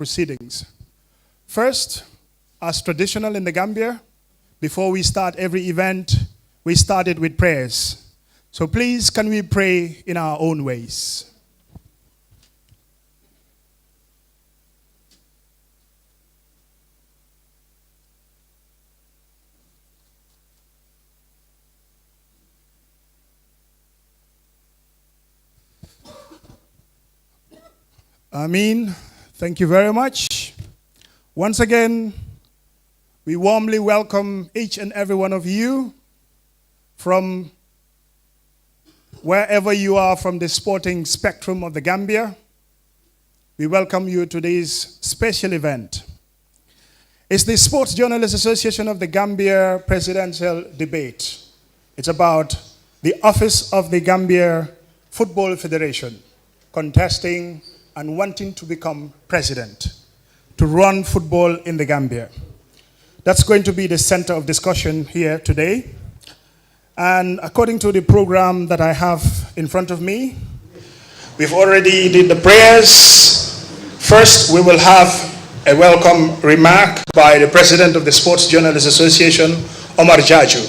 proceedings. First, as traditional in the Gambia, before we start every event, we started with prayers. So please, can we pray in our own ways? Amin. Thank you very much. Once again, we warmly welcome each and every one of you from wherever you are from the sporting spectrum of the Gambia. We welcome you to this special event. It's the Sports Journalists Association of the Gambia presidential debate. It's about the office of the Gambia Football Federation contesting and wanting to become president, to run football in the Gambia. That's going to be the center of discussion here today. And according to the program that I have in front of me, we've already did the prayers. First, we will have a welcome remark by the president of the Sports Journalists Association, Omar Jaju.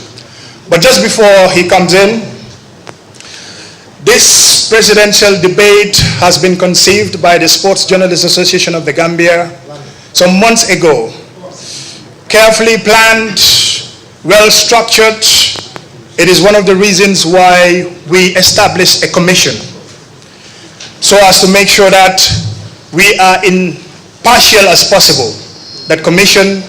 But just before he comes in, this presidential debate has been conceived by the Sports Journalists Association of the Gambia some months ago. Carefully planned, well structured. It is one of the reasons why we established a commission, so as to make sure that we are impartial as possible. That commission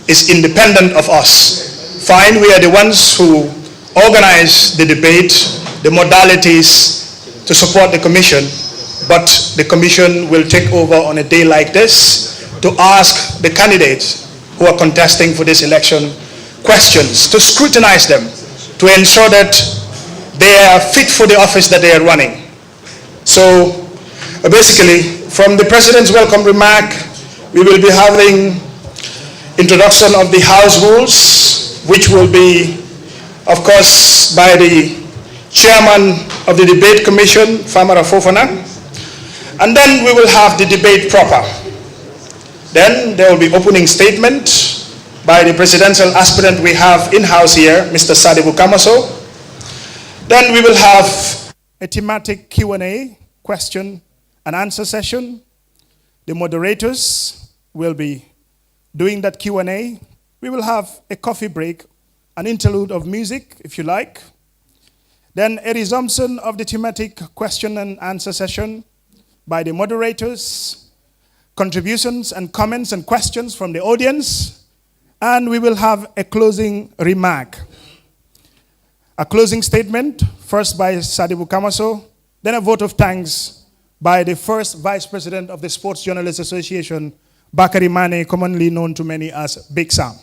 is independent of us. Fine, we are the ones who organize the debate, the modalities to support the commission, but the commission will take over on a day like this to ask the candidates who are contesting for this election questions, to scrutinize them, to ensure that they are fit for the office that they are running. So basically, from the president's welcome remark, we will be having introduction of the house rules, which will be, of course, by the chairman of the debate commission, Famara Fofana, and then we will have the debate proper. Then there will be opening statement by the presidential aspirant we have in-house here, Mr. Sadibu Kamaso. Then we will have a thematic Q&A, question and answer session. The moderators will be doing that Q&A. We will have a coffee break, an interlude of music, if you like. Then a resumption of the thematic question and answer session by the moderators, contributions and comments and questions from the audience, and we will have a closing remark. A closing statement, first by Sadibu Kamaso, then a vote of thanks by the first Vice President of the Sports Journalists Association, Bakari Mane, commonly known to many as Big Sam.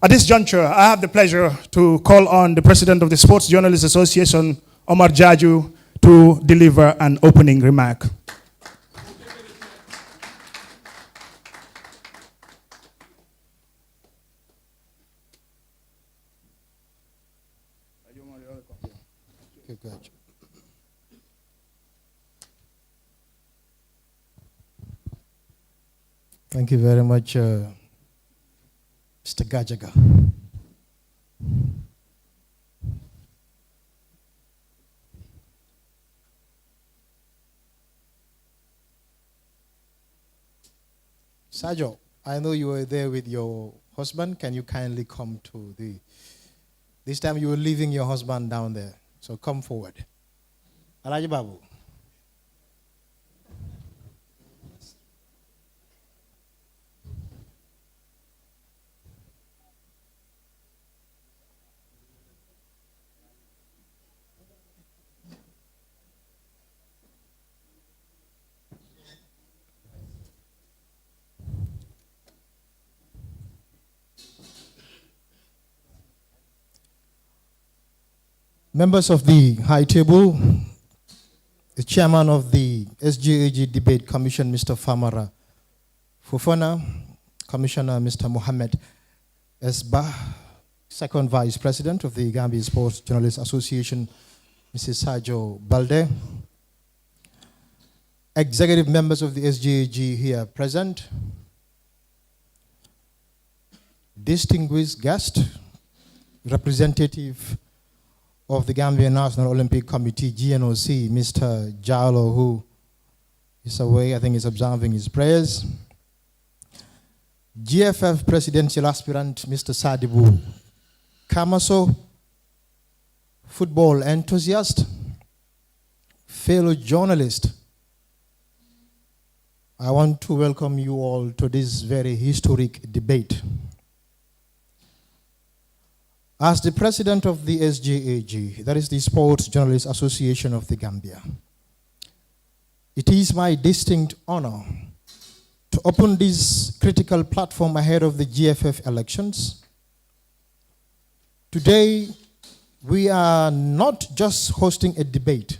At this juncture, I have the pleasure to call on the President of the Sports Journalists Association, Omar Jaju, to deliver an opening remark. Thank you very much, Mr. Gajaga. Sajo, I know you were there with your husband. Can you kindly come to the... This time you were leaving your husband down there. So come forward. Alaji Babu. Members of the High Table, the Chairman of the SGAG Debate Commission, Mr. Famara Fofana, Commissioner Mr. Mohammed Esba, Second Vice President of the Gambia Sports Journalists Association, Mrs. Sajo Balde, executive members of the SGAG here present, distinguished guest, representative of the Gambia National Olympic Committee, GNOC, Mr. Jallo, who is away, I think he's observing his prayers. GFF presidential aspirant, Mr. Sadibu Kamaso, football enthusiast, fellow journalist. I want to welcome you all to this very historic debate. As the president of the SJAG, that is the Sports Journalists Association of the Gambia, it is my distinct honor to open this critical platform ahead of the GFF elections. Today, we are not just hosting a debate,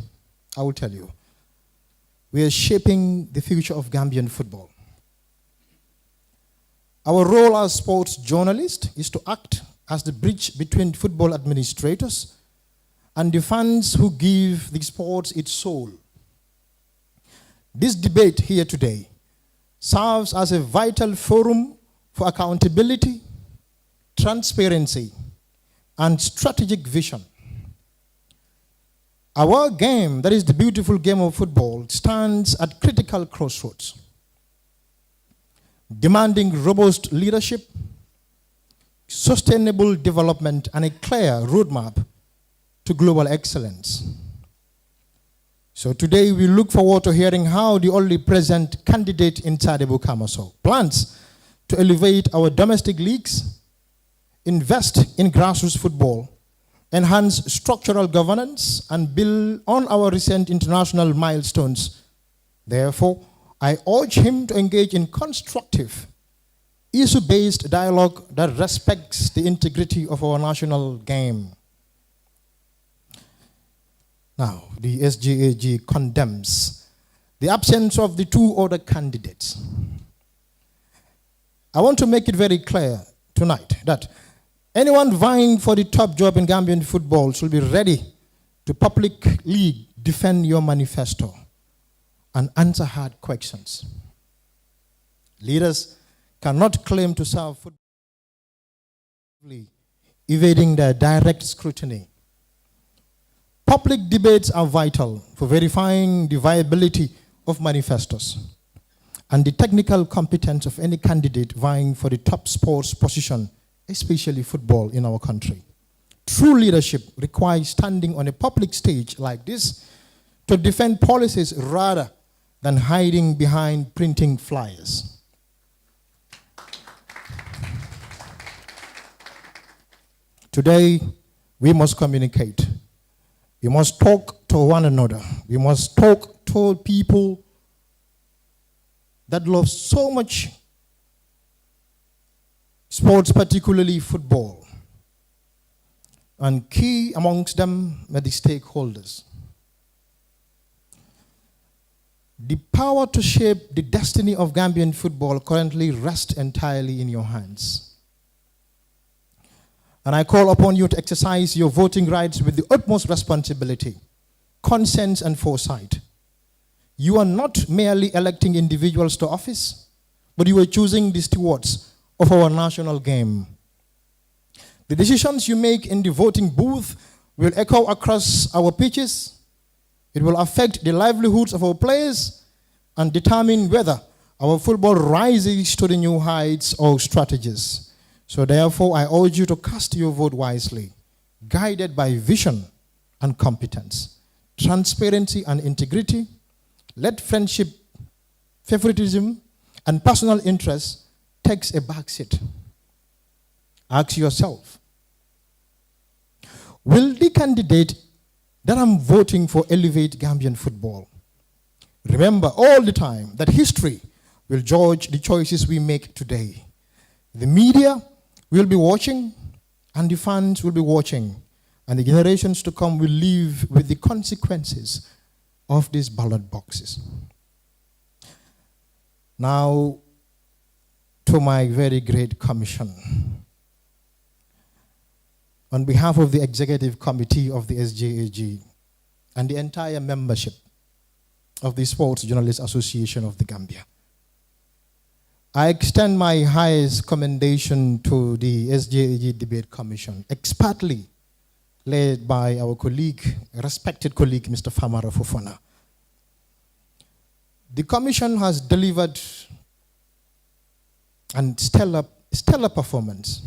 I will tell you. We are shaping the future of Gambian football. Our role as sports journalists is to act as the bridge between football administrators and the fans who give the sports its soul. This debate here today serves as a vital forum for accountability, transparency, and strategic vision. Our game, that is the beautiful game of football, stands at critical crossroads, demanding robust leadership, sustainable development, and a clear roadmap to global excellence. So today we look forward to hearing how the only present candidate in Sadibu Kamaso plans to elevate our domestic leagues, invest in grassroots football, enhance structural governance, and build on our recent international milestones. Therefore, I urge him to engage in constructive, issue-based dialogue that respects the integrity of our national game. Now, the SGAG condemns the absence of the two other candidates. I want to make it very clear tonight that anyone vying for the top job in Gambian football should be ready to publicly defend your manifesto and answer hard questions. Leaders cannot claim to serve football, evading their direct scrutiny. Public debates are vital for verifying the viability of manifestos and the technical competence of any candidate vying for the top sports position, especially football in our country. True leadership requires standing on a public stage like this to defend policies rather than hiding behind printing flyers. Today, we must communicate. We must talk to one another. We must talk to people that love so much sports, particularly football. And key amongst them are the stakeholders. The power to shape the destiny of Gambian football currently rests entirely in your hands. And I call upon you to exercise your voting rights with the utmost responsibility, conscience, and foresight. You are not merely electing individuals to office, but you are choosing the stewards of our national game. The decisions you make in the voting booth will echo across our pitches. It will affect the livelihoods of our players and determine whether our football rises to the new heights or strategies. So therefore, I urge you to cast your vote wisely, guided by vision and competence, transparency and integrity. Let friendship, favoritism, and personal interest takes a backseat. Ask yourself, will the candidate that I'm voting for elevate Gambian football? Remember all the time that history will judge the choices we make today. The media will be watching, and the fans will be watching, and the generations to come will live with the consequences of these ballot boxes. Now, to my very great commission. On behalf of the Executive Committee of the SJAG and the entire membership, of the Sports Journalists Association of the Gambia. I extend my highest commendation to the SJAG Debate Commission, expertly led by our colleague, respected colleague, Mr. Famara Fofana. The commission has delivered a stellar performance.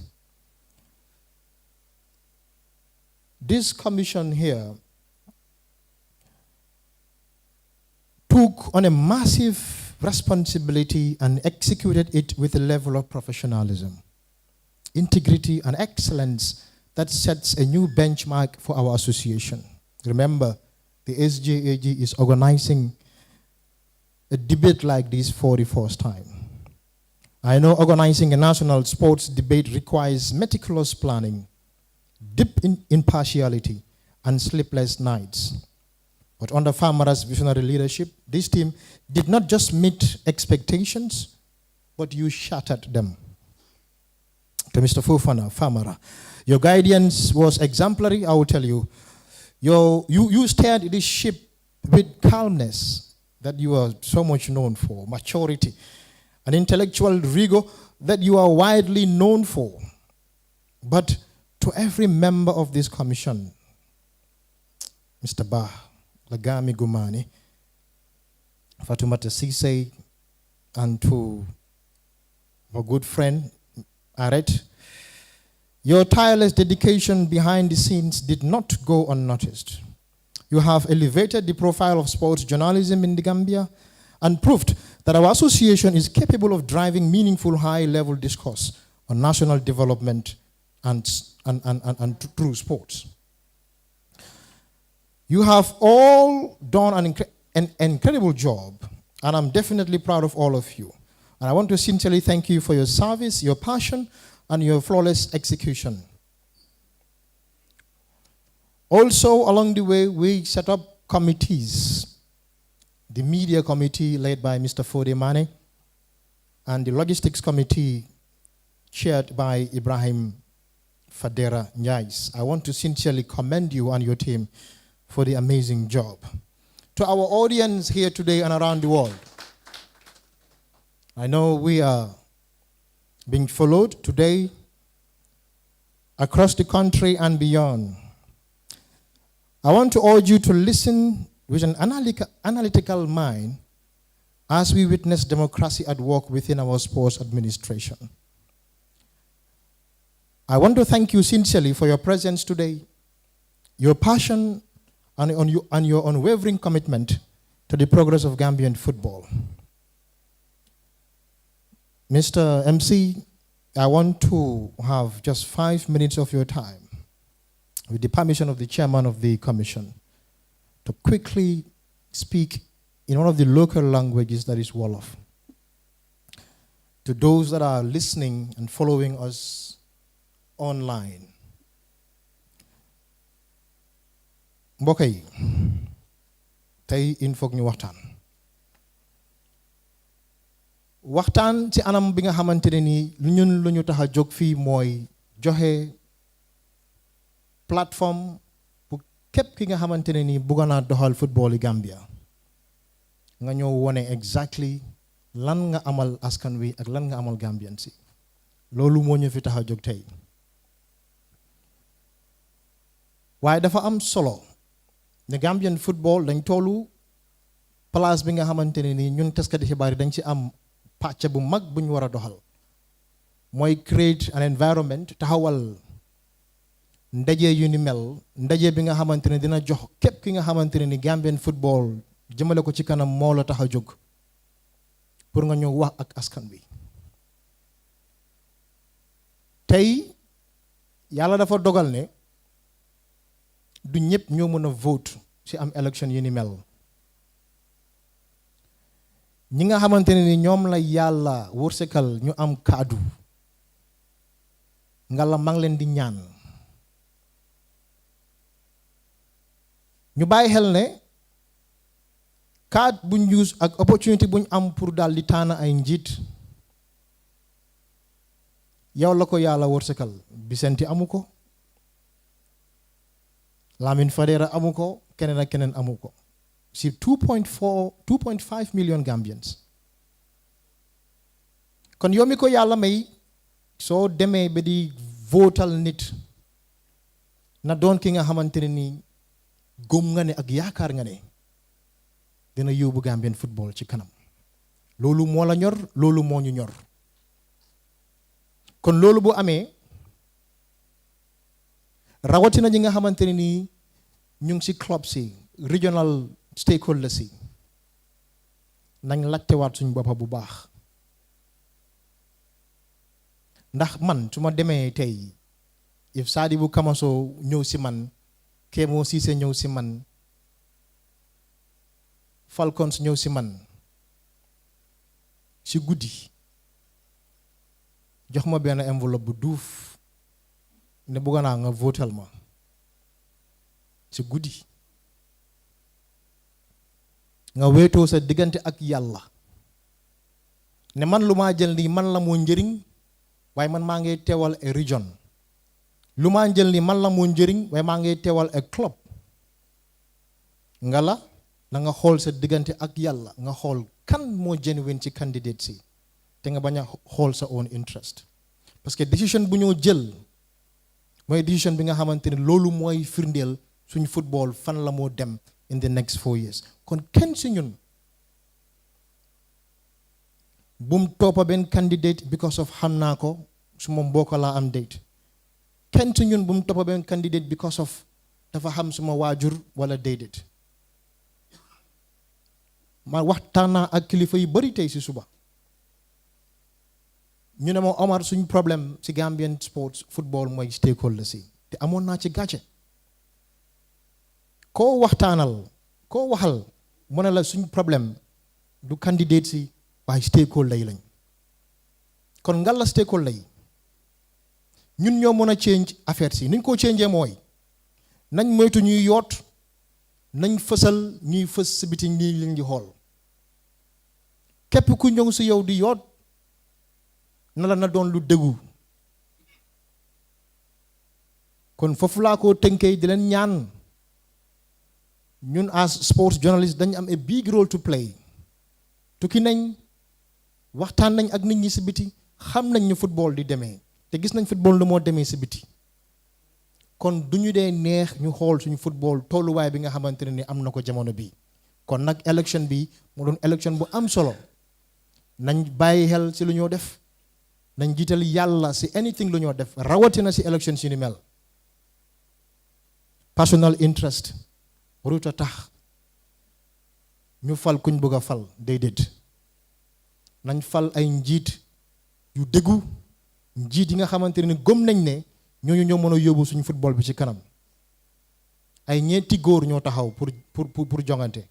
This commission here took on a massive responsibility and executed it with a level of professionalism, integrity, and excellence that sets a new benchmark for our association. Remember, the SJAG is organizing a debate like this for the first time. I know organizing a national sports debate requires meticulous planning, deep impartiality, and sleepless nights. But under Famara's visionary leadership, this team did not just meet expectations, but you shattered them. To Mr. Fofana, Famara, your guidance was exemplary, I will tell you. You steered this ship with calmness that you are so much known for, maturity, and intellectual rigor that you are widely known for. But to every member of this commission, Mr. Bah, Lagami Gumani, Fatumata Sise, and to our good friend, Aret, your tireless dedication behind the scenes did not go unnoticed. You have elevated the profile of sports journalism in the Gambia and proved that our association is capable of driving meaningful high-level discourse on national development and through sports. You have all done an incredible job, and I'm definitely proud of all of you. And I want to sincerely thank you for your service, your passion, and your flawless execution. Also, along the way, we set up committees. The media committee led by Mr. Fode Mane, and the logistics committee chaired by Ibrahim Fadera Nyais. I want to sincerely commend you and your team for the amazing job. To our audience here today and around the world, I know we are being followed today across the country and beyond. I want to urge you to listen with an analytical mind as we witness democracy at work within our sports administration. I want to thank you sincerely for your presence today, your passion, and your unwavering commitment to the progress of Gambian football. Mr. MC, I want to have just 5 minutes of your time, with the permission of the chairman of the commission, to quickly speak in one of the local languages, that is Wolof, to those that are listening and following us online. Mbokk yi tey il faut ñu waxtaan ci anam bi nga xamante ne nii ñun lu ñu tax a jóg fii mooy joxe plateforme bu képp ki nga xamante ne nii bëgg naa doxal football yi Gambia nga ñëw wone exactly lan nga amal askan wi ak lan nga amal Gambian si loolu moo ñu fi tax a jóg tey waaye dafa am solo ne Gambian football dañ tollu place bi nga xamante ne nii ñun taskati xibaar yi dañ ci am pàcc bu mag bu ñu war a doxal mooy create an environment taxawal ndaje yu ni mel ndaje bi nga xamante ne dina jox képp ki nga xamante ne ni Gambian football jëmale ko ci kanam moo la tax a jóg pour nga ñëw wax ak askan wi tey yàlla dafa dogal ne du ñëpp ñoo mën a vote ci am élection yu ni mel ñi nga xamante ne ni ñoom la yàlla wërsëgal ñu am kaddu nga la maa ngi leen di ñaan ñu bàyyi xel ne cadre buñ use ak opportunity buñ am pour daal di tànn ay njiit yow la ko yàlla wërsëgal Bisenti amu ko Lamin Fadera amu ko keneen ak keneen amu ko si 2.5 million Gambians kon yow mi ko yàlla may soo demee ba di votal nit na doon ki nga xamante ne ni gëm nga ne ak yaakaar nga ne dina yóbbu Gambian football ci kanam loolu moo la ñor loolu moo ñu ñor kon loolu bu amee rawatina ñi nga xamante ne nii ñu ngi ci club si regional stakeholders si nañ laajtewaat suñu boppa bu baax ndax man su ma demee tey if Sadibou Kamaso ñëw si man Kémo Cissé ñëw si man Falcons ñëw si man si guddi jox ma benn enveloppe bu duuf ne bëgg naa nga votal ma si guddi nga wéetoo sa diggante ak yàlla ne man lu maa jël nii man la moo njëriñ waaye man maa ngi teewal a region lu maa jël nii man la moo njëriñ waaye maa ngi teewal a club nga la na nga xool sa diggante ak yàlla nga xool kan moo genuine ci candidate si te nga bañ a xool sa own interest parce que décision bu ñoo jël mooy décision bi nga xamante ne loolu mooy firndeel suñu football fan la moo dem in the next 4 years kon kenn si ñun bum toppa benn candidate because of xam naa ko su ma mbokk laa am date kenn si ñun bum toppa benn candidate because of dafa xam suma waajur wala déedéet ma waxtaan naa ak kilifa yu bari tey si suba ñu ne ma Omar suñ problème ci Gambian sports football mooy stakeholder si te amoon naa ci gàcce koo waxtaanal koo waxal mu ne la suñ problème du candidate si waaye stakeholder yi lañ kon ngal la stakeholder yi ñun ñoo mën a change affaire si niñ koo changé mooy nañ moytu ñuy yoot nañ fësal ñuy fës si biti nii leen di xool képp ku ñëw si yow di yoot na la na doon lu dëggu kon foofu laa ko tënkee di leen ñaan ñun as sports journalist dañ am a big role to play tukki nañ waxtaan nañ ak nit ñi si biti xam nañ ñu football di demee te gis nañ football lu moo demee si biti kon du ñu dee neex ñu xool suñu football tolluwaay bi nga xamante ne ni am na ko jamono bi kon nag élection bi mu doon élection bu am solo nañ bàyyi xel si lu ñoo def nañ jiital yàlla si anything lu ñoo def rawatina si élection si ni mel personal interest warut a tax ñu fal kuñ bëgg a fal déedéet nañ fal ay njiit yu dëggu njiit yi nga xamante ne gëm nañ ne ñooñu ñoo mën a yóbbu suñu football bi ci kanam ay ñeenti góor ñoo taxaw pour jongante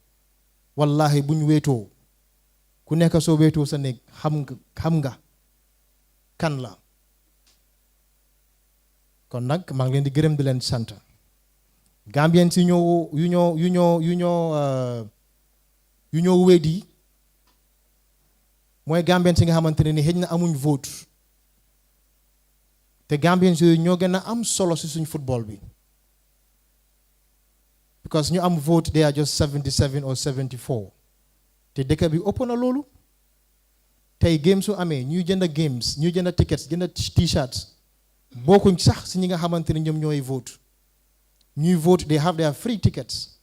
wallahi buñ wéetoo ku nekk soo wéetoo sa néeg xam nga kan la kon nag maa ngi leen di gërëm di leen sant Gambien si yu ñoo weddi mooy Gambien si nga xamante ne ni xëj na amuñ vote te Gambien si ñoo gën a am solo si suñ football bi because ñu am vote they are just 77 or 74 te dëkk bi ëpp na loolu tey game su amee ñuy jënd games ñuy jënd tickets jënd t-shirts bokkuñ sax si ñi nga xamante ne ñoom ñooy vote ñuy vote they have their free tickets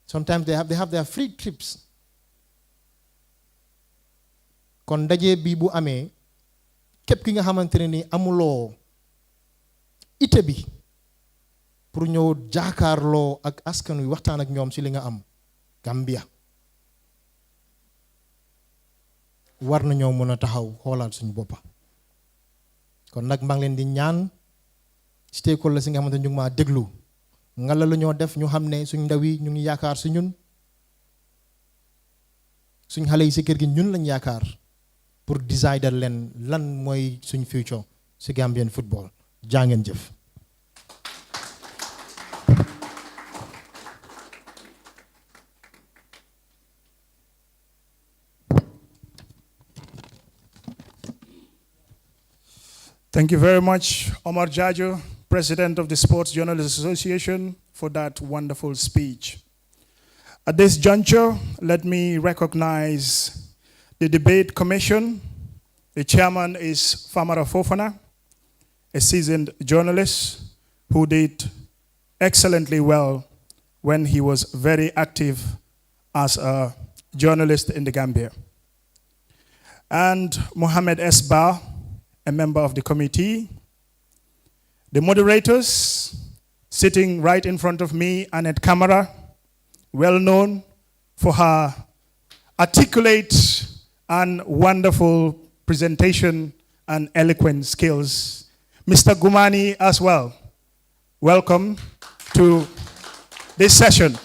sometimes they have their free trips kon ndaje bi bu amee képp ki nga xamante ne ni amuloo ite bi pour ñëw jaakaarloo ak askan wi waxtaan ak ñoom si li nga am Gambia war nañoo mën a taxaw xoolaat suñu boppa kon nag maa ngi leen di ñaan stakeholder si nga xamante ñu ngi maa déglu nga la lu ñoo def ñu xam ne suñ ndaw yi ñu ngi yaakaar si ñun suñ xale yi si kër gi ñun lañ yaakaar pour décider leen lan mooy suñ future si Gambian football jaa ngeen jëf. Thank you very much, Omar Jajo, President of the Sports Journalists Association, for that wonderful speech. At this juncture, let me recognize the debate commission. The chairman is Famara Fofana, a seasoned journalist who did excellently well when he was very active as a journalist in the Gambia. And Mohammed S. Ba, a member of the committee. The moderators, sitting right in front of me, Annette Kamara, well known for her articulate and wonderful presentation and eloquent skills. Mr. Gumani as well, welcome to this session.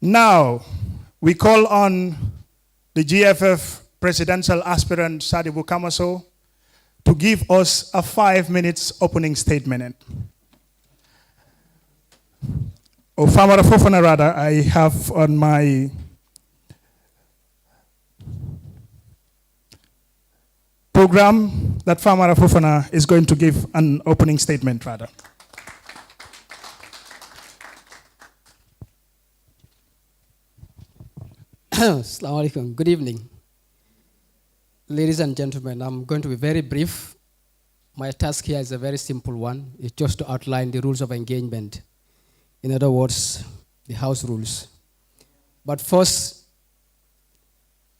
Now, we call on the GFF presidential aspirant Sadibou Kamaso to give us a 5 minutes opening statement. Or Famara Fofana rather, I have on my program that Famara Fofana is going to give an opening statement rather. Assalamu alaikum. Good evening. Ladies and gentlemen, I'm going to be very brief. My task here is a very simple one. It's just to outline the rules of engagement. In other words, the house rules. But first,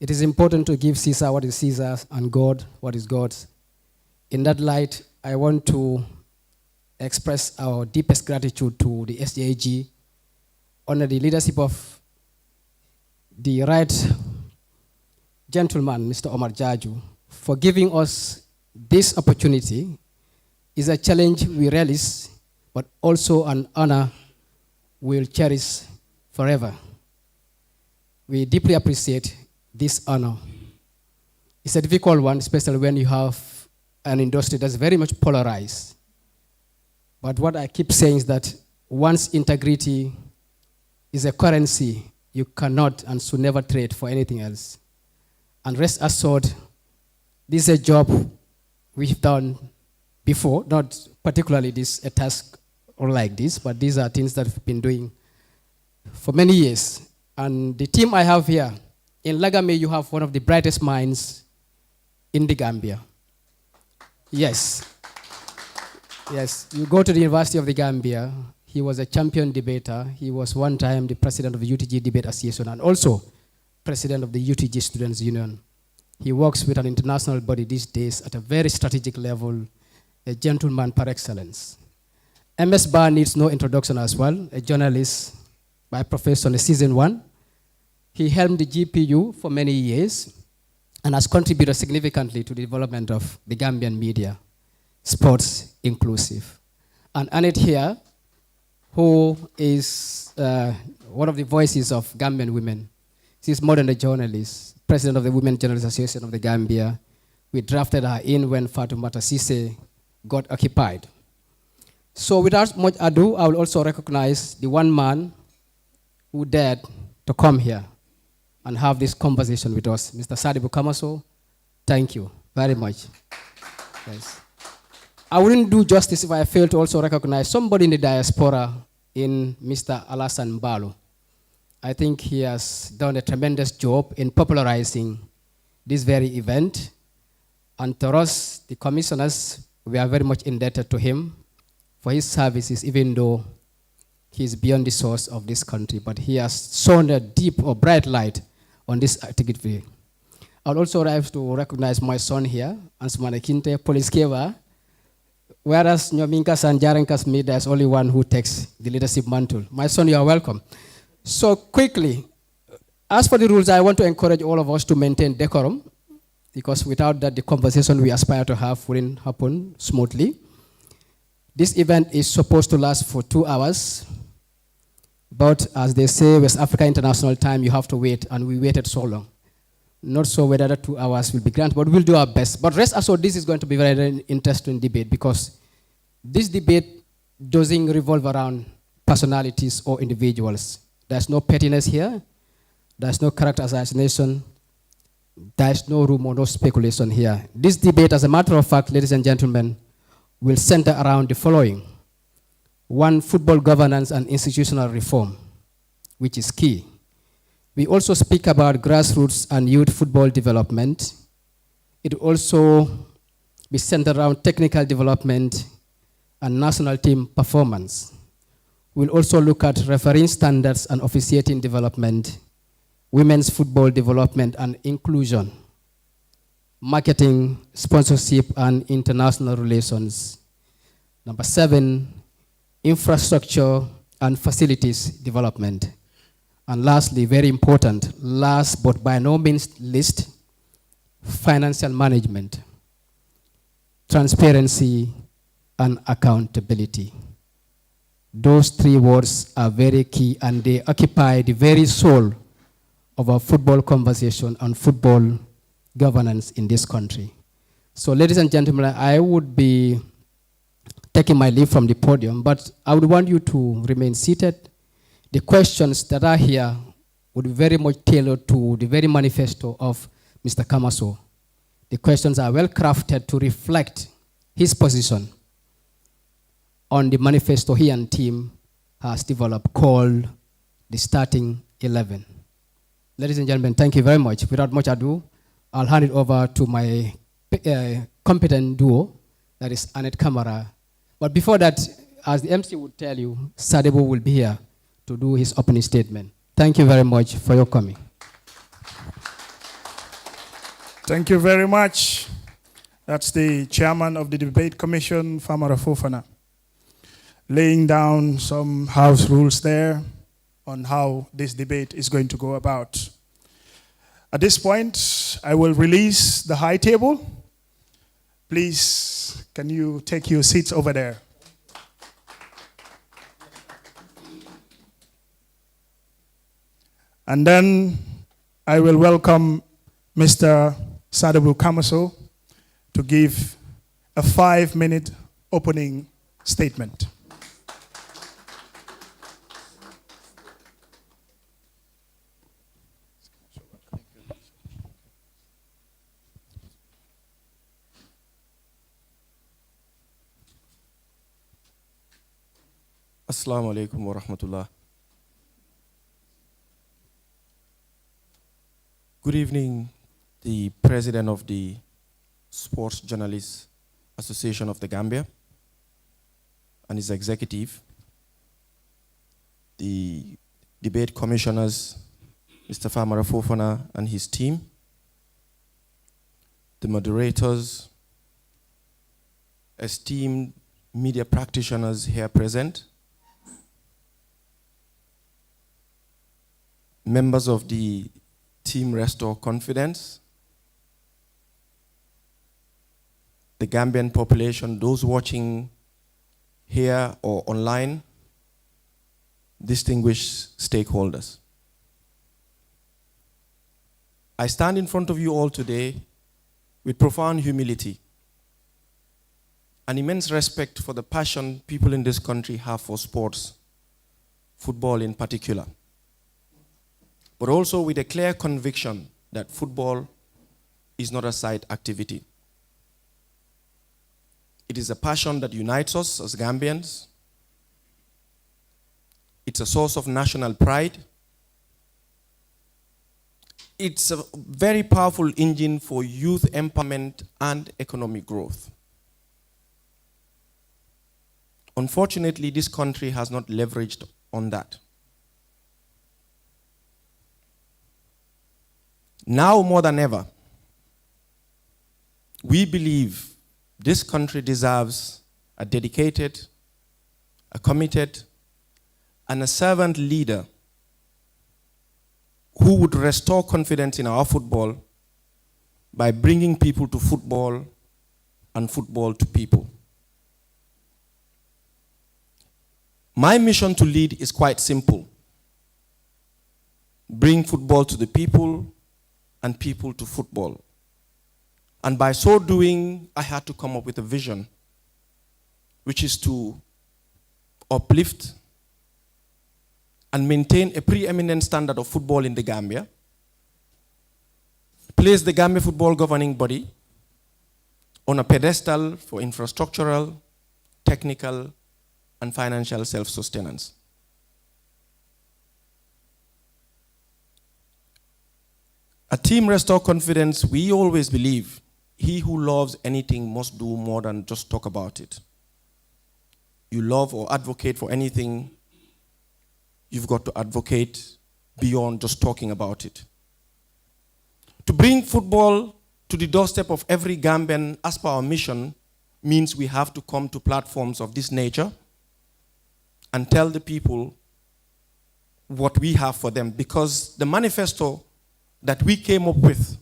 it is important to give Caesar what is Caesar's and God what is God's. In that light, I want to express our deepest gratitude to the SJAG under the leadership of the right gentleman, Mr. Omar Jaju, for giving us this opportunity. Is a challenge we relish, but also an honor we'll cherish forever. We deeply appreciate this honor. It's a difficult one, especially when you have an industry that's very much polarized. But what I keep saying is that once integrity is a currency, you cannot and should never trade for anything else. And rest assured, this is a job we've done before, not particularly this a task or like this, but these are things that we've been doing for many years. And the team I have here, in Lagame, you have one of the brightest minds in the Gambia. Yes. Yes, you go to the University of the Gambia. He was a champion debater. He was one time the president of the UTG Debate Association and also president of the UTG Students Union. He works with an international body these days at a very strategic level, a gentleman par excellence. MS Bar needs no introduction as well, a journalist by profession, a season one. He helmed the GPU for many years and has contributed significantly to the development of the Gambian media, sports inclusive. And Annette here, who is one of the voices of Gambian women. She's more than a journalist, president of the Women Journalists Association of the Gambia. We drafted her in when Fatoumata Cissé got occupied. So without much ado, I will also recognize the one man who dared to come here and have this conversation with us, Mr. Sadibou Kamaso. Thank you very much. Yes. I wouldn't do justice if I failed to also recognize somebody in the diaspora in Mr. Alassane Balo. I think he has done a tremendous job in popularizing this very event. And to us, the commissioners, we are very much indebted to him for his services, even though he is beyond the source of this country. But he has shone a deep or bright light on this activity. I would also like to recognize my son here, Ansumana Kinte, Police Keva. Whereas Nyominkas and Jarankas me, there's only one who takes the leadership mantle. My son, you are welcome. So quickly, as for the rules, I want to encourage all of us to maintain decorum, because without that, the conversation we aspire to have wouldn't happen smoothly. This event is supposed to last for 2 hours, but as they say, West Africa International Time, you have to wait, and we waited so long. Not so whether the 2 hours will be granted, but we'll do our best. But rest assured, this is going to be a very interesting debate, because this debate doesn't revolve around personalities or individuals. There's no pettiness here. There's no character assassination. There's no room or no speculation here. This debate, as a matter of fact, ladies and gentlemen, will center around the following. 1, football governance and institutional reform. which is key. We also speak about grassroots and youth football development. It will also be centered around technical development and national team performance. We'll also look at refereeing standards and officiating development, women's football development and inclusion, marketing, sponsorship, and international relations. Number 7, infrastructure and facilities development. And lastly, very important, last but by no means least, financial management, transparency, and accountability. Those 3 words are very key, and they occupy the very soul of our football conversation and football governance in this country. So, ladies and gentlemen, I would be taking my leave from the podium, but I would want you to remain seated. The questions that are here would be very much tailored to the very manifesto of Mr. Kamaso. The questions are well crafted to reflect his position on the manifesto he and team has developed called the Starting 11. Ladies and gentlemen, thank you very much. Without much ado, I'll hand it over to my competent duo, that is Annette Kamara. But before that, as the MC would tell you, Sadebo will be here to do his opening statement. Thank you very much for your coming. Thank you very much. That's the chairman of the Debate Commission, Famara Fofana, laying down some house rules there on how this debate is going to go about. At this point, I will release the high table. Please, can you take your seats over there? And then I will welcome Mr. Sadibou Kamaso to give a 5-minute opening statement. Assalamu alaikum wa rahmatullah. Good evening, the President of the Sports Journalists Association of the Gambia and his executive, the debate commissioners, Mr. Famara Fofana and his team, the moderators, esteemed media practitioners here present, members of the Team Restore Confidence, the Gambian population, those watching here or online, distinguished stakeholders. I stand in front of you all today with profound humility and immense respect for the passion people in this country have for sports, football in particular, but also with a clear conviction that football is not a side activity. It is a passion that unites us as Gambians. It's a source of national pride. It's a very powerful engine for youth empowerment and economic growth. Unfortunately, this country has not leveraged on that. Now more than ever, we believe this country deserves a dedicated, a committed, and a servant leader who would restore confidence in our football by bringing people to football and football to people. My mission to lead is quite simple. Bring football to the people and people to football. And by so doing, I had to come up with a vision, which is to uplift and maintain a preeminent standard of football in the Gambia, place the Gambia football governing body on a pedestal for infrastructural, technical, and financial self-sustenance. At Team Restore Confidence, we always believe he who loves anything must do more than just talk about it. You love or advocate for anything, you've got to advocate beyond just talking about it. To bring football to the doorstep of every Gambian as per our mission means we have to come to platforms of this nature and tell the people what we have for them, because the manifesto that we came up with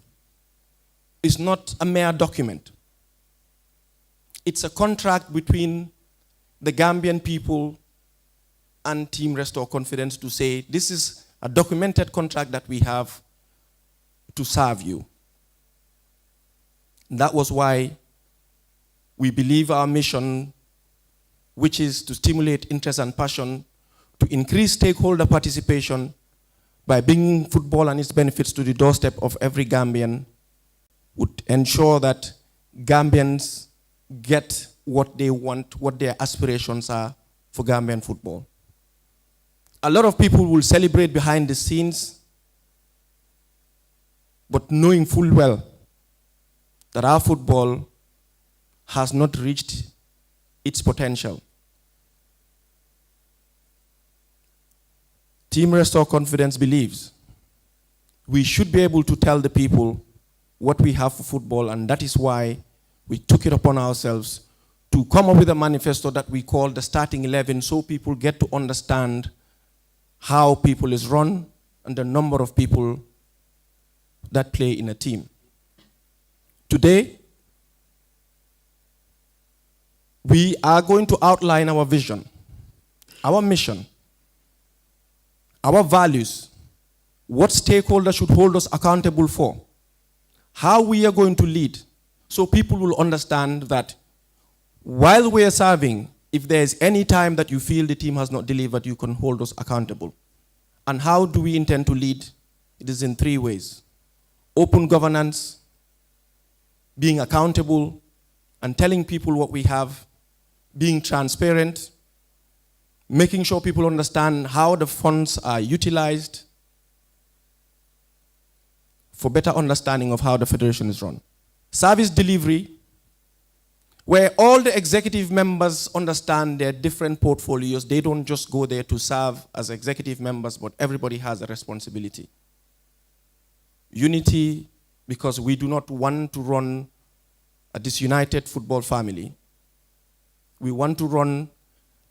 is not a mere document. It's a contract between the Gambian people and Team Restore Confidence to say, this is a documented contract that we have to serve you. And that was why we believe our mission, which is to stimulate interest and passion, to increase stakeholder participation by bringing football and its benefits to the doorstep of every Gambian, would ensure that Gambians get what they want, what their aspirations are for Gambian football. A lot of people will celebrate behind the scenes, but knowing full well that our football has not reached its potential. Team Restore Confidence believes we should be able to tell the people what we have for football, and that is why we took it upon ourselves to come up with a manifesto that we call the Starting 11, so people get to understand how people is run and the number of people that play in a team. Today, we are going to outline our vision, our mission, our values, what stakeholders should hold us accountable for, how we are going to lead, so people will understand that while we are serving, if there is any time that you feel the team has not delivered, you can hold us accountable. And how do we intend to lead? It is in 3 ways. Open governance, being accountable, and telling people what we have, being transparent, making sure people understand how the funds are utilized for better understanding of how the federation is run. Service delivery, where all the executive members understand their different portfolios. They don't just go there to serve as executive members, but everybody has a responsibility. Unity, because we do not want to run a disunited football family. We want to run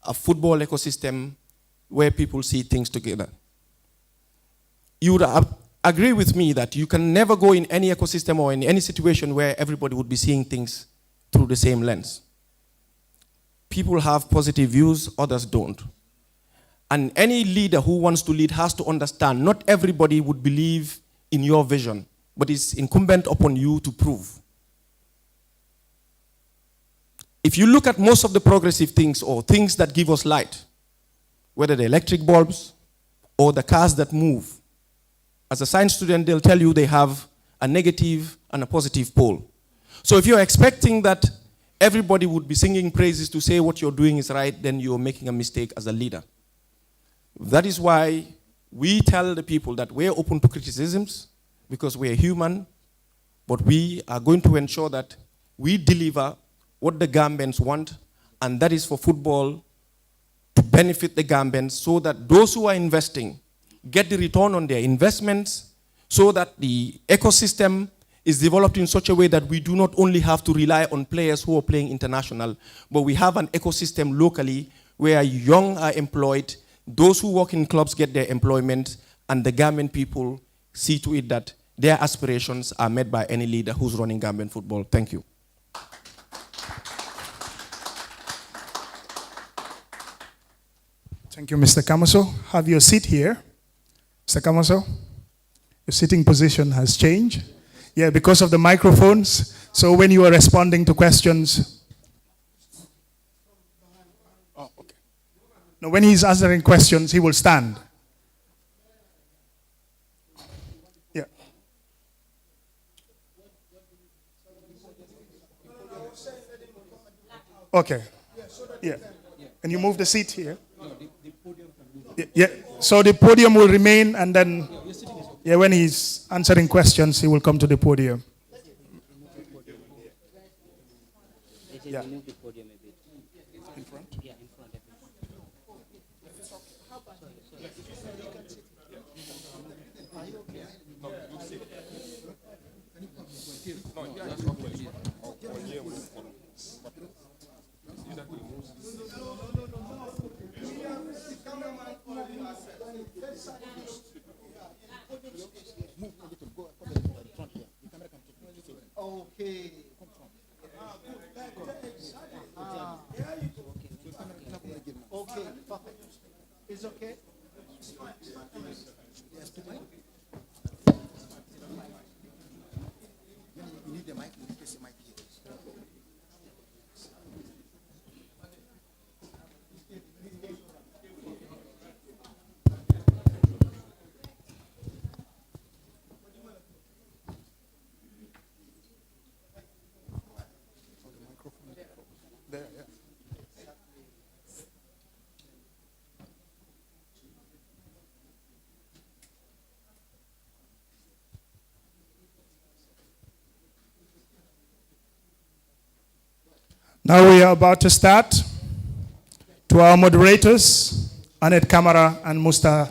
a football ecosystem where people see things together. You would agree with me that you can never go in any ecosystem or in any situation where everybody would be seeing things through the same lens. People have positive views, others don't. And any leader who wants to lead has to understand not everybody would believe in your vision, but it's incumbent upon you to prove. If you look at most of the progressive things or things that give us light, whether the electric bulbs or the cars that move, as a science student, they'll tell you they have a negative and a positive pole. So if you're expecting that everybody would be singing praises to say what you're doing is right, then you're making a mistake as a leader. That is why we tell the people that we're open to criticisms, because we're human, but we are going to ensure that we deliver what the Gambians want, and that is for football to benefit the Gambians, so that those who are investing get the return on their investments, so that the ecosystem is developed in such a way that we do not only have to rely on players who are playing international, but we have an ecosystem locally where young are employed, those who work in clubs get their employment, and the Gambian people see to it that their aspirations are met by any leader who's running Gambian football. Thank you. Thank you, Mr. Kamaso. Have your seat here. Mr. Kamaso, your sitting position has changed. Yeah, because of the microphones. So when you are responding to questions. Oh, okay. No, when he's answering questions, he will stand. Yeah. Okay. Yeah. Can you move the seat here? Yeah. So the podium will remain, and then. Yeah, when he's answering questions, he will come to the podium. Yeah. In front? Yeah, in front. Okay. Okay, perfect. It's okay? Yes, to me. You need the mic, you need the mic here. There, yeah. Now we are about to start. To our moderators, Annette Kamara and Mr.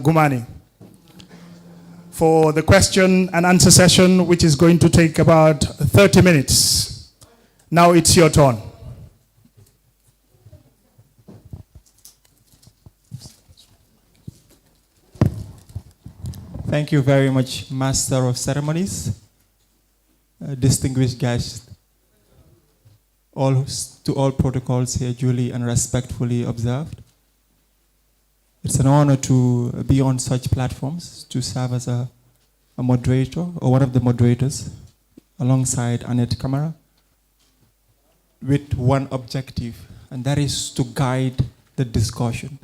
Gumani, for the question and answer session, which is going to take about 30 minutes. Now it's your turn. Thank you very much, Master of Ceremonies, distinguished guests, to all protocols here duly and respectfully observed. It's an honor to be on such platforms, to serve as a moderator or one of the moderators alongside Annette Kamara with one objective, and that is to guide the discussion.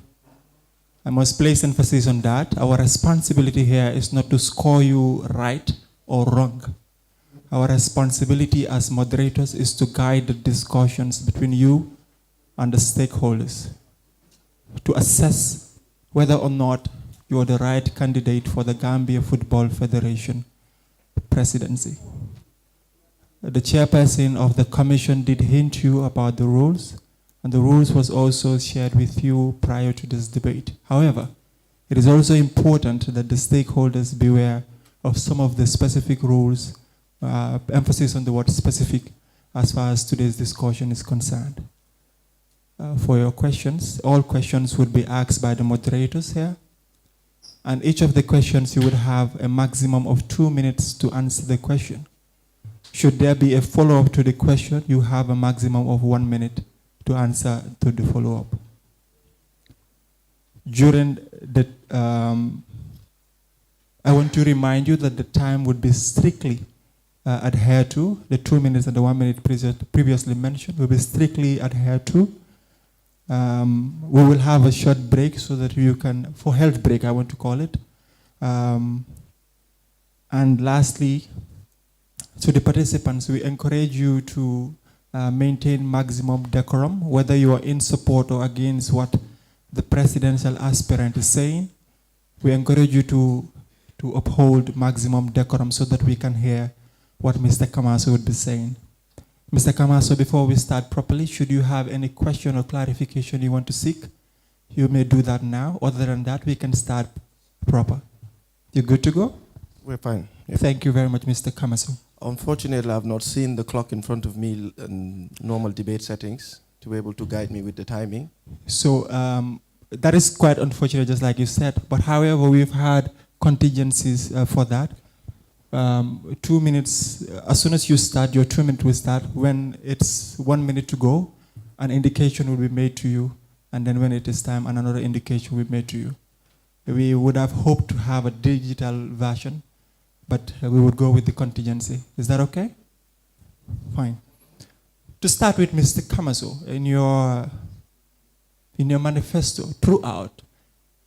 I must place emphasis on that. Our responsibility here is not to score you right or wrong. Our responsibility as moderators is to guide the discussions between you and the stakeholders, to assess whether or not you are the right candidate for the Gambia Football Federation presidency. The chairperson of the commission did hint you about the rules, and the rules was also shared with you prior to this debate. However, it is also important that the stakeholders beware of some of the specific rules, emphasis on the word specific as far as today's discussion is concerned. For your questions, all questions would be asked by the moderators here, and each of the questions you would have a maximum of 2 minutes to answer the question. Should there be a follow-up to the question, you have a maximum of 1 minute to answer to the follow-up. During the, I want to remind you that the time would be strictly adhered to. The 2 minutes and the 1 minute previously mentioned will be strictly adhered to. We will have a short break so that you can, for health break I want to call it. And lastly, to the participants, we encourage you to maintain maximum decorum, whether you are in support or against what the presidential aspirant is saying. We encourage you to uphold maximum decorum so that we can hear what Mr. Kamaso would be saying. Mr. Kamaso, before we start properly, should you have any question or clarification you want to seek, you may do that now. Other than that, we can start proper. You good to go? We're fine. Yeah. Thank you very much, Mr. Kamaso. Unfortunately, I've not seen the clock in front of me in normal debate settings to be able to guide me with the timing. So that is quite unfortunate, just like you said. But however, we've had contingencies for that. 2 minutes, as soon as you start, your 2 minutes will start. When it's 1 minute to go, an indication will be made to you. And then when it is time, another indication will be made to you. We would have hoped to have a digital version, but we would go with the contingency. Is that okay? Fine. To start with, Mr. Kamaso, in your manifesto throughout,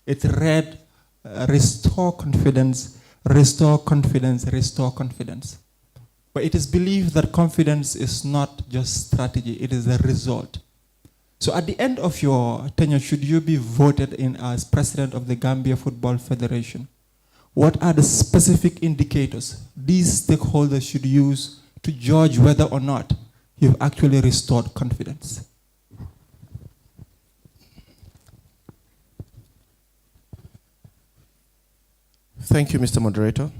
it read, restore confidence, restore confidence, restore confidence. But it is believed that confidence is not just strategy, it is a result. So at the end of your tenure, should you be voted in as president of the Gambia Football Federation, what are the specific indicators these stakeholders should use to judge whether or not you've actually restored confidence? Thank you, Mr. Moderator.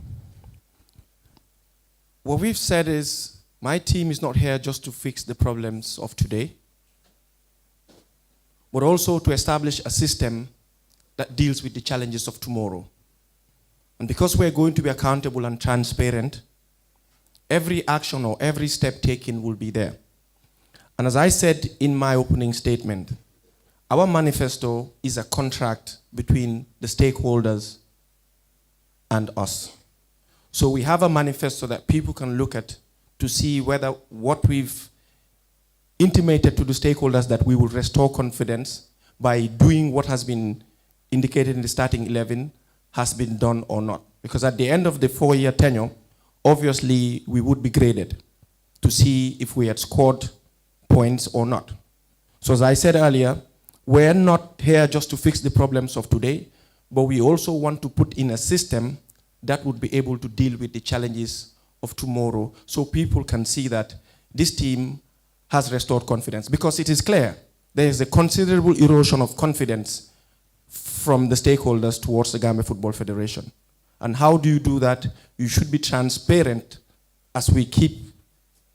What we've said is my team is not here just to fix the problems of today, but also to establish a system that deals with the challenges of tomorrow. And because we're going to be accountable and transparent, every action or every step taken will be there. And as I said in my opening statement, our manifesto is a contract between the stakeholders and us. So we have a manifesto that people can look at to see whether what we've intimated to the stakeholders that we will restore confidence by doing what has been indicated in the starting 11 has been done or not. Because at the end of the 4-year tenure, obviously we would be graded to see if we had scored points or not. So as I said earlier, we're not here just to fix the problems of today, but we also want to put in a system that would be able to deal with the challenges of tomorrow so people can see that this team has restored confidence. Because it is clear there is a considerable erosion of confidence from the stakeholders towards the Gambia Football Federation. And how do you do that? You should be transparent, as we keep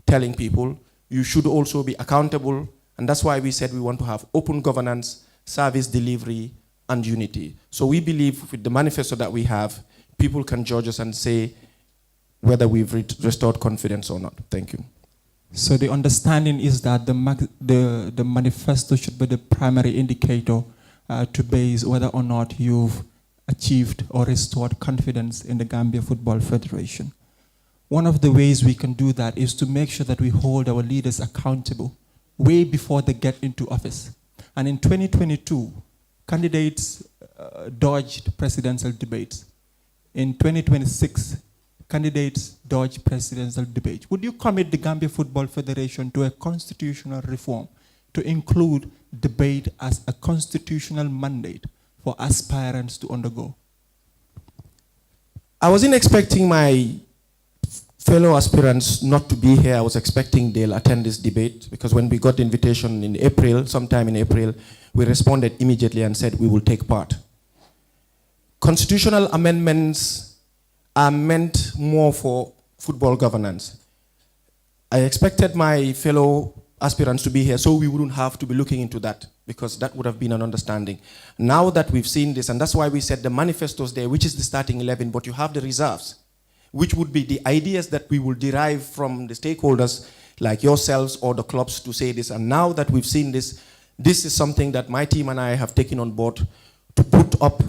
telling people. You should also be accountable, and that's why we said we want to have open governance, service delivery, and unity. So we believe with the manifesto that we have, people can judge us and say whether we've restored confidence or not. Thank you. So the understanding is that the manifesto should be the primary indicator to base whether or not you've achieved or restored confidence in the Gambia Football Federation. One of the ways we can do that is to make sure that we hold our leaders accountable way before they get into office. And in 2022, candidates dodged presidential debates. In 2026, candidates dodge presidential debate. Would you commit the Gambia Football Federation to a constitutional reform to include debate as a constitutional mandate for aspirants to undergo? I wasn't expecting my fellow aspirants not to be here. I was expecting they'll attend this debate, because when we got the invitation in April, sometime in April, we responded immediately and said we will take part. Constitutional amendments are meant more for football governance. I expected my fellow aspirants to be here so we wouldn't have to be looking into that, because that would have been an understanding. Now that we've seen this, and that's why we said the manifesto's there, which is the starting 11, but you have the reserves, which would be the ideas that we will derive from the stakeholders like yourselves or the clubs to say this. And now that we've seen this, this is something that my team and I have taken on board to put up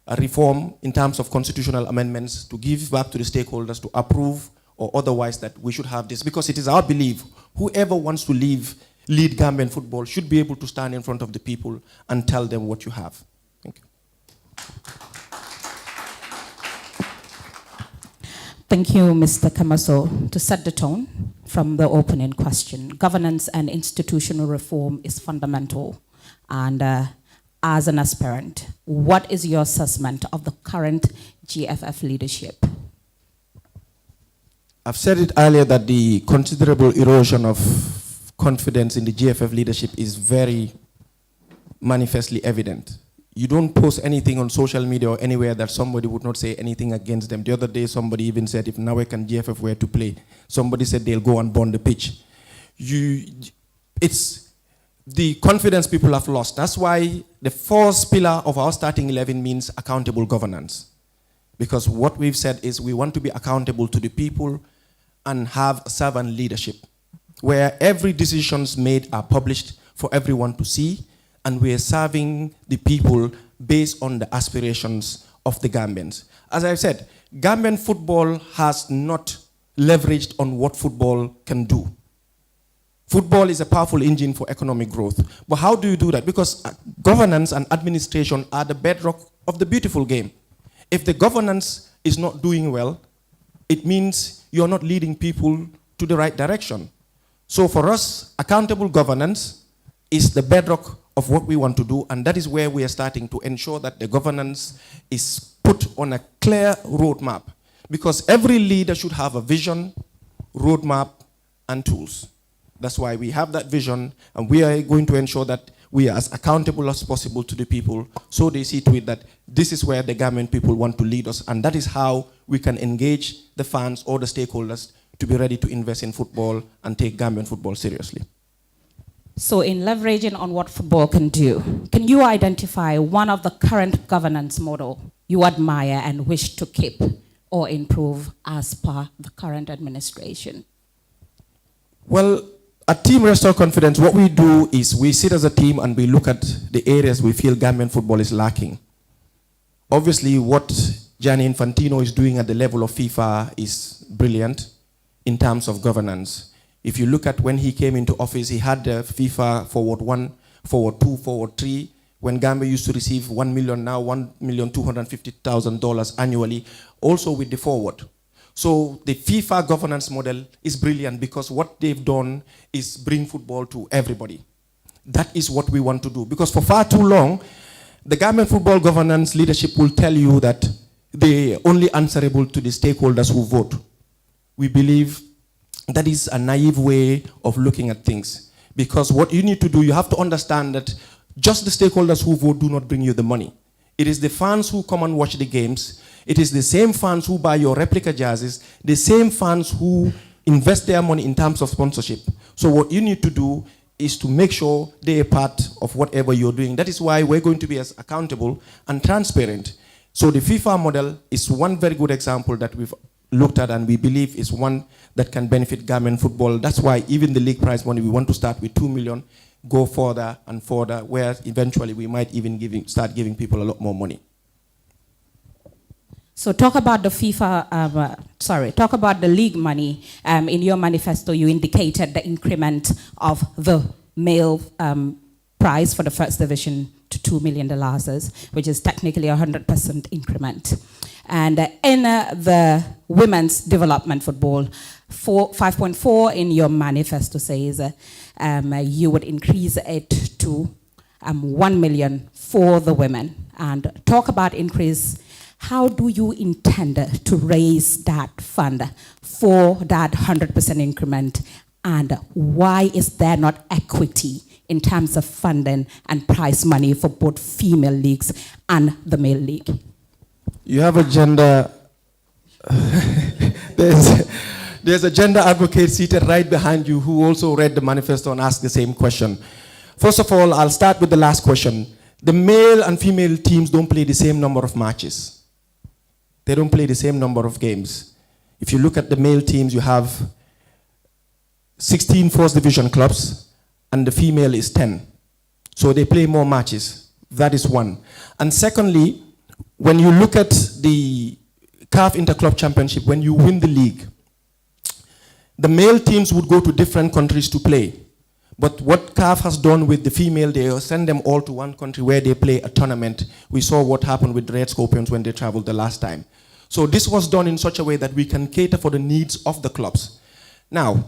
a reform in terms of constitutional amendments to give back to the stakeholders to approve, or otherwise that we should have this, because it is our belief whoever wants to lead Gambian football should be able to stand in front of the people and tell them what you have. Thank you. Thank you, Mr. Kamaso. To set the tone from the opening question, governance and institutional reform is fundamental. And as an aspirant, what is your assessment of the current GFF leadership? I've said it earlier that the considerable erosion of confidence in the GFF leadership is very manifestly evident. You don't post anything on social media or anywhere that somebody would not say anything against them. The other day, somebody even said, if NAWEC and GFF were to play, somebody said they'll go and burn the pitch. It's the confidence people have lost. That's why the fourth pillar of our starting 11 means accountable governance. Because what we've said is we want to be accountable to the people and have servant leadership, where every decisions made are published for everyone to see, and we are serving the people based on the aspirations of the Gambians. As I've said, Gambian football has not leveraged on what football can do. Football is a powerful engine for economic growth. But how do you do that? Because governance and administration are the bedrock of the beautiful game. If the governance is not doing well, it means you're not leading people to the right direction. So for us, accountable governance is the bedrock of what we want to do, and that is where we are starting to ensure that the governance is put on a clear roadmap, because every leader should have a vision, roadmap, and tools. That's why we have that vision, and we are going to ensure that we are as accountable as possible to the people, so they see to it that this is where the Gambian people want to lead us, and that is how we can engage the fans or the stakeholders to be ready to invest in football and take Gambian football seriously. So in leveraging on what football can do, can you identify one of the current governance model you admire and wish to keep or improve as per the current administration? Well, at Team Restore Confidence, what we do is we sit as a team and we look at the areas we feel Gambian football is lacking. Obviously, what Gianni Infantino is doing at the level of FIFA is brilliant in terms of governance. If you look at when he came into office, he had the FIFA Forward 1, Forward 2, Forward 3. When Gambia used to receive $1 million, now $1,250,000 annually, also with the Forward. So the FIFA governance model is brilliant because what they've done is bring football to everybody. That is what we want to do. Because for far too long, the Gambian football governance leadership will tell you that they're only answerable to the stakeholders who vote. We believe that is a naive way of looking at things. Because what you need to do, you have to understand that just the stakeholders who vote do not bring you the money. It is the fans who come and watch the games. It is the same fans who buy your replica jerseys, the same fans who invest their money in terms of sponsorship. So what you need to do is to make sure they are part of whatever you're doing. That is why we're going to be as accountable and transparent. So the FIFA model is one very good example that we've looked at, and we believe is one that can benefit Gambian football. That's why even the league prize money, we want to start with 2 million, go further and further, where eventually we might even start giving people a lot more money. So talk about the talk about the league money. In your manifesto, you indicated the increment of the male prize for the first division to $2 million, which is technically a 100% increment. And in the women's development football, 5.4 in your manifesto says you would increase it to 1 million for the women. And talk about increase. How do you intend to raise that fund for that 100% increment? And why is there not equity in terms of funding and prize money for both female leagues and the male league? You have a gender, there's a gender advocate seated right behind you who also read the manifesto and asked the same question. First of all, I'll start with the last question. The male and female teams don't play the same number of matches. They don't play the same number of games. If you look at the male teams, you have 16 first division clubs, and the female is 10. So they play more matches. That is one. And secondly, when you look at the CAF Interclub Championship, when you win the league, the male teams would go to different countries to play. But what CAF has done with the female, they send them all to one country where they play a tournament. We saw what happened with the Red Scorpions when they traveled the last time. So this was done in such a way that we can cater for the needs of the clubs. Now,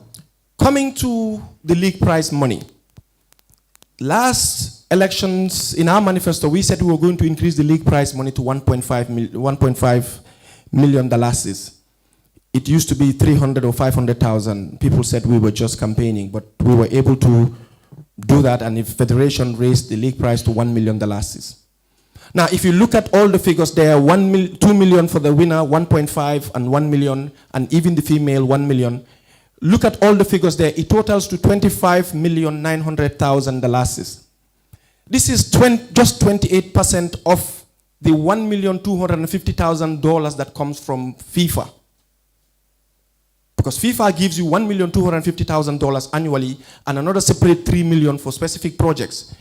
coming to the league prize money. Last elections, in our manifesto, we said we were going to increase the league prize money to $1.5 million. It used to be 300 or 500,000. People said we were just campaigning, but we were able to do that, and the federation raised the league prize to $1 million. Now, if you look at all the figures there, 2 million for the winner, 1.5 and 1 million, and even the female, 1 million. Look at all the figures there. It totals to $25,900,000. This is just 28% of the $1,250,000 that comes from FIFA. Because FIFA gives you $1,250,000 annually and another separate $3 million for specific projects.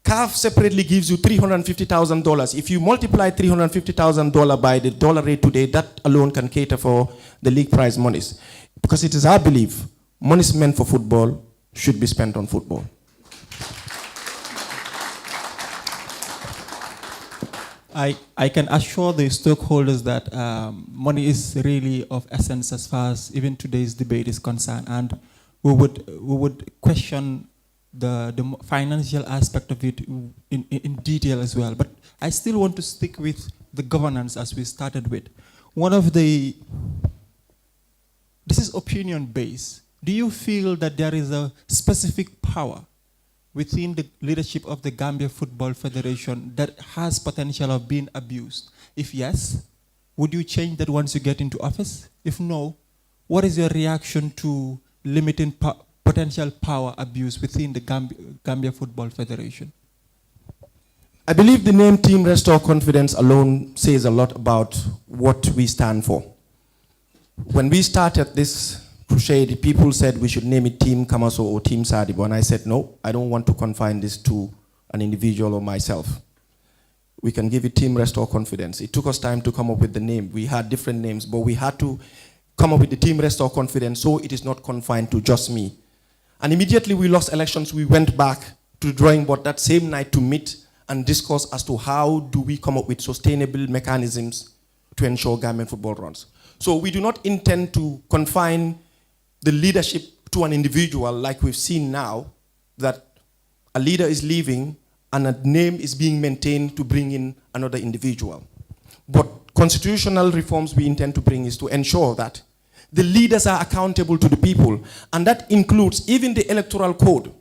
CAF separately gives you $350,000. If you multiply $350,000 by the dollar rate today, that alone can cater for the league prize monies. Because it is our belief, monies meant for football should be spent on football. I can assure the stakeholders that money is really of essence as far as even today's debate is concerned, and we would question the financial aspect of it in detail as well. But I still want to stick with the governance as we started with. This is opinion-based. Do you feel that there is a specific power within the leadership of the Gambia Football Federation that has potential of being abused? If yes, would you change that once you get into office? If no, what is your reaction to limiting potential power abuse within the Gambia Football Federation? I believe the name Team Restore Confidence alone says a lot about what we stand for. When we started this crusade, people said we should name it Team Kamaso or Team Sadibo, and I said, no, I don't want to confine this to an individual or myself. We can give it Team Restore Confidence. It took us time to come up with the name. We had different names, but we had to come up with the Team Restore Confidence so it is not confined to just me. And immediately we lost elections, we went back to the drawing board that same night to meet and discuss as to how do we come up with sustainable mechanisms to ensure Gambian football runs. So we do not intend to confine the leadership to an individual like we've seen now, that a leader is leaving and a name is being maintained to bring in another individual. But constitutional reforms we intend to bring is to ensure that the leaders are accountable to the people, and that includes even the electoral code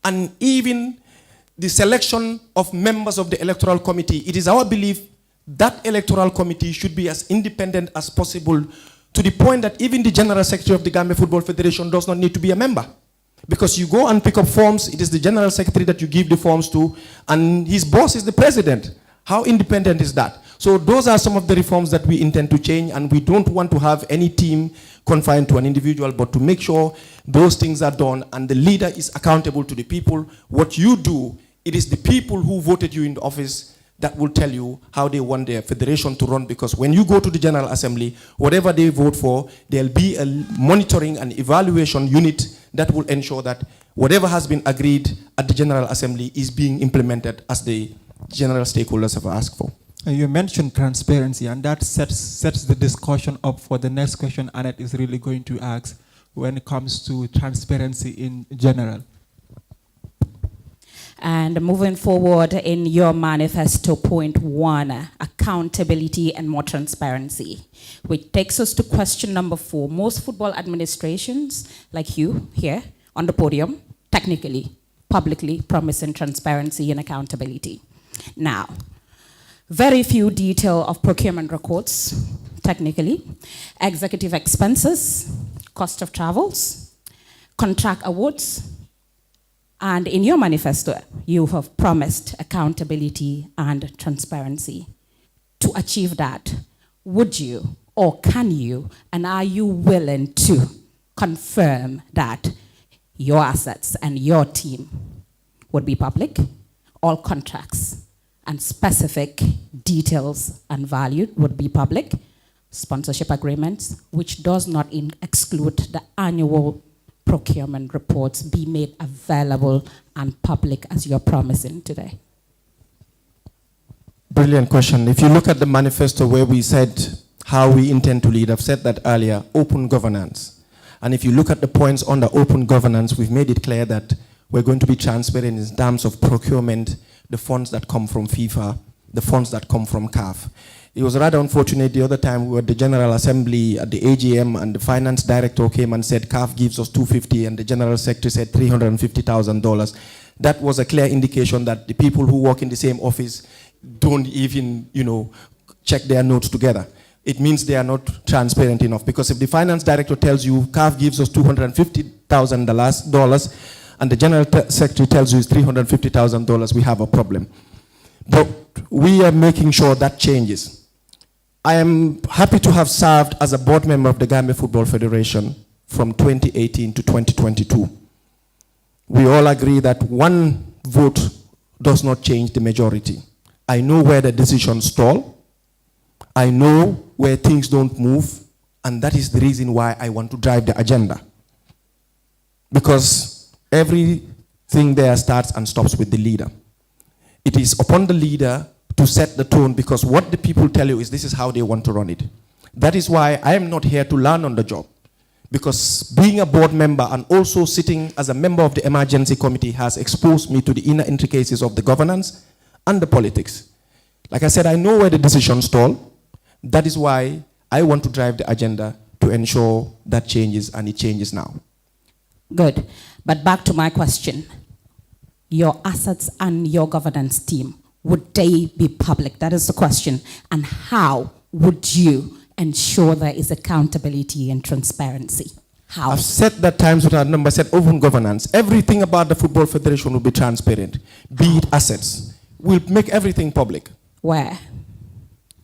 and even the selection of members of the electoral committee. It is our belief that electoral committee should be as independent as possible, to the point that even the General Secretary of the Gambia Football Federation does not need to be a member. Because you go and pick up forms, it is the General Secretary that you give the forms to, and his boss is the President. How independent is that? So those are some of the reforms that we intend to change, and we don't want to have any team confined to an individual, but to make sure those things are done and the leader is accountable to the people. What you do, it is the people who voted you in the office that will tell you how they want their federation to run, because when you go to the General Assembly, whatever they vote for, there'll be a monitoring and evaluation unit that will ensure that whatever has been agreed at the General Assembly is being implemented as the general stakeholders have asked for. You mentioned transparency, and that sets the discussion up for the next question Annette is really going to ask when it comes to transparency in general. And moving forward in your manifesto, point 1, accountability and more transparency, which takes us to question number 4. Most football administrations, like you here on the podium, technically, publicly promising transparency and accountability. Now, very few detail of procurement records, technically, executive expenses, cost of travels, contract awards, and in your manifesto, you have promised accountability and transparency. To achieve that, would you or can you, and are you willing to confirm that your assets and your team would be public, all contracts and specific details and value would be public, sponsorship agreements, which does not exclude the annual procurement reports, be made available and public as you're promising today? Brilliant question. If you look at the manifesto where we said how we intend to lead, I've said that earlier, open governance. And if you look at the points on the open governance, we've made it clear that we're going to be transparent in terms of procurement, the funds that come from FIFA, the funds that come from CAF. It was rather unfortunate the other time we were at the General Assembly at the AGM, and the finance director came and said CAF gives us $250 and the General Secretary said $350,000. That was a clear indication that the people who work in the same office don't even, check their notes together. It means they are not transparent enough, because if the finance director tells you CAF gives us $250,000 and the General Secretary tells you it's $350,000, we have a problem. But we are making sure that changes. I am happy to have served as a board member of the Gambia Football Federation from 2018 to 2022. We all agree that one vote does not change the majority. I know where the decisions stall. I know where things don't move, and that is the reason why I want to drive the agenda. Because everything there starts and stops with the leader. It is upon the leader to set the tone, because what the people tell you is this is how they want to run it. That is why I am not here to learn on the job, because being a board member and also sitting as a member of the emergency committee has exposed me to the inner intricacies of the governance and the politics. Like I said, I know where the decisions stall. That is why I want to drive the agenda to ensure that changes, and it changes now. Good. But back to my question. Your assets and your governance team, would they be public? That is the question. And how would you ensure there is accountability and transparency? How? I've said that times without number, I said open governance. Everything about the Football Federation will be transparent, be it assets. We'll make everything public. Where?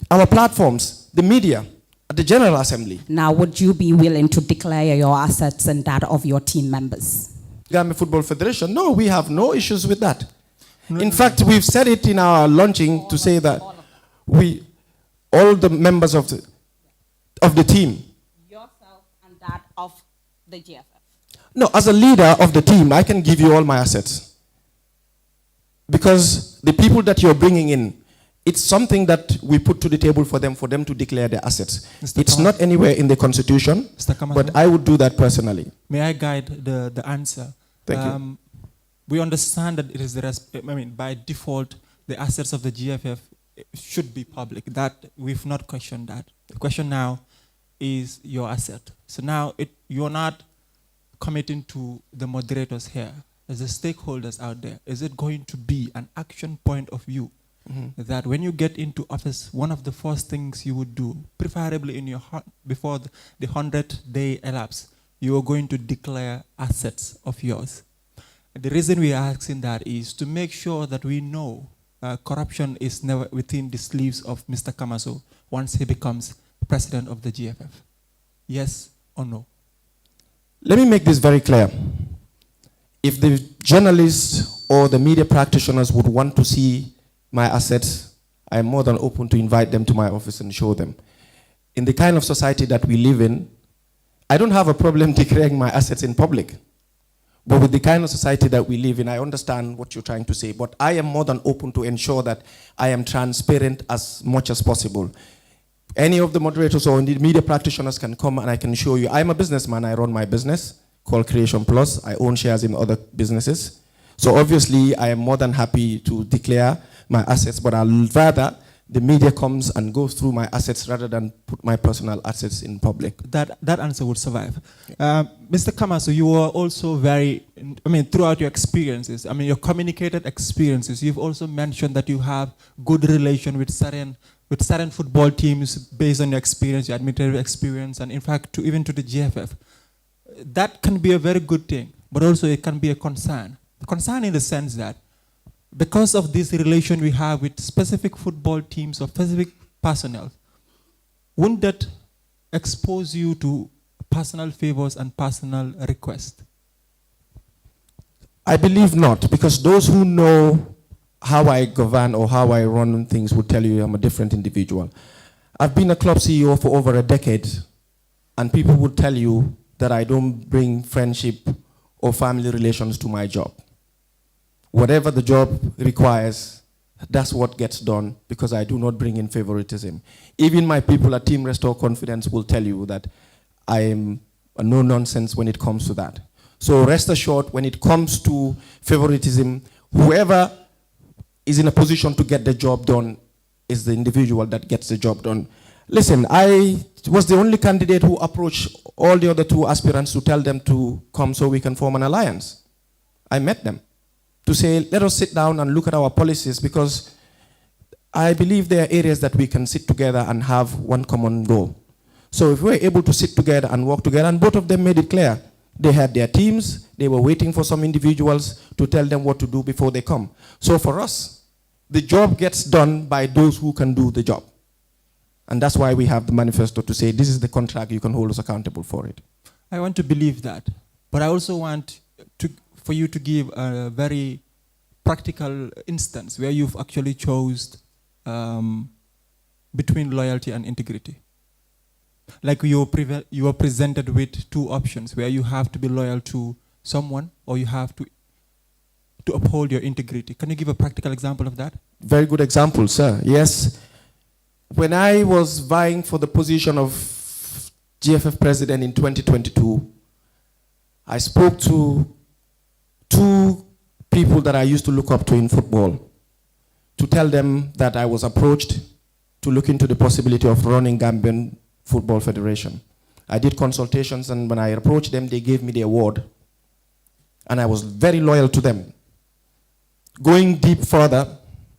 Our platforms, the media, at the General Assembly. Now, would you be willing to declare your assets and that of your team members? Gambia Football Federation, no, we have no issues with that. In fact, we've said it in our launching to say that all the members of the team. Yourself and that of the GFF. No, as a leader of the team, I can give you all my assets. Because the people that you're bringing in, it's something that we put to the table for them to declare their assets. It's not anywhere in the Constitution, but I would do that personally. May I guide the answer? Thank you. We understand that it is by default, the assets of the GFF should be public. That we've not questioned that. The question now is your asset. So now you're not committing to the moderators here. As the stakeholders out there, is it going to be an action point of view that when you get into office, one of the first things you would do, preferably in your before the 100-day elapse, you are going to declare assets of yours? The reason we are asking that is to make sure that we know corruption is never within the sleeves of Mr. Kamaso once he becomes president of the GFF. Yes or no? Let me make this very clear. If the journalists or the media practitioners would want to see my assets, I am more than open to invite them to my office and show them. In the kind of society that we live in, I don't have a problem declaring my assets in public. But with the kind of society that we live in, I understand what you're trying to say, but I am more than open to ensure that I am transparent as much as possible. Any of the moderators or the media practitioners can come and I can show you. I'm a businessman, I run my business called Creation Plus. I own shares in other businesses. So obviously, I am more than happy to declare my assets, but I'll rather the media comes and goes through my assets rather than put my personal assets in public. That answer would survive. Mr. Kamaso, you were also throughout your experiences, your communicated experiences, you've also mentioned that you have good relation with certain football teams based on your experience, your administrative experience, and in fact, even to the GFF. That can be a very good thing, but also it can be a concern. A concern in the sense that because of this relation we have with specific football teams or specific personnel, wouldn't that expose you to personal favors and personal requests? I believe not, because those who know how I govern or how I run things would tell you I'm a different individual. I've been a club CEO for over a decade, and people would tell you that I don't bring friendship or family relations to my job. Whatever the job requires, that's what gets done, because I do not bring in favoritism. Even my people at Team Restore Confidence will tell you that I am a no-nonsense when it comes to that. So rest assured, when it comes to favoritism, whoever is in a position to get the job done is the individual that gets the job done. Listen, I was the only candidate who approached all the other two aspirants to tell them to come so we can form an alliance. I met them to say, let us sit down and look at our policies, because I believe there are areas that we can sit together and have one common goal. So if we're able to sit together and work together, and both of them made it clear, they had their teams, they were waiting for some individuals to tell them what to do before they come. So for us, the job gets done by those who can do the job. And that's why we have the manifesto to say, this is the contract, you can hold us accountable for it. I want to believe that, but I also want for you to give a very practical instance where you've actually chose between loyalty and integrity. Like you were presented with two options where you have to be loyal to someone or you have to uphold your integrity. Can you give a practical example of that? Very good example, sir. Yes. When I was vying for the position of GFF president in 2022, I spoke to two people that I used to look up to in football. to tell them that I was approached to look into the possibility of running Gambian Football Federation. I did consultations, and when I approached them, they gave me the award. And I was very loyal to them. Going deep further,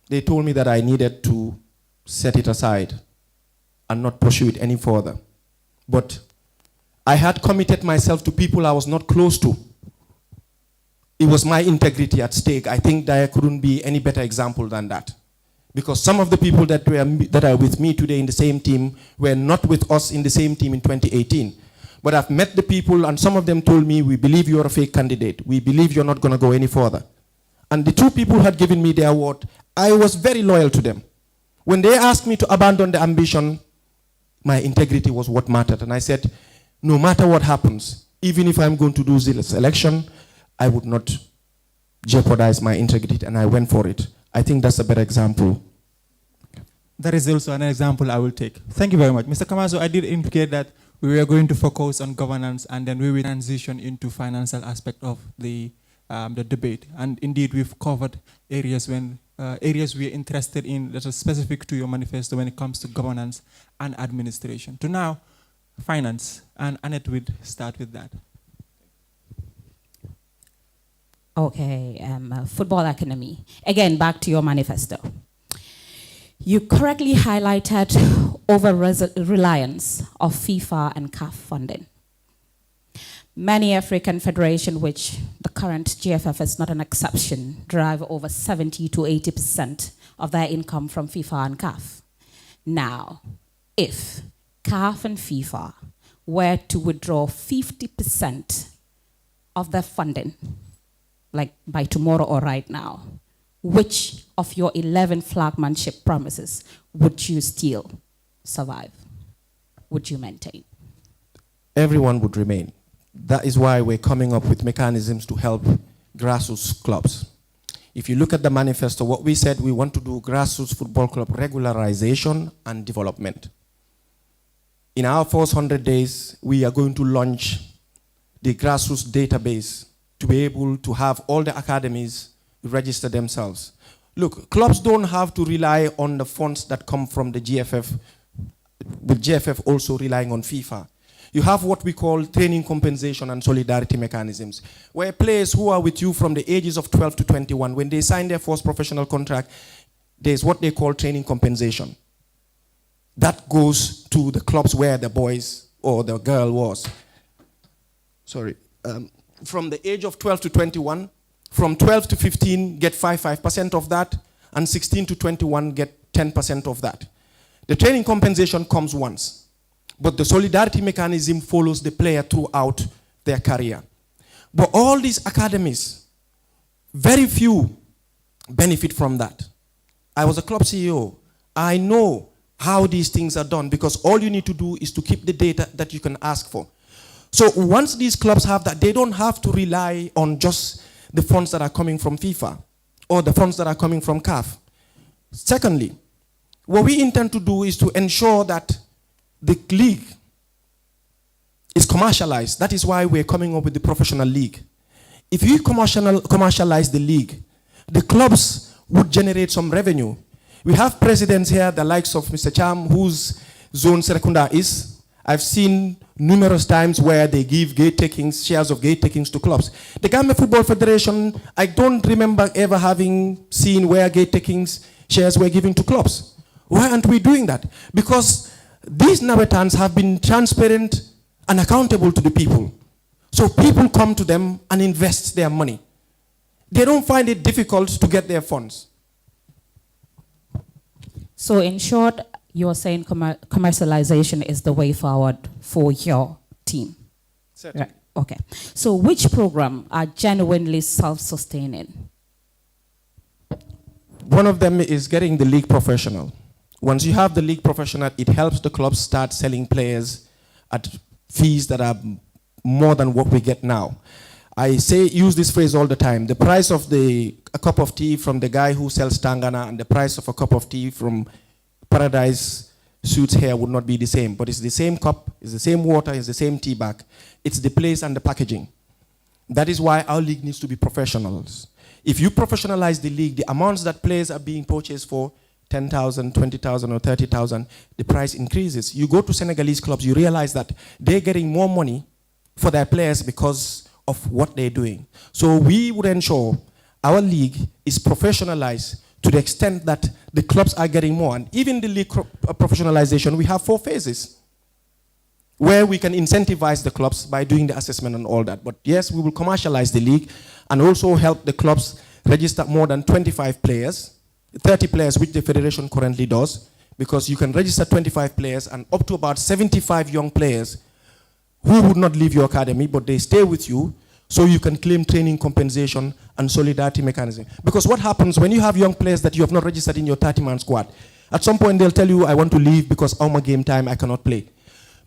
they told me that I needed to set it aside and not pursue it any further. But I had committed myself to people I was not close to. It was my integrity at stake. I think there couldn't be any better example than that. Because some of the people that are with me today in the same team were not with us in the same team in 2018. But I've met the people, and some of them told me, we believe you're a fake candidate. We believe you're not going to go any further. And the two people who had given me the award, I was very loyal to them. When they asked me to abandon the ambition, my integrity was what mattered. And I said, no matter what happens, even if I'm going to do this election, I would not jeopardize my integrity, and I went for it. I think that's a better example. That is also an example I will take. Thank you very much. Mr. Kamaso, I did indicate that we were going to focus on governance, and then we will transition into financial aspect of the debate. And indeed, we've covered areas areas we are interested in that are specific to your manifesto when it comes to governance and administration. To now, finance, and Annette will start with that. Okay, Football Academy. Again, back to your manifesto. You correctly highlighted over-reliance of FIFA and CAF funding. Many African federations, which the current GFF is not an exception, derive over 70 to 80% of their income from FIFA and CAF. Now, if CAF and FIFA were to withdraw 50% of their funding, like by tomorrow or right now, which of your 11 flagmanship promises would you still survive? Would you maintain? Everyone would remain. That is why we're coming up with mechanisms to help grassroots clubs. If you look at the manifesto, what we said, we want to do grassroots football club regularization and development. In our first 100 days, we are going to launch the grassroots database to be able to have all the academies register themselves. Look, clubs don't have to rely on the funds that come from the GFF, with GFF also relying on FIFA. You have what we call training compensation and solidarity mechanisms, where players who are with you from the ages of 12 to 21, when they sign their first professional contract, there's what they call training compensation. That goes to the clubs where the boys or the girl was. From the age of 12 to 21, from 12 to 15 get 5% of that, and 16 to 21 get 10% of that. The training compensation comes once, but the solidarity mechanism follows the player throughout their career. But all these academies, very few benefit from that. I was a club CEO. I know how these things are done, because all you need to do is to keep the data that you can ask for. So once these clubs have that, they don't have to rely on just the funds that are coming from FIFA or the funds that are coming from CAF. Secondly, what we intend to do is to ensure that the league is commercialized. That is why we're coming up with the professional league. If you commercialize the league, the clubs would generate some revenue. We have presidents here, the likes of Mr. Cham, whose zone Serekunda is. I've seen numerous times where they give gate takings, shares of gate takings to clubs. The Gambia Football Federation, I don't remember ever having seen where gate takings shares were given to clubs. Why aren't we doing that? Because these Nawetans have been transparent and accountable to the people. So people come to them and invest their money. They don't find it difficult to get their funds. So in short, you're saying commercialization is the way forward for your team? Certainly. Right. Okay. So which program are genuinely self-sustaining? One of them is getting the league professional. Once you have the league professional, it helps the clubs start selling players at fees that are more than what we get now. I use this phrase all the time. The price of a cup of tea from the guy who sells Tangana and the price of a cup of tea from Paradise Suits here would not be the same, but it's the same cup, it's the same water, it's the same tea bag. It's the place and the packaging. That is why our league needs to be professionals. if you professionalize the league, the amounts that players are being purchased for, 10,000, 20,000 or 30,000, the price increases. You go to Senegalese clubs, you realize that they're getting more money for their players because of what they're doing. So we would ensure our league is professionalized to the extent that the clubs are getting more. And even the league professionalization, we have 4 phases where we can incentivize the clubs by doing the assessment and all that. But yes, we will commercialize the league and also help the clubs register more than 25 players, 30 players, which the federation currently does, because you can register 25 players and up to about 75 young players who would not leave your academy, but they stay with you, so you can claim training compensation and solidarity mechanism. Because what happens when you have young players that you have not registered in your 30-man squad, at some point they'll tell you, I want to leave because on my game time I cannot play.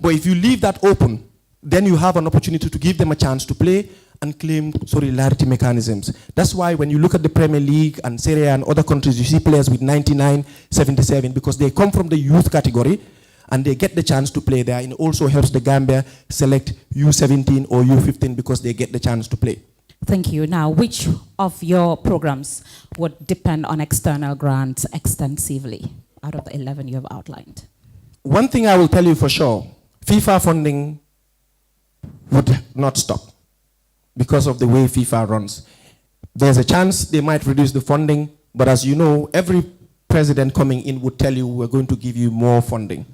But if you leave that open, then you have an opportunity to give them a chance to play and claim solidarity mechanisms. That's why when you look at the Premier League and Serie A and other countries, you see players with 99, 77, because they come from the youth category and they get the chance to play there. And it also helps the Gambia select U17 or U15 because they get the chance to play. Thank you. Now, which of your programs would depend on external grants extensively out of the 11 you have outlined? One thing I will tell you for sure, FIFA funding would not stop because of the way FIFA runs. There's a chance they might reduce the funding, but as you know, every president coming in would tell you we're going to give you more funding.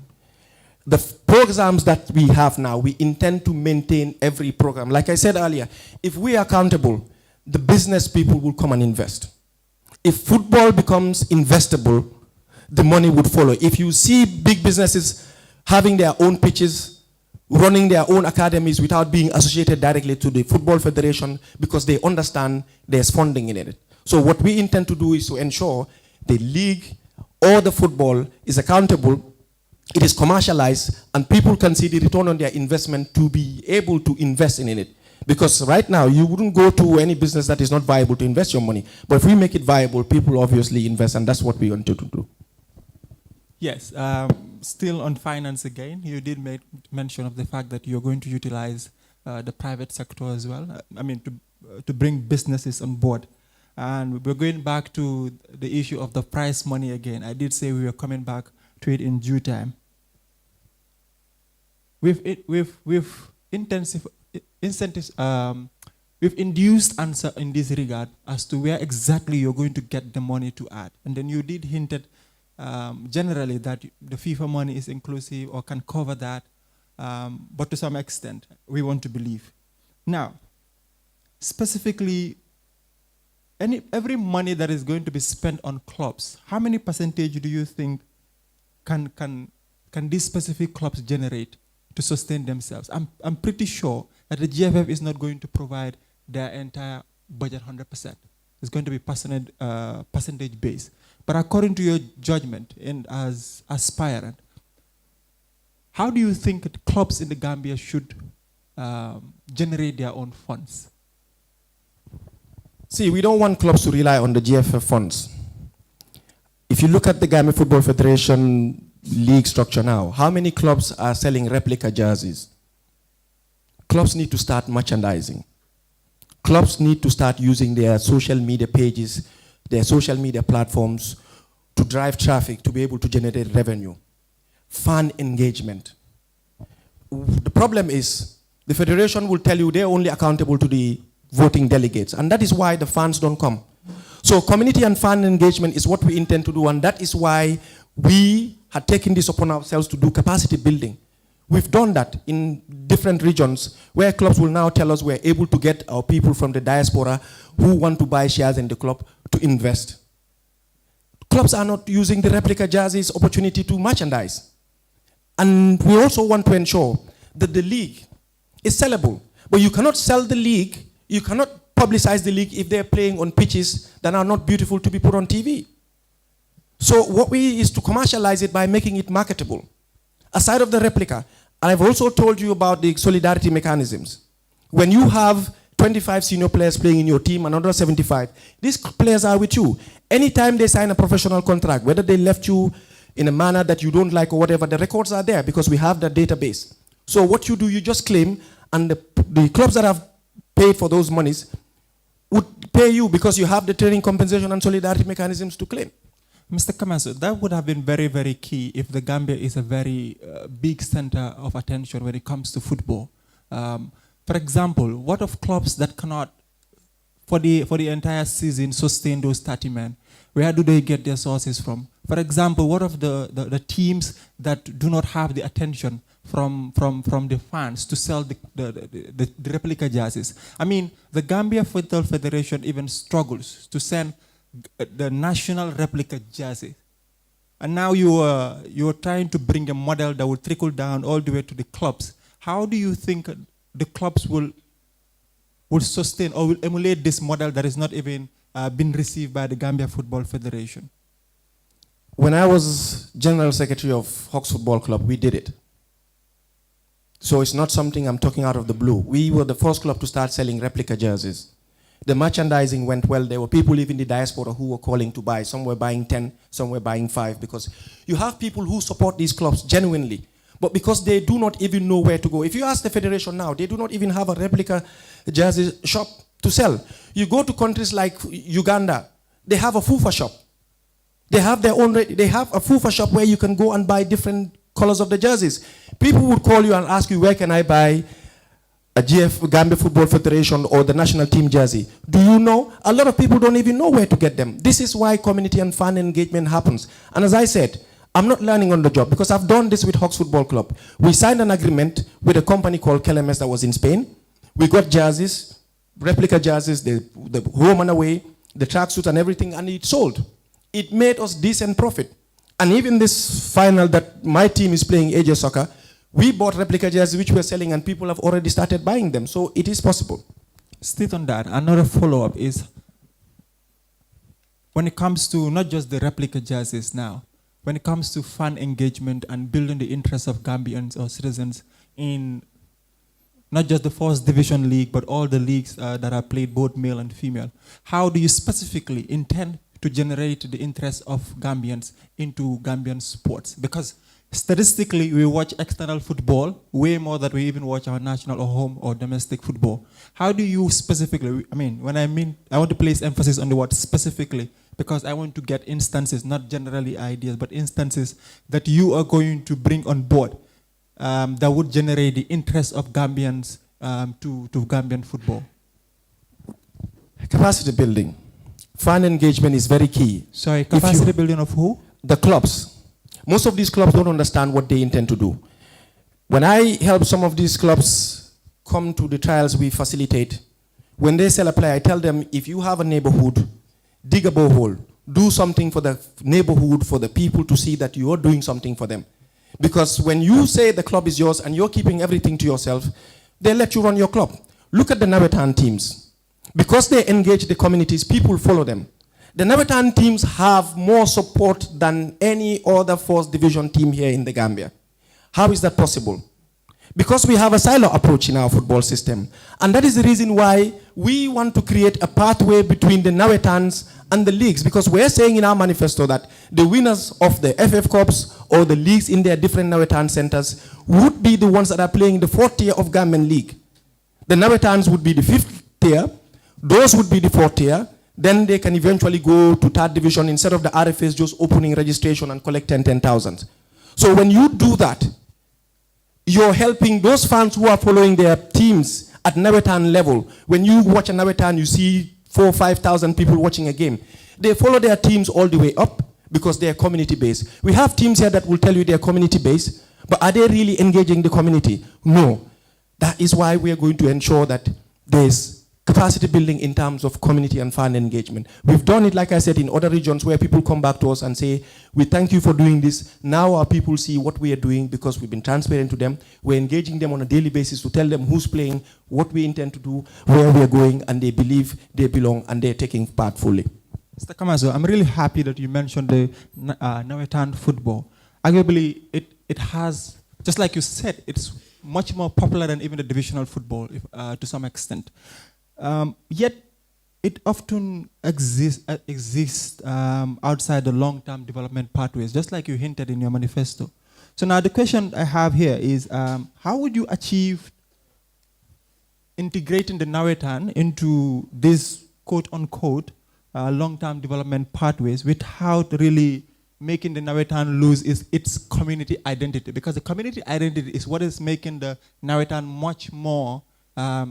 The programs that we have now, we intend to maintain every program. Like I said earlier, if we are accountable, the business people will come and invest. If football becomes investable, the money would follow. If you see big businesses having their own pitches, running their own academies without being associated directly to the Football Federation because they understand there's funding in it. So what we intend to do is to ensure the league or the football is accountable, it is commercialized, and people can see the return on their investment to be able to invest in it. Because right now, you wouldn't go to any business that is not viable to invest your money. But if we make it viable, people obviously invest, and that's what we want to do. Yes, still on finance again, you did make mention of the fact that you're going to utilize the private sector as well. To bring businesses on board. And we're going back to the issue of the prize money again. I did say we were coming back to it in due time. We've induced answer in this regard as to where exactly you're going to get the money to add. And then you did hinted generally that the FIFA money is inclusive or can cover that, but to some extent, we want to believe. Now, specifically, every money that is going to be spent on clubs, how many percentage do you think can these specific clubs generate to sustain themselves? I'm pretty sure that the GFF is not going to provide their entire budget 100%. It's going to be percentage based. But according to your judgment and as aspirant, how do you think that clubs in the Gambia should generate their own funds? See, we don't want clubs to rely on the GFF funds. If you look at the Gambia Football Federation league structure now, how many clubs are selling replica jerseys? Clubs need to start merchandising. Clubs need to start using their social media pages, their social media platforms to drive traffic, to be able to generate revenue. Fan engagement. The problem is, the federation will tell you they're only accountable to the voting delegates, and that is why the fans don't come. So community and fan engagement is what we intend to do, and that is why we had taken this upon ourselves to do capacity building. We've done that in different regions where clubs will now tell us we're able to get our people from the diaspora who want to buy shares in the club to invest. Clubs are not using the replica jerseys opportunity to merchandise. And we also want to ensure that the league is sellable. But you cannot sell the league, you cannot publicize the league if they're playing on pitches that are not beautiful to be put on TV. So what we is to commercialize it by making it marketable. Aside of the replica, I've also told you about the solidarity mechanisms. When you have 25 senior players playing in your team, another 75, these players are with you. Anytime they sign a professional contract, whether they left you in a manner that you don't like or whatever, the records are there because we have the database. So what you do, you just claim, and the clubs that have paid for those monies would pay you because you have the training compensation and solidarity mechanisms to claim. Mr. Kamaso, that would have been very, very key if the Gambia is a very big center of attention when it comes to football. For example, what of clubs that cannot, for the entire season, sustain those 30 men? Where do they get their sources from? For example, what of the teams that do not have the attention from the fans to sell the replica jerseys? I mean, the Gambia Football Federation even struggles to send the national replica jersey. And now you are trying to bring a model that will trickle down all the way to the clubs. How do you think the clubs will sustain or will emulate this model that is not even been received by the Gambia Football Federation? When I was General Secretary of Hawks Football Club, we did it. So it's not something I'm talking out of the blue. We were the first club to start selling replica jerseys. The merchandising went well. There were people even in the diaspora who were calling to buy. Some were buying 10, some were buying 5, because you have people who support these clubs genuinely, but because they do not even know where to go. If you ask the federation now, they do not even have a replica jersey shop to sell. You go to countries like Uganda, they have a FUFA shop. They have their own, they have a FUFA shop where you can go and buy different colors of the jerseys. People would call you and ask you, where can I buy a Gambia Football Federation or the national team jersey? Do you know? A lot of people don't even know where to get them. This is why community and fan engagement happens. And as I said, I'm not learning on the job because I've done this with Hawks Football Club. We signed an agreement with a company called KLMS that was in Spain. We got jerseys, replica jerseys, the home and away, the tracksuits and everything, and it sold. It made us decent profit. And even this final that my team is playing, AJ Soccer, we bought replica jerseys which we're selling and people have already started buying them. So it is possible. Still on that, another follow-up is when it comes to not just the replica jerseys now, when it comes to fan engagement and building the interests of Gambians or citizens in not just the First Division League, but all the leagues that are played, both male and female, how do you specifically intend to generate the interest of Gambians into Gambian sports? Because statistically, we watch external football way more than we even watch our national or home or domestic football. How do you specifically, I want to place emphasis on the word specifically, because I want to get instances, not generally ideas, but instances that you are going to bring on board that would generate the interest of Gambians to Gambian football. Capacity building. Fan engagement is very key. Sorry, capacity building of who? The clubs. Most of these clubs don't understand what they intend to do. When I help some of these clubs come to the trials we facilitate, when they sell a player, I tell them, if you have a neighborhood, dig a borehole, do something for the neighborhood, for the people to see that you are doing something for them. Because when you say the club is yours and you're keeping everything to yourself, they let you run your club. Look at the Nawetan teams. Because they engage the communities, people follow them. The Nawetan teams have more support than any other First Division team here in the Gambia. How is that possible? Because we have a silo approach in our football system. And that is the reason why we want to create a pathway between the Nawetans and the leagues. Because we're saying in our manifesto that the winners of the FF Cups or the leagues in their different Nawetan centers would be the ones that are playing the 4th tier of Gambian League. The Nawetans would be the 5th tier. Those would be the 4th tier. Then they can eventually go to 3rd division instead of the RFAs just opening registration and collect 10,000. So when you do that, you're helping those fans who are following their teams at Nawetan level. When you watch a Nawetan, you see 4,000 or 5,000 people watching a game. They follow their teams all the way up because they're community-based. We have teams here that will tell you they're community-based, but are they really engaging the community? No. That is why we are going to ensure that there's capacity building in terms of community and fan engagement. We've done it, like I said, in other regions where people come back to us and say, we thank you for doing this. Now our people see what we are doing because we've been transparent to them. We're engaging them on a daily basis to tell them who's playing, what we intend to do, where we're going, and they believe they belong and they're taking part fully. Mr. Kamaso, I'm really happy that you mentioned the Nawetan football. Arguably, it has, just like you said, it's much more popular than even the divisional football to some extent. Yet, it often exists outside the long-term development pathways, just like you hinted in your manifesto. So now the question I have here is, how would you achieve integrating the Nawetan into this quote-unquote long-term development pathways without really making the Nawetan lose its community identity, because the community identity is what is making the Nawetan much more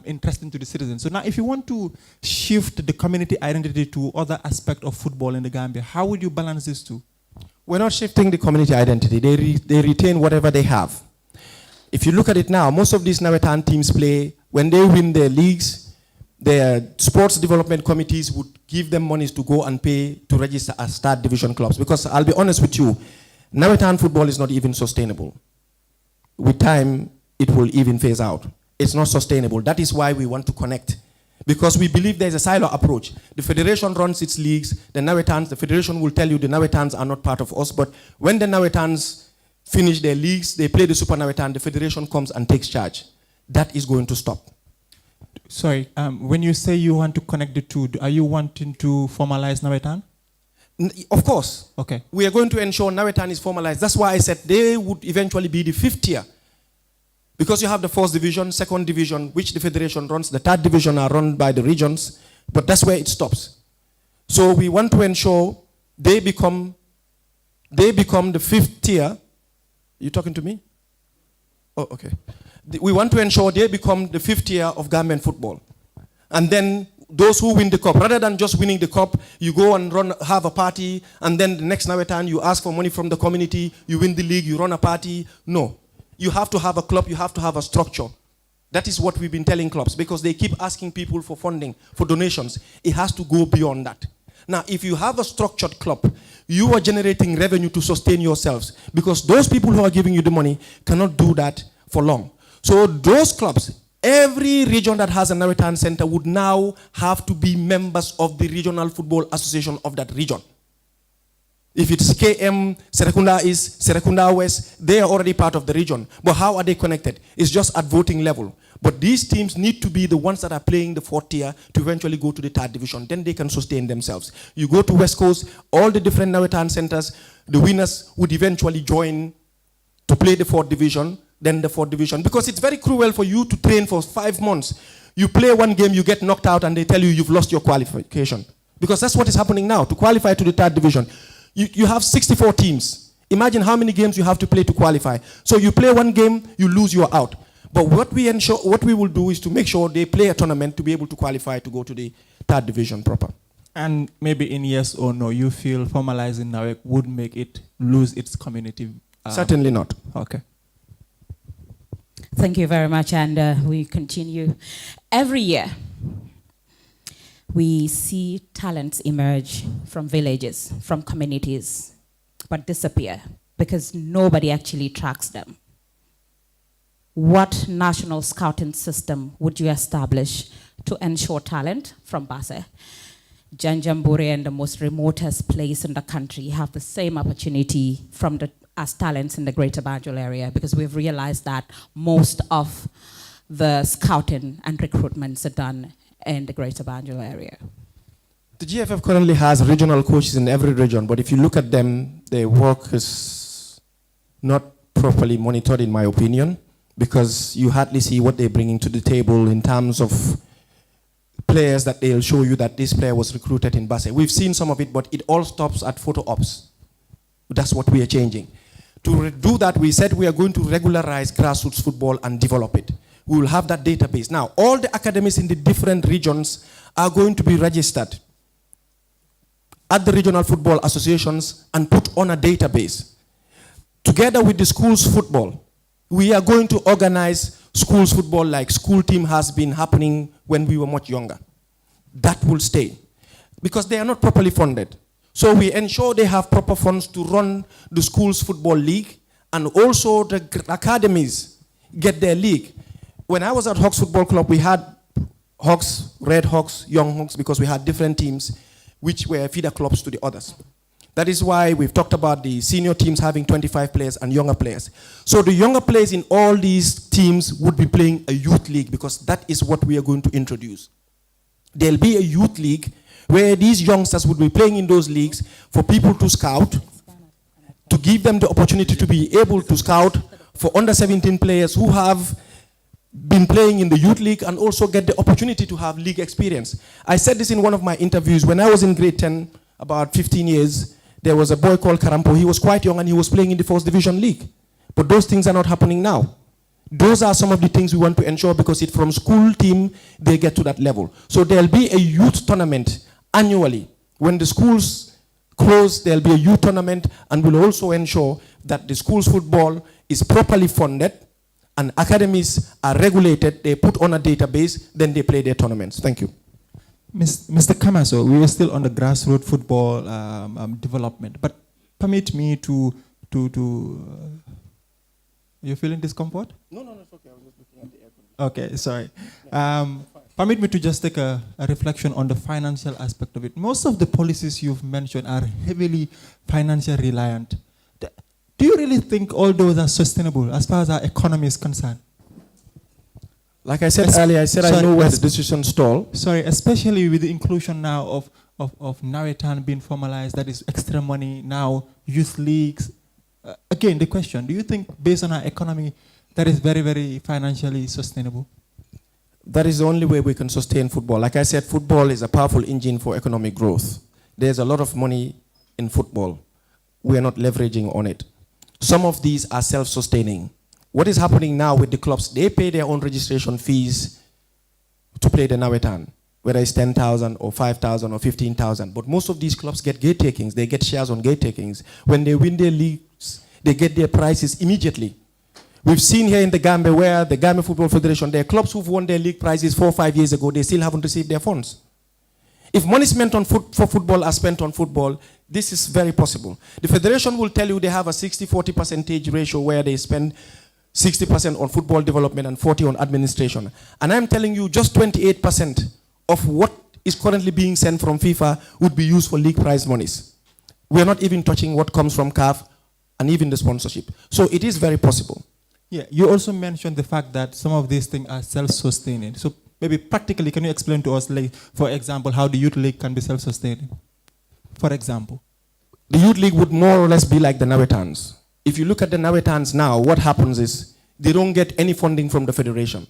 interesting to the citizens. So now if you want to shift the community identity to other aspects of football in the Gambia, how would you balance these two? We're not shifting the community identity. They retain whatever they have. If you look at it now, most of these Nawetan teams play, when they win their leagues, their sports development committees would give them monies to go and pay to register as third division clubs. Because I'll be honest with you, Nawetan football is not even sustainable. With time, it will even phase out. It's not sustainable. That is why we want to connect. Because we believe there's a silo approach. The federation runs its leagues, the federation will tell you the Nawetans are not part of us, but when the Nawetans finish their leagues, they play the Super Nawetan, the federation comes and takes charge. That is going to stop. Sorry, when you say you want to connect the two, are you wanting to formalize Nawetan? Of course. Okay. We are going to ensure Nawetan is formalized. That's why I said they would eventually be the 5th tier. Because you have the 1st division, 2nd division, which the federation runs. The 3rd division are run by the regions, but that's where it stops. So we want to ensure they become the 5th tier. You talking to me? Oh, okay. We want to ensure they become the 5th tier of Gambian football. And then those who win the cup, rather than just winning the cup, you go and have a party, and then the next Nawetan you ask for money from the community, you win the league, you run a party. No. You have to have a club, you have to have a structure. That is what we've been telling clubs, because they keep asking people for funding, for donations. It has to go beyond that. Now, if you have a structured club, you are generating revenue to sustain yourselves, because those people who are giving you the money cannot do that for long. So those clubs, every region that has a Nawetan center would now have to be members of the Regional Football Association of that region. If it's KM, Serekunda West, they are already part of the region. But how are they connected? It's just at voting level. But these teams need to be the ones that are playing the 4th tier to eventually go to the 3rd division. Then they can sustain themselves. You go to West Coast, all the different Nawetan centers, the winners would eventually join to play the 4th division, then the 4th division. Because it's very cruel for you to train for 5 months. You play one game, you get knocked out, and they tell you you've lost your qualification. Because that's what is happening now. To qualify to the 3rd division, you have 64 teams. Imagine how many games you have to play to qualify. So you play one game, you lose, you're out. But what we will do is to make sure they play a tournament to be able to qualify to go to the 3rd division proper. And maybe in yes or no, you feel formalizing NAWEC would make it lose its community? Certainly not. Okay. Thank you very much, and we continue. Every year, we see talents emerge from villages, from communities, but disappear because nobody actually tracks them. What national scouting system would you establish to ensure talent from Basse, Janjambure, and the most remotest place in the country have the same opportunity as talents in the Greater Banjul area? Because we've realized that most of the scouting and recruitments are done in the Greater Banjul area. The GFF currently has regional coaches in every region, but if you look at them, their work is not properly monitored, in my opinion, because you hardly see what they're bringing to the table in terms of players that they'll show you that this player was recruited in Basse. We've seen some of it, but it all stops at photo ops. That's what we are changing. To do that, we said we are going to regularize grassroots football and develop it. We will have that database. Now, all the academies in the different regions are going to be registered at the regional football associations and put on a database. Together with the schools football, we are going to organize schools football like school team has been happening when we were much younger. That will stay because they are not properly funded. So we ensure they have proper funds to run the schools football league, and also the academies get their league. When I was at Hawks Football Club, we had Hawks, Red Hawks, Young Hawks, because we had different teams which were feeder clubs to the others. That is why we've talked about the senior teams having 25 players and younger players. So the younger players in all these teams would be playing a youth league, because that is what we are going to introduce. There'll be a youth league where these youngsters would be playing in those leagues for people to scout, to give them the opportunity to be able to scout for under 17 players who have been playing in the youth league and also get the opportunity to have league experience. I said this in one of my interviews. When I was in grade 10, about 15 years, there was a boy called Karampo. He was quite young and he was playing in the first division league. But those things are not happening now. Those are some of the things we want to ensure because it's from school team, they get to that level. So there'll be a youth tournament annually. When the schools close, there'll be a youth tournament, and we'll also ensure that the school's football is properly funded and academies are regulated, they put on a database, then they play their tournaments. Thank you. Mr. Kamaso, we were still on the grassroots football development, but permit me to you feeling discomfort? No, it's okay. I was just looking at the aircon. Okay, sorry. Permit me to just take a reflection on the financial aspect of it. Most of the policies you've mentioned are heavily financially reliant. Do you really think all those are sustainable as far as our economy is concerned? Like I said earlier, I said I know where the decision stall. Sorry, especially with the inclusion now of Nawetan being formalized, that is extra money, now youth leagues. Again, the question, do you think based on our economy that is very, very financially sustainable? That is the only way we can sustain football. Like I said, football is a powerful engine for economic growth. There's a lot of money in football. We are not leveraging on it. Some of these are self-sustaining. What is happening now with the clubs, they pay their own registration fees to play the Nawetan, whether it's 10,000 or 5,000 or 15,000. But most of these clubs get gate takings. They get shares on gate takings. When they win their leagues, they get their prizes immediately. We've seen here in the Gambia where the Gambia Football Federation, there are clubs who've won their league prizes 4 or 5 years ago, they still haven't received their funds. If money spent on for football are spent on football, this is very possible. The federation will tell you they have a 60-40 percentage ratio where they spend 60% on football development and 40% on administration. And I'm telling you just 28% of what is currently being sent from FIFA would be used for league prize monies. We're not even touching what comes from CAF and even the sponsorship. So it is very possible. Yeah, you also mentioned the fact that some of these things are self-sustaining. So maybe practically, can you explain to us, like, for example, how the youth league can be self-sustaining? For example. The youth league would more or less be like the Nawetans. If you look at the Nawetans now, what happens is they don't get any funding from the federation.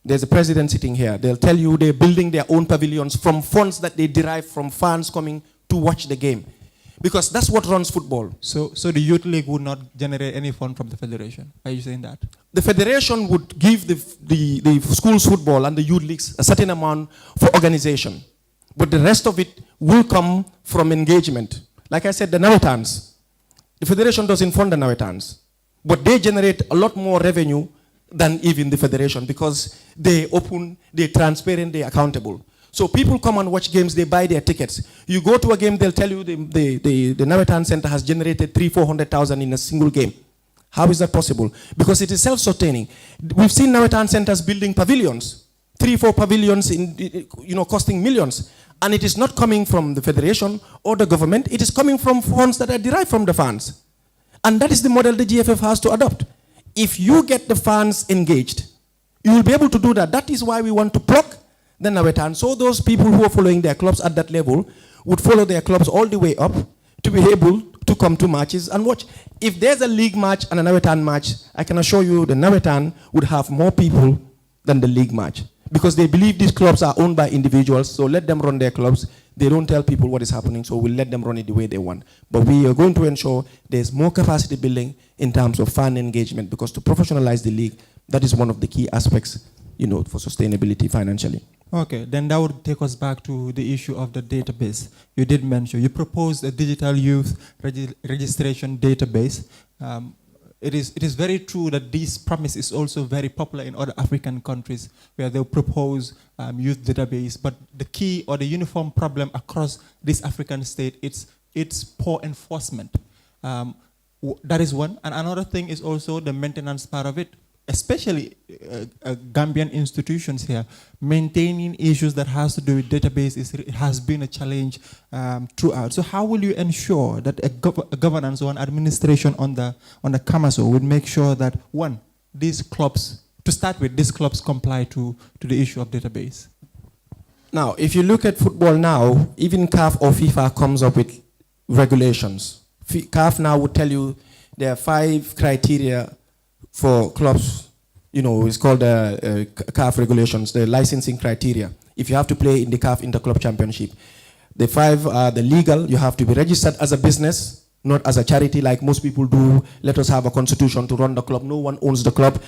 There's a president sitting here. They'll tell you they're building their own pavilions from funds that they derive from fans coming to watch the game. Because that's what runs football. So the youth league would not generate any fund from the federation. Are you saying that? The federation would give the school's football and the youth leagues a certain amount for organization. But the rest of it will come from engagement. Like I said, the Nawetans. The federation doesn't fund the Nawetans. But they generate a lot more revenue than even the federation because they're open, they're transparent, they're accountable. So people come and watch games, they buy their tickets. You go to a game, they'll tell you the Nawetan Center has generated 300,000-400,000 in a single game. How is that possible? Because it is self-sustaining. We've seen Nawetan Centers building pavilions, 3-4 pavilions costing millions. And it is not coming from the federation or the government, it is coming from funds that are derived from the fans. And that is the model the GFF has to adopt. If you get the fans engaged, you will be able to do that. That is why we want to pluck the Nawetan. So those people who are following their clubs at that level would follow their clubs all the way up to be able to come to matches and watch. If there's a league match and a Nawetan match, I can assure you the Nawetan would have more people than the league match. Because they believe these clubs are owned by individuals, so let them run their clubs. They don't tell people what is happening, so we'll let them run it the way they want. But we are going to ensure there's more capacity building in terms of fan engagement, because to professionalize the league, that is one of the key aspects, for sustainability financially. Okay, then that would take us back to the issue of the database. You did mention, you proposed a digital youth registration database. It is very true that this premise is also very popular in other African countries where they'll propose youth database, but the key or the uniform problem across this African state, it's poor enforcement. That is one. And another thing is also the maintenance part of it, especially Gambian institutions here. Maintaining issues that has to do with database has been a challenge throughout. So how will you ensure that a governance or an administration on the Kamaso would make sure that, one, these clubs, to start with, these clubs comply to the issue of database? Now, if you look at football now, even CAF or FIFA comes up with regulations. CAF now would tell you there are 5 criteria for clubs it's called CAF regulations, the licensing criteria. If you have to play in the CAF Interclub Championship. The 5 are the legal, you have to be registered as a business, not as a charity like most people do. Let us have a constitution to run the club. No one owns the club.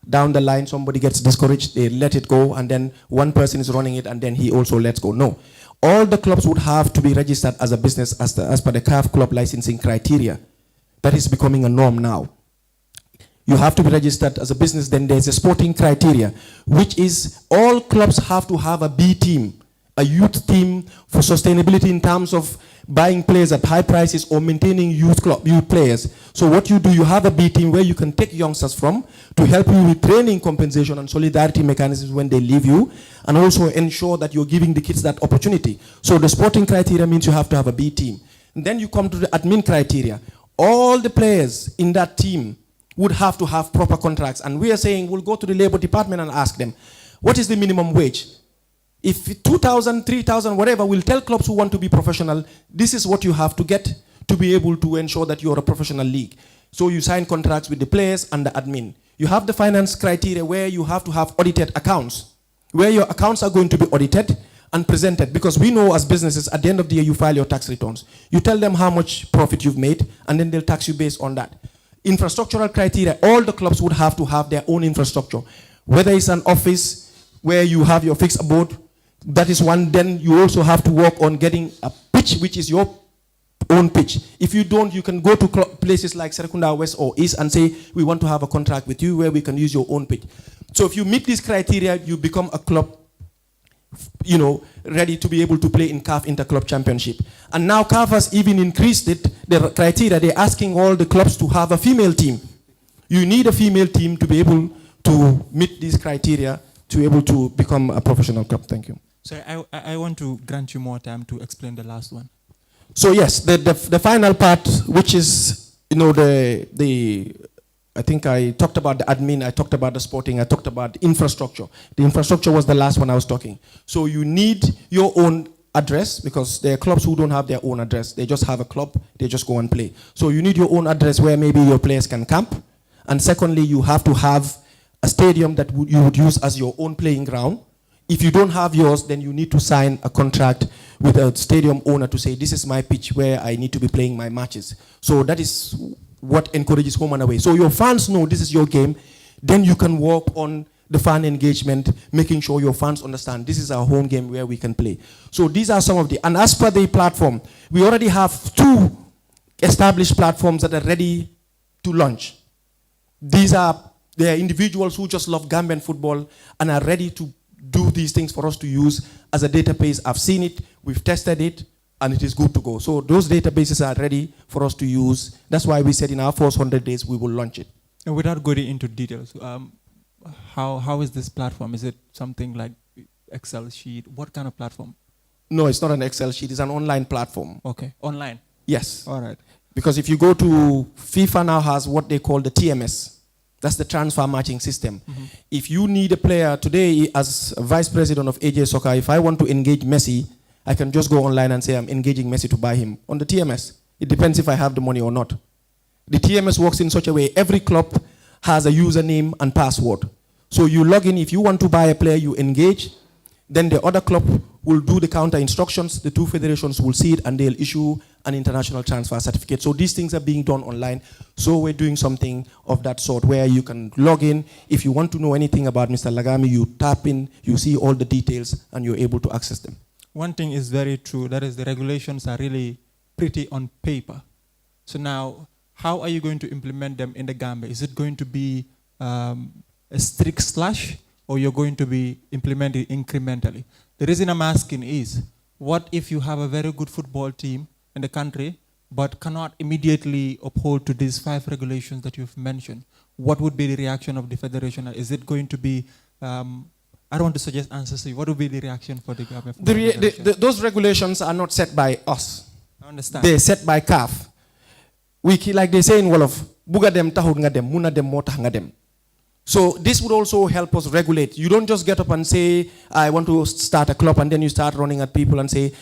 Down the line, somebody gets discouraged, they let it go, and then one person is running it, and then he also lets go. No. All the clubs would have to be registered as a business as per the CAF club licensing criteria. That is becoming a norm now. You have to be registered as a business. Then there's a sporting criteria, which is all clubs have to have a B team, a youth team for sustainability in terms of buying players at high prices or maintaining youth players. So what you do, you have a B team where you can take youngsters from to help you with training, compensation, and solidarity mechanisms when they leave you, and also ensure that you're giving the kids that opportunity. So the sporting criteria means you have to have a B team. And then you come to the admin criteria. All the players in that team would have to have proper contracts. And we are saying we'll go to the labor department and ask them, what is the minimum wage? If 2,000, 3,000, whatever, we'll tell clubs who want to be professional, this is what you have to get to be able to ensure that you're a professional league. So you sign contracts with the players and the admin. You have the finance criteria where you have to have audited accounts, where your accounts are going to be audited and presented, because we know as businesses, at the end of the year, you file your tax returns. You tell them how much profit you've made, and then they'll tax you based on that. Infrastructural criteria, all the clubs would have to have their own infrastructure. Whether it's an office where you have your fixed abode, that is one. Then you also have to work on getting a pitch, which is your own pitch. If you don't, you can go to places like Serekunda West or East and say, we want to have a contract with you where we can use your own pitch. So if you meet these criteria, you become a club, ready to be able to play in CAF Interclub Championship. And now CAF has even increased it, the criteria. They're asking all the clubs to have a female team. You need a female team to be able to meet these criteria to be able to become a professional club. Thank you. So I want to grant you more time to explain the last one. So yes, the final part, which is, I think I talked about the admin, I talked about the sporting, I talked about the infrastructure. The infrastructure was the last one I was talking. So you need your own address, because there are clubs who don't have their own address. They just have a club, they just go and play. So you need your own address where maybe your players can camp. And secondly, you have to have a stadium that you would use as your own playing ground. If you don't have yours, then you need to sign a contract with a stadium owner to say, this is my pitch where I need to be playing my matches. So that is what encourages home and away. So your fans know this is your game. Then you can work on the fan engagement, making sure your fans understand this is our home game where we can play. So these are some of the, and as per the platform, we already have 2 established platforms that are ready to launch. They are individuals who just love Gambian football and are ready to do these things for us to use as a database. I've seen it, we've tested it, and it is good to go. So those databases are ready for us to use. That's why we said in our first 100 days we will launch it. And without going into details, how is this platform? Is it something like Excel sheet? What kind of platform? No, it's not an Excel sheet. It's an online platform. Okay, online? Yes. All right. Because if you go to, FIFA now has what they call the TMS. That's the transfer matching system. Mm-hmm. If you need a player today, as vice president of AJ Soccer, if I want to engage Messi, I can just go online and say I'm engaging Messi to buy him on the TMS. It depends if I have the money or not. The TMS works in such a way, every club has a username and password. So you log in, if you want to buy a player, you engage, then the other club will do the counter instructions, the 2 federations will see it, and they'll issue an international transfer certificate. So these things are being done online. So we're doing something of that sort where you can log in. If you want to know anything about Mr. Lagami, you tap in, you see all the details, and you're able to access them. One thing is very true, that is the regulations are really pretty on paper. So now, how are you going to implement them in the Gambia? Is it going to be a strict slash, or you're going to be implemented incrementally? The reason I'm asking is, what if you have a very good football team in the country, but cannot immediately uphold to these 5 regulations that you've mentioned? What would be the reaction of the federation? Is it going to be, I don't want to suggest answers to you, what would be the reaction for the government? Those regulations are not set by us. I understand. They're set by CAF. Like they say in Wolof, buga dem tahud nga dem, muna dem mo tah nga dem. So this would also help us regulate. You don't just get up and say, I want to start a club, and then you start running at people and say,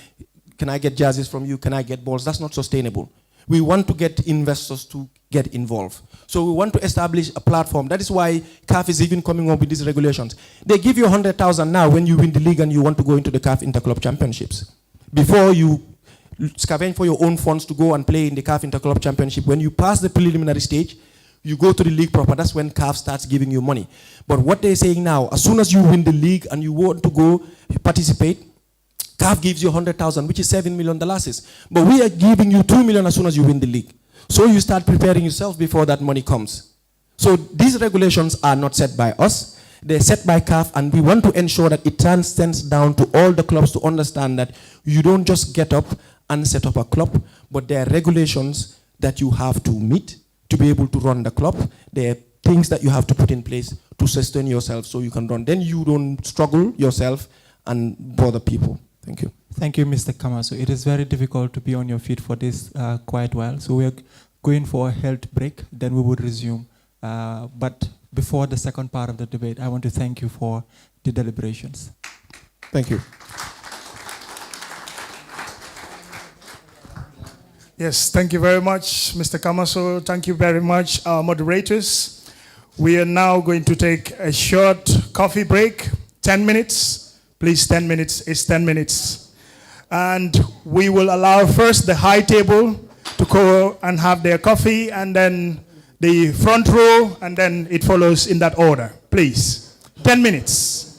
can I get jerseys from you? Can I get balls? That's not sustainable. We want to get investors to get involved. So we want to establish a platform. That is why CAF is even coming up with these regulations. They give you 100,000 now when you win the league and you want to go into the CAF Interclub Championships. Before you scavenge for your own funds to go and play in the CAF Interclub Championship, when you pass the preliminary stage, you go to the league proper. That's when CAF starts giving you money. But what they're saying now, as soon as you win the league and you want to go participate, CAF gives you 100,000, which is $7 million. But we are giving you 2 million as soon as you win the league. So you start preparing yourself before that money comes. So these regulations are not set by us. They're set by CAF, and we want to ensure that it transcends down to all the clubs to understand that you don't just get up and set up a club, but there are regulations that you have to meet to be able to run the club. There are things that you have to put in place to sustain yourself so you can run. Then you don't struggle yourself and bother people. Thank you. Thank you, Mr. Kamaso. It is very difficult to be on your feet for this quite while. So we are going for a health break, then we will resume. But before the second part of the debate, I want to thank you for the deliberations. Thank you. Yes, thank you very much, Mr. Kamaso. Thank you very much, our moderators. We are now going to take a short coffee break, 10 minutes. Please, 10 minutes is 10 minutes. And we will allow first the high table to go and have their coffee, and then the front row, and then it follows in that order. Please, 10 minutes.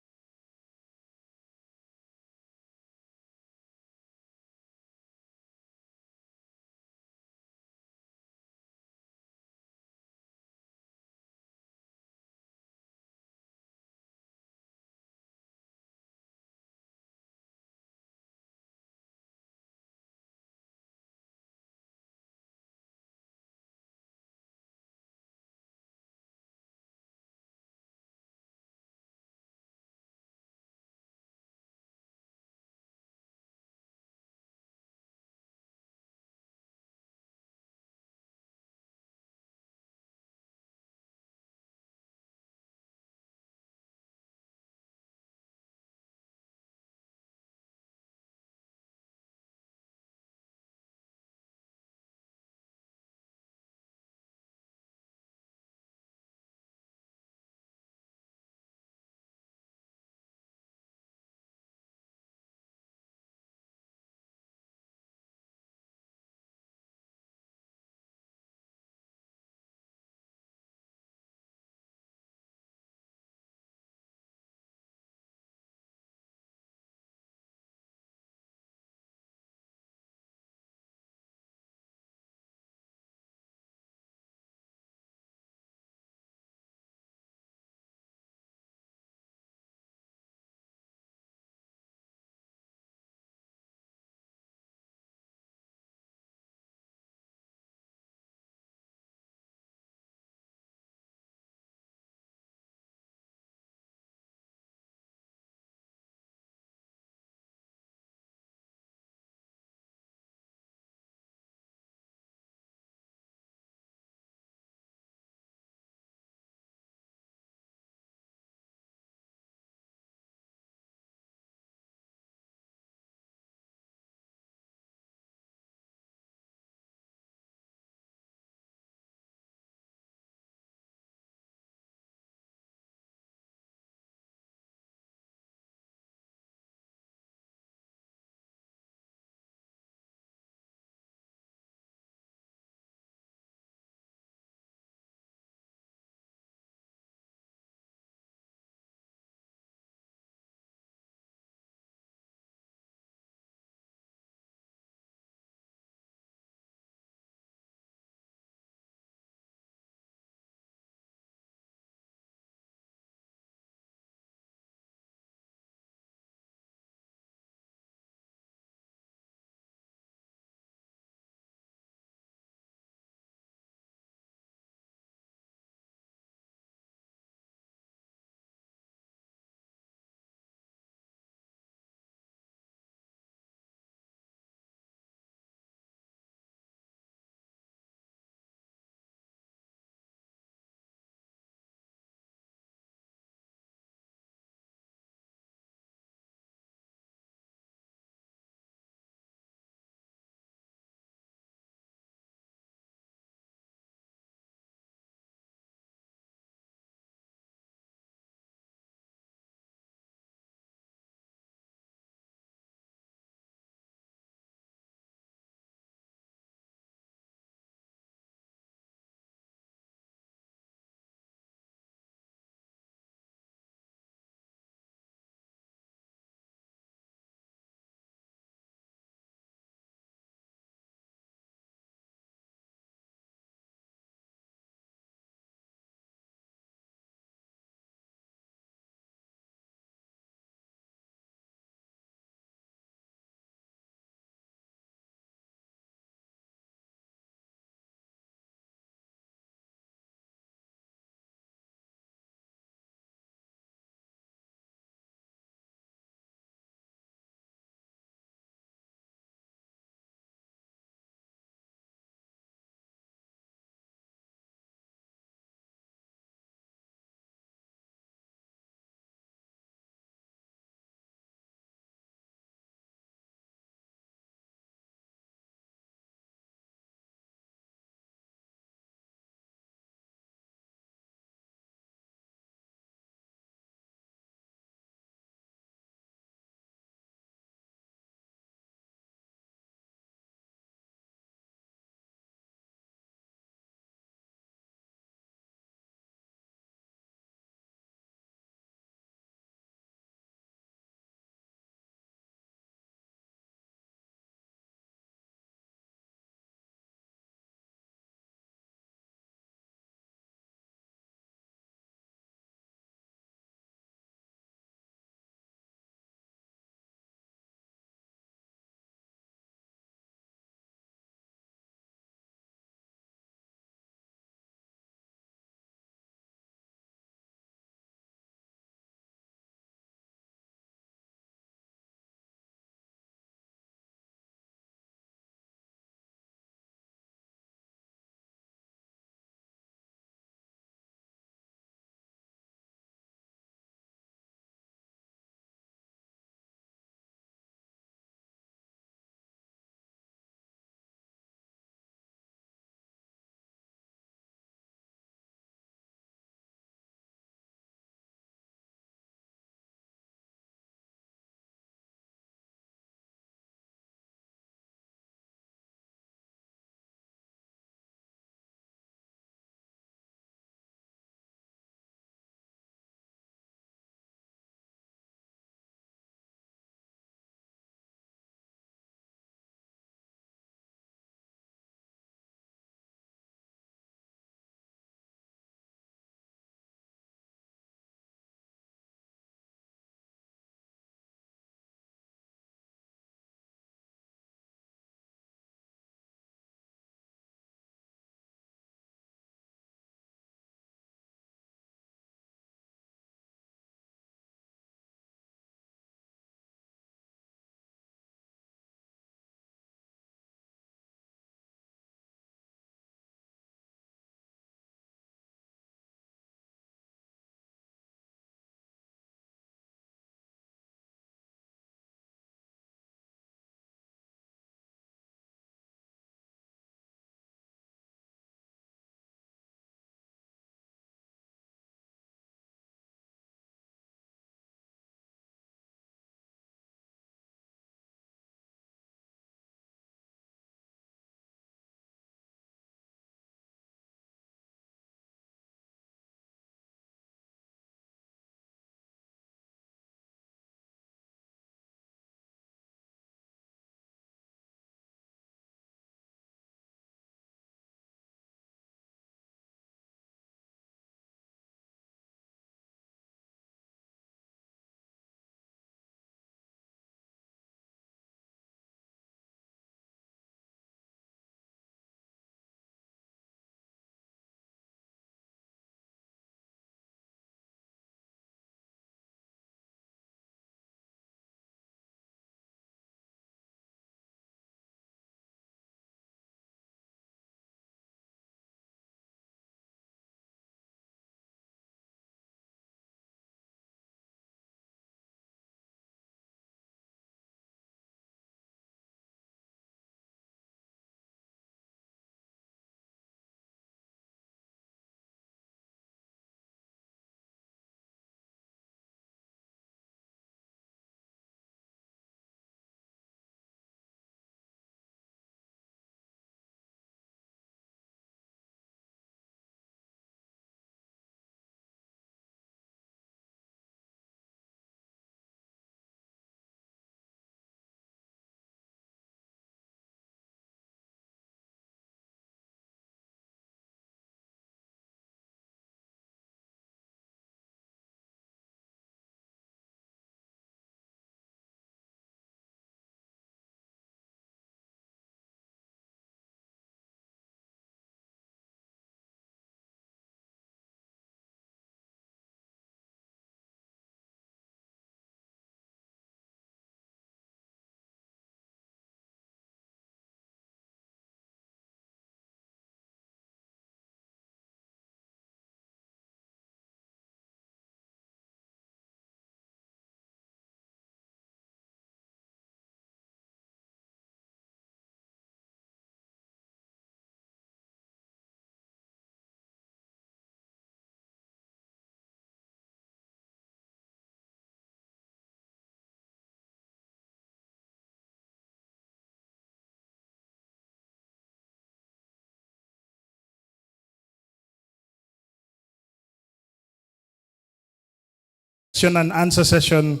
question and answer session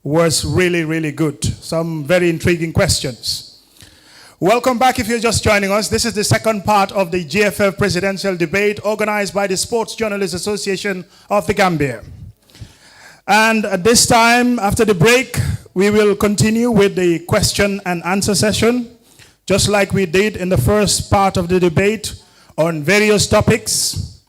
was really, really good. Some very intriguing questions. Welcome back if you're just joining us. This is the second part of the GFF presidential debate organized by the Sports Journalists Association of the Gambia. And at this time, after the break, we will continue with the question and answer session, just like we did in the first part of the debate on various topics.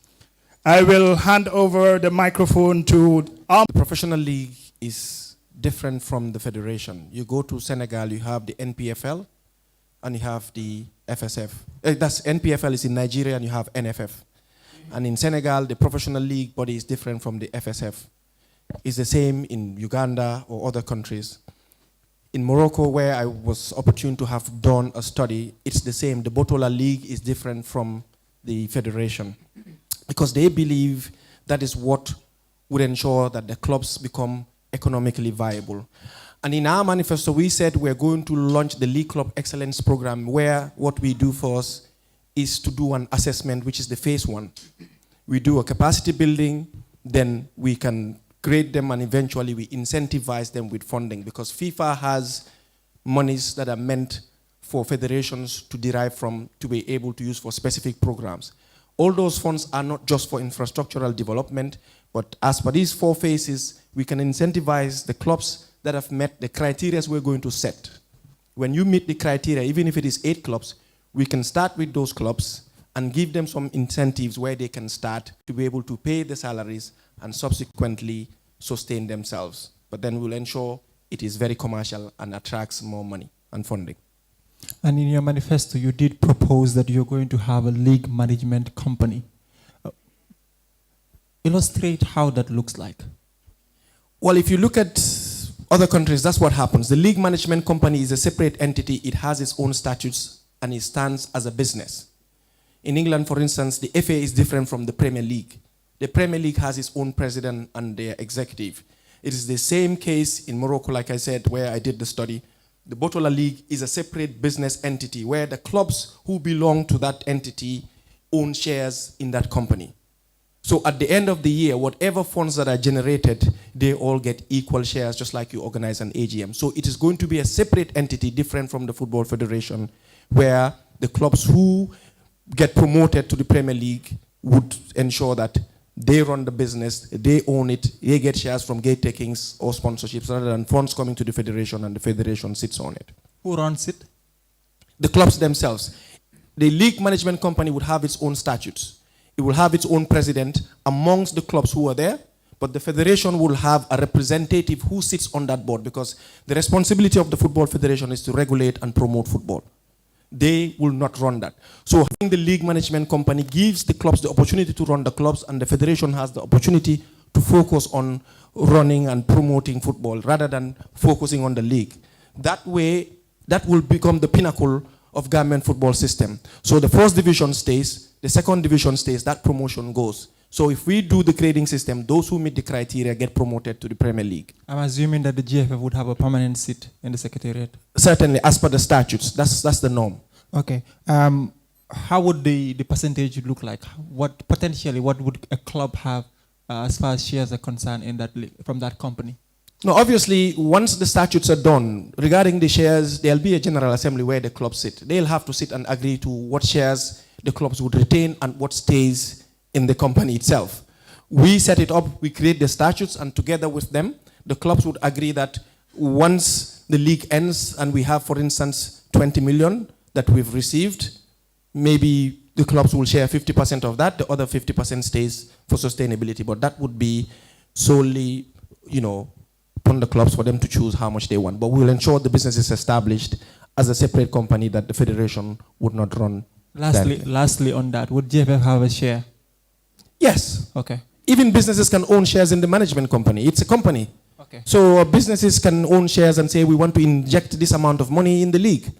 I will hand over the microphone to The professional league is different from the federation. You go to Senegal, you have the NPFL, and you have the FSF. That's NPFL is in Nigeria, and you have NFF. And in Senegal, the professional league body is different from the FSF. It's the same in Uganda or other countries. In Morocco, where I was opportune to have done a study, it's the same. The Botola League is different from the federation because they believe that is what would ensure that the clubs become economically viable. And in our manifesto, we said we're going to launch the League Club Excellence Program, where what we do first is to do an assessment, which is the phase one. We do a capacity building, then we can grade them, and eventually we incentivize them with funding, because FIFA has monies that are meant for federations to derive from, to be able to use for specific programs. All those funds are not just for infrastructural development, but as per these 4 phases, we can incentivize the clubs that have met the criteria we're going to set. When you meet the criteria, even if it is 8 clubs, we can start with those clubs and give them some incentives where they can start to be able to pay the salaries and subsequently sustain themselves. But then we'll ensure it is very commercial and attracts more money and funding. And in your manifesto, you did propose that you're going to have a league management company. Illustrate how that looks like. Well, if you look at other countries, that's what happens. The league management company is a separate entity. It has its own statutes and it stands as a business. In England, for instance, the FA is different from the Premier League. The Premier League has its own president and their executive. It is the same case in Morocco, like I said, where I did the study. The Botola League is a separate business entity where the clubs who belong to that entity own shares in that company. So at the end of the year, whatever funds that are generated, they all get equal shares, just like you organize an AGM. So it is going to be a separate entity, different from the Football Federation, where the clubs who get promoted to the Premier League would ensure that they run the business, they own it, they get shares from gate takings or sponsorships, rather than funds coming to the federation and the federation sits on it. Who runs it? The clubs themselves. The league management company would have its own statutes. It will have its own president amongst the clubs who are there, but the federation will have a representative who sits on that board, because the responsibility of the Football Federation is to regulate and promote football. They will not run that. So having the league management company gives the clubs the opportunity to run the clubs, and the federation has the opportunity to focus on running and promoting football rather than focusing on the league. That way, that will become the pinnacle of Gambian football system. So the first division stays, the second division stays, that promotion goes. So if we do the grading system, those who meet the criteria get promoted to the Premier League. I'm assuming that the GFF would have a permanent seat in the secretariat. Certainly, as per the statutes, that's the norm. Okay. How would the percentage look like? What would a club have as far as shares are concerned in that from that company? No, obviously, once the statutes are done, regarding the shares, there'll be a general assembly where the clubs sit. They'll have to sit and agree to what shares the clubs would retain and what stays in the company itself. We set it up, we create the statutes, and together with them, the clubs would agree that once the league ends and we have, for instance, 20 million that we've received, maybe the clubs will share 50% of that, the other 50% stays for sustainability. But that would be solely, upon the clubs for them to choose how much they want. But we will ensure the business is established as a separate company that the federation would not run. Lastly on that, would GFF have a share? Yes. Okay. Even businesses can own shares in the management company. It's a company. Okay. So businesses can own shares and say, we want to inject this amount of money in the league,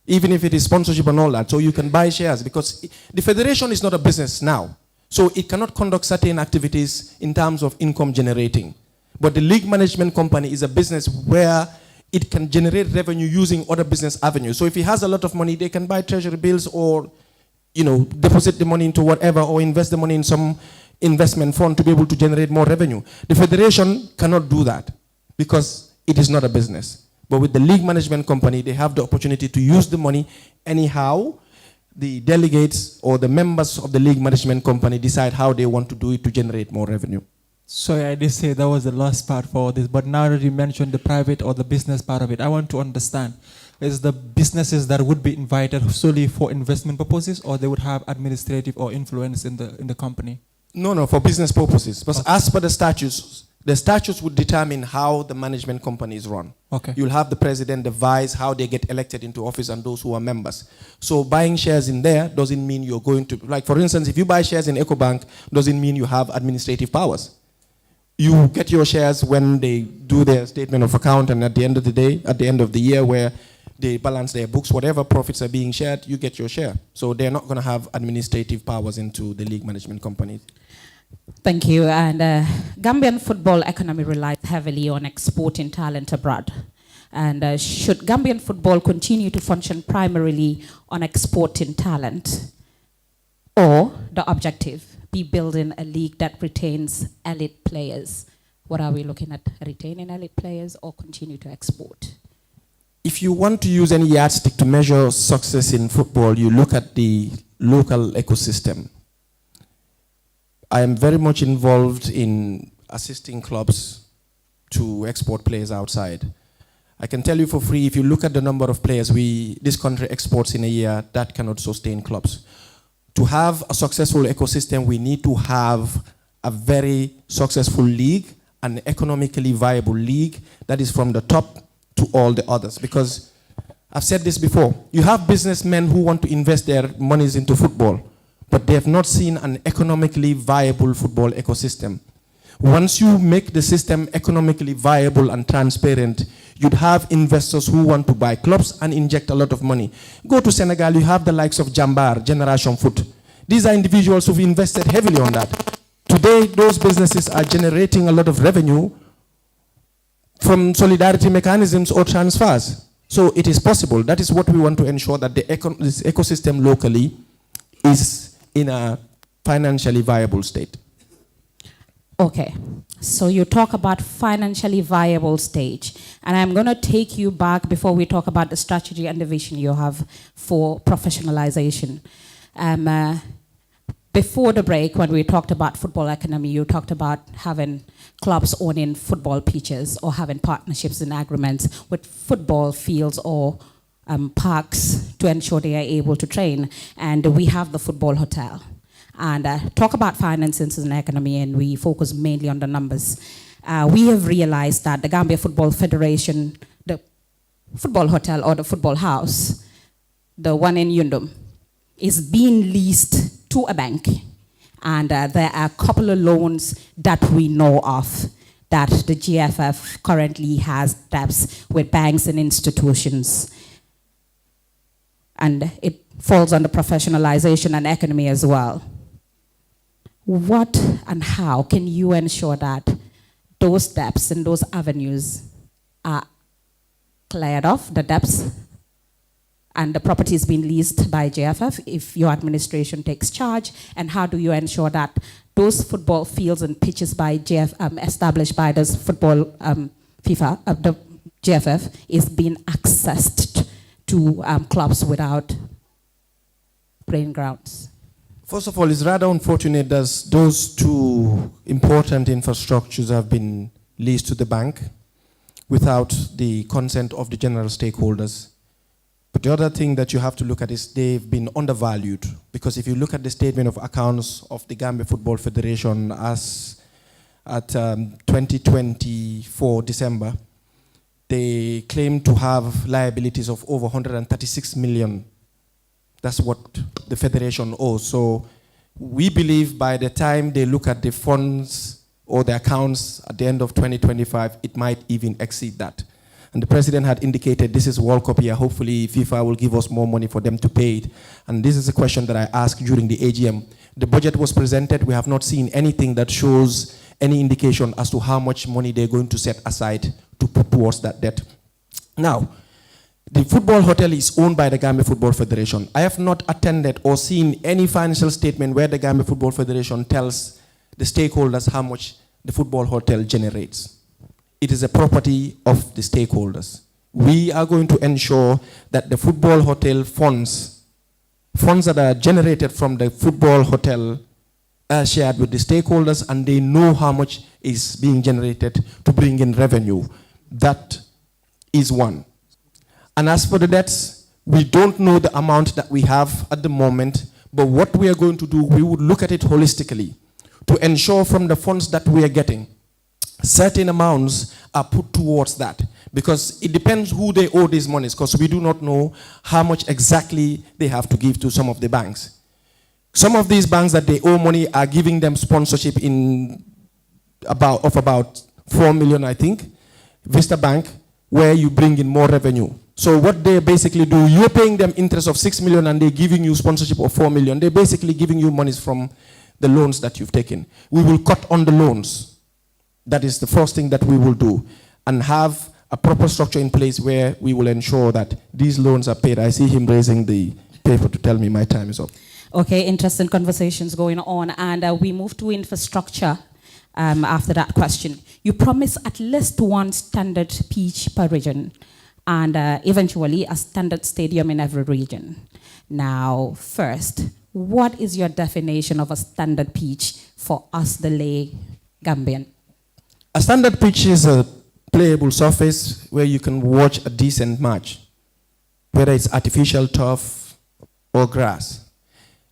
even if it is sponsorship and all that. So you can buy shares, because the federation is not a business now. So it cannot conduct certain activities in terms of income generating. But the league management company is a business where it can generate revenue using other business avenues. So if it has a lot of money, they can buy treasury bills or deposit the money into whatever, or invest the money in some investment fund to be able to generate more revenue. The federation cannot do that because it is not a business. But with the league management company, they have the opportunity to use the money anyhow. The delegates or the members of the league management company decide how they want to do it to generate more revenue. Sorry, I did say that was the last part for this, but now that you mentioned the private or the business part of it, I want to understand, is the businesses that would be invited solely for investment purposes, or they would have administrative or influence in the company? No, for business purposes. But as per the statutes would determine how the management company is run. Okay. You'll have the president, the vice, how they get elected into office, and those who are members. So buying shares in there doesn't mean you're going to, like for instance, if you buy shares in EcoBank, doesn't mean you have administrative powers. You get your shares when they do their statement of account, and at the end of the day, at the end of the year where they balance their books, whatever profits are being shared, you get your share. So they're not going to have administrative powers into the league management companies. Thank you. And Gambian football economy relies heavily on exporting talent abroad. And should Gambian football continue to function primarily on exporting talent, or the objective be building a league that retains elite players? What are we looking at? Retaining elite players or continue to export? If you want to use any yardstick to measure success in football, you look at the local ecosystem. I am very much involved in assisting clubs to export players outside. I can tell you for free, if you look at the number of players this country exports in a year, that cannot sustain clubs. To have a successful ecosystem, we need to have a very successful league, an economically viable league that is from the top to all the others. Because I've said this before, you have businessmen who want to invest their monies into football, but they have not seen an economically viable football ecosystem. Once you make the system economically viable and transparent, you'd have investors who want to buy clubs and inject a lot of money. Go to Senegal, you have the likes of Jambar, Generation Foot. These are individuals who've invested heavily on that. Today, those businesses are generating a lot of revenue from solidarity mechanisms or transfers. So it is possible. That is what we want to ensure, that this ecosystem locally is in a financially viable state. Okay, so you talk about financially viable stage, and I'm going to take you back before we talk about the strategy and the vision you have for professionalization. Before the break, when we talked about football economy, you talked about having clubs owning football pitches or having partnerships and agreements with football fields or parks to ensure they are able to train. And we have the football hotel. And talk about finances and economy, and we focus mainly on the numbers. We have realized that the Gambia Football Federation, the football hotel or the football house, the one in Yundum, is being leased to a bank. And there are a couple of loans that we know of that the GFF currently has debts with banks and institutions. And it falls under professionalization and economy as well. What and how can you ensure that those debts and those avenues are cleared off, the debts, and the property is being leased by JFF if your administration takes charge? And how do you ensure that those football fields and pitches by established by this football the JFF is being accessed to clubs without playing grounds? First of all, it's rather unfortunate that those two important infrastructures have been leased to the bank without the consent of the general stakeholders. But the other thing that you have to look at is they've been undervalued, because if you look at the statement of accounts of the Gambia Football Federation as at 2024 December, they claim to have liabilities of over 136 million. That's what the federation owes. So we believe by the time they look at the funds or the accounts at the end of 2025, it might even exceed that. And the president had indicated this is World Cup year. Hopefully FIFA will give us more money for them to pay it. And this is a question that I asked during the AGM. The budget was presented. We have not seen anything that shows any indication as to how much money they're going to set aside to put towards that debt. Now, the football hotel is owned by the Gambia Football Federation. I have not attended or seen any financial statement where the Gambia Football Federation tells the stakeholders how much the football hotel generates. It is a property of the stakeholders. We are going to ensure that the football hotel funds that are generated from the football hotel are shared with the stakeholders, and they know how much is being generated to bring in revenue. That is one. And as for the debts, we don't know the amount that we have at the moment, but what we are going to do, we would look at it holistically to ensure from the funds that we are getting, certain amounts are put towards that, because it depends who they owe these monies, because we do not know how much exactly they have to give to some of the banks. Some of these banks that they owe money are giving them sponsorship of about 4 million, I think. Vista Bank, where you bring in more revenue. So what they basically do, you're paying them interest of 6 million and they're giving you sponsorship of 4 million. They're basically giving you monies from the loans that you've taken. We will cut on the loans. That is the first thing that we will do, and have a proper structure in place where we will ensure that these loans are paid. I see him raising the paper to tell me my time is up. Okay, interesting conversations going on, and we move to infrastructure after that question. You promise at least one standard pitch per region, and eventually a standard stadium in every region. Now, first, what is your definition of a standard pitch for us, the lay Gambian? A standard pitch is a playable surface where you can watch a decent match, whether it's artificial turf or grass.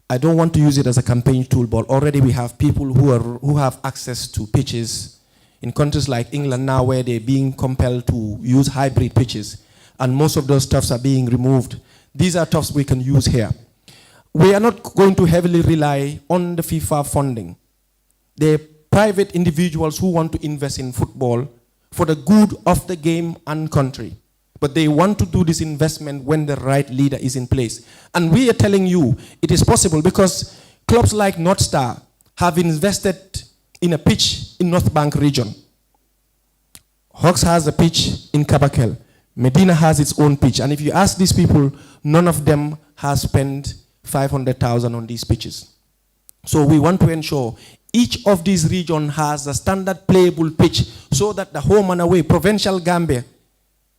I don't want to use it as a campaign tool, but already we have people who have access to pitches in countries like England now, where they're being compelled to use hybrid pitches, and most of those turfs are being removed. These are turfs we can use here. We are not going to heavily rely on the FIFA funding. They're private individuals who want to invest in football for the good of the game and country. But they want to do this investment when the right leader is in place. And we are telling you it is possible, because clubs like North Star have invested in a pitch in North Bank region. Hawks has a pitch in Kabakel. Medina has its own pitch. And if you ask these people, none of them has spent 500,000 on these pitches. So we want to ensure each of these regions has a standard playable pitch, so that the home and away, provincial Gambia,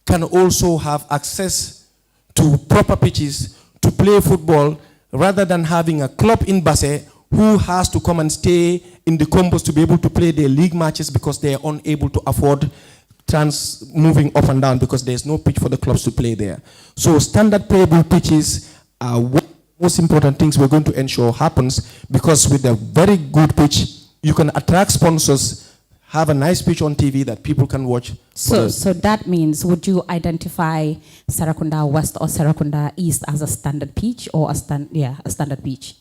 can also have access to proper pitches to play football, rather than having a club in Basse who has to come and stay in the combos to be able to play their league matches, because they are unable to afford moving up and down, because there's no pitch for the clubs to play there. So standard playable pitches are one of the most important things we're going to ensure happens, because with a very good pitch, you can attract sponsors, have a nice pitch on TV that people can watch. So that means, would you identify Serekunda West or Serekunda East as a standard pitch, or a standard pitch?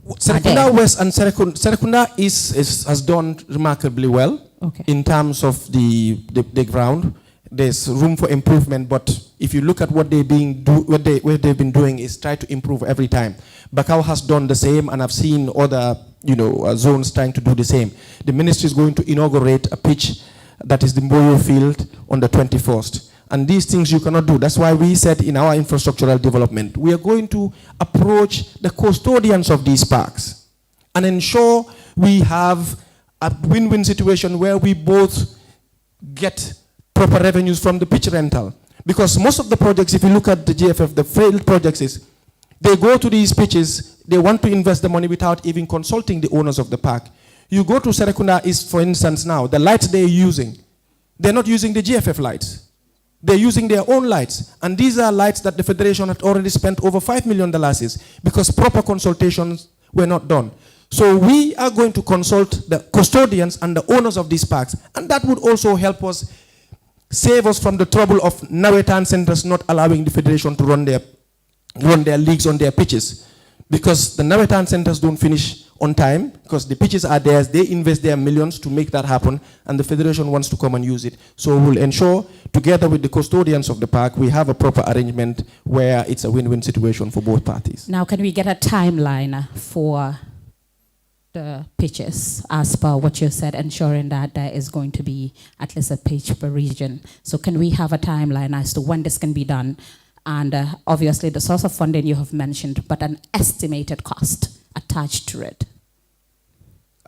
Serekunda West and Serekunda East has done remarkably well, okay, in terms of the ground. There's room for improvement, but if you look at what they've been doing is try to improve every time. Bakau has done the same, and I've seen other zones trying to do the same. The ministry is going to inaugurate a pitch that is the Mboyo Field on the 21st. And these things you cannot do. That's why we said in our infrastructural development, we are going to approach the custodians of these parks and ensure we have a win-win situation where we both get proper revenues from the pitch rental. Because most of the projects, if you look at the GFF, the failed projects is, they go to these pitches, they want to invest the money without even consulting the owners of the park. You go to Serekunda East, for instance, now, the lights they're using, they're not using the GFF lights. They're using their own lights. And these are lights that the Federation had already spent over $5 million because proper consultations were not done. So we are going to consult the custodians and the owners of these parks. And that would also help us, save us from the trouble of Nawetan centers not allowing the Federation to run their leagues on their pitches. Because the Nawetan centers don't finish on time, because the pitches are theirs, they invest their millions to make that happen, and the Federation wants to come and use it. So we'll ensure, together with the custodians of the park, we have a proper arrangement where it's a win-win situation for both parties. Now, can we get a timeline for the pitches, as per what you said, ensuring that there is going to be at least a pitch per region? So can we have a timeline as to when this can be done? And obviously the source of funding you have mentioned, but an estimated cost attached to it.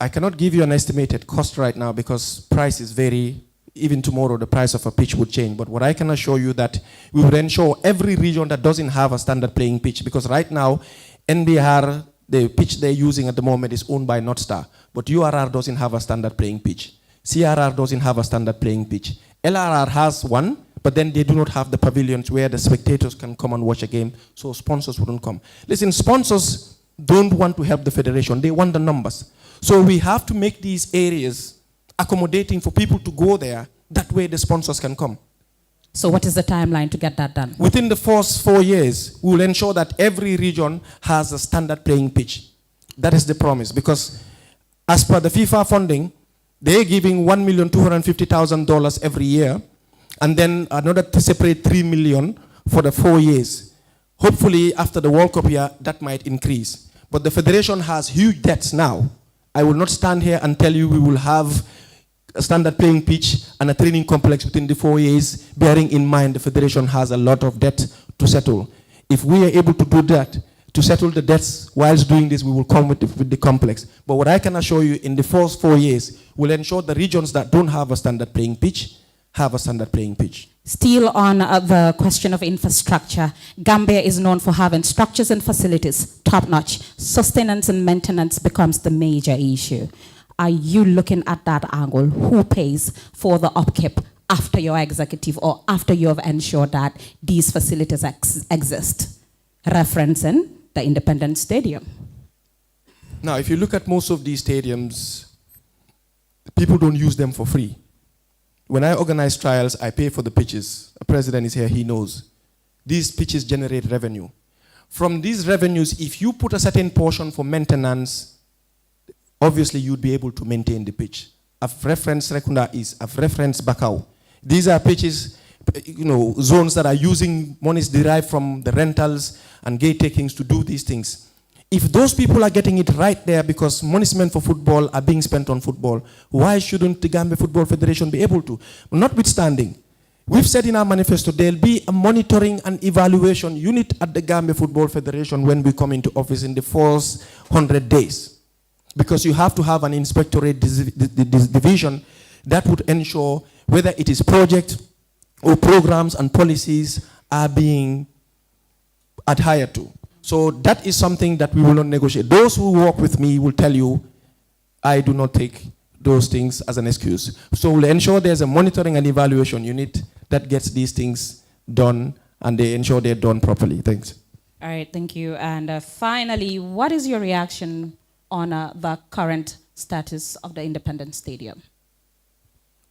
I cannot give you an estimated cost right now because prices vary. Even tomorrow, the price of a pitch would change. But what I can assure you that we would ensure every region that doesn't have a standard playing pitch, because right now, NBR, the pitch they're using at the moment is owned by Northstar, but URR doesn't have a standard playing pitch. CRR doesn't have a standard playing pitch. LRR has one, but then they do not have the pavilions where the spectators can come and watch a game, so sponsors wouldn't come. Listen, sponsors don't want to help the federation, they want the numbers. So we have to make these areas accommodating for people to go there, that way the sponsors can come. So what is the timeline to get that done? Within the first 4 years, we will ensure that every region has a standard playing pitch. That is the promise, because as per the FIFA funding, they're giving $1,250,000 every year, and then another separate $3 million for the 4 years. Hopefully, after the World Cup year, that might increase. But the federation has huge debts now. I will not stand here and tell you we will have a standard playing pitch and a training complex within the 4 years, bearing in mind the federation has a lot of debt to settle. If we are able to do that, to settle the debts whilst doing this, we will come with the complex. But what I can assure you, in the first 4 years, we'll ensure the regions that don't have a standard playing pitch have a standard playing pitch. Still on the question of infrastructure, Gambia is known for having structures and facilities top-notch. Sustenance and maintenance becomes the major issue. Are you looking at that angle? Who pays for the upkeep after your executive or after you have ensured that these facilities exist? Referencing the Independence Stadium. Now, if you look at most of these stadiums, people don't use them for free. When I organize trials, I pay for the pitches. The president is here, he knows. These pitches generate revenue. From these revenues, if you put a certain portion for maintenance, obviously you'd be able to maintain the pitch. I've referenced Rekunda East, I've referenced Bakau. These are pitches, zones that are using monies derived from the rentals and gate takings to do these things. If those people are getting it right there because monies meant for football are being spent on football, why shouldn't the Gambia Football Federation be able to? Notwithstanding, we've said in our manifesto there'll be a monitoring and evaluation unit at the Gambia Football Federation when we come into office in the first 100 days. Because you have to have an inspectorate division that would ensure whether it is project or programs and policies are being adhered to. So that is something that we will not negotiate. Those who work with me will tell you, I do not take those things as an excuse. So we'll ensure there's a monitoring and evaluation unit that gets these things done and they ensure they're done properly. Thanks. All right, thank you. And finally, what is your reaction on the current status of the Independence Stadium?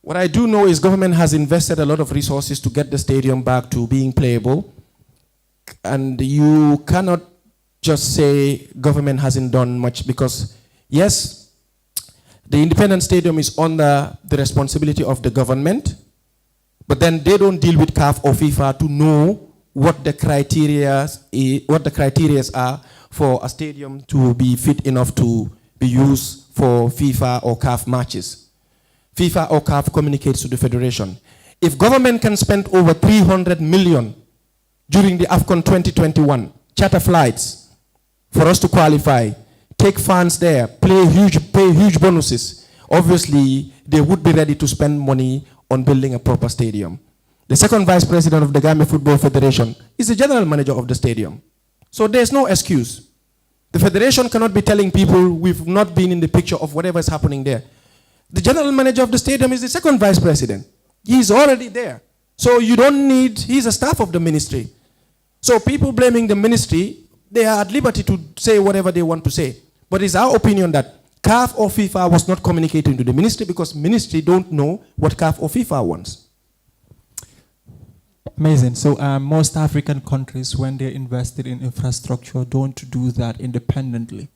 What I do know is government has invested a lot of resources to get the stadium back to being playable. And you cannot just say government hasn't done much because, yes, the Independence Stadium is under the responsibility of the government, but then they don't deal with CAF or FIFA to know what the criteria are for a stadium to be fit enough to be used for FIFA or CAF matches. FIFA or CAF communicates to the federation. If government can spend over 300 million during the AFCON 2021, charter flights for us to qualify, take fans there, pay huge bonuses, obviously they would be ready to spend money on building a proper stadium. The second vice president of the Gambia Football Federation is the general manager of the stadium. So there's no excuse. The federation cannot be telling people we've not been in the picture of whatever is happening there. The general manager of the stadium is the second vice president. He's already there. So you don't need, he's a staff of the ministry. So people blaming the ministry, they are at liberty to say whatever they want to say. But it's our opinion that CAF or FIFA was not communicating to the ministry because ministry don't know what CAF or FIFA wants. Amazing. So most African countries, when they're invested in infrastructure, don't do that independently.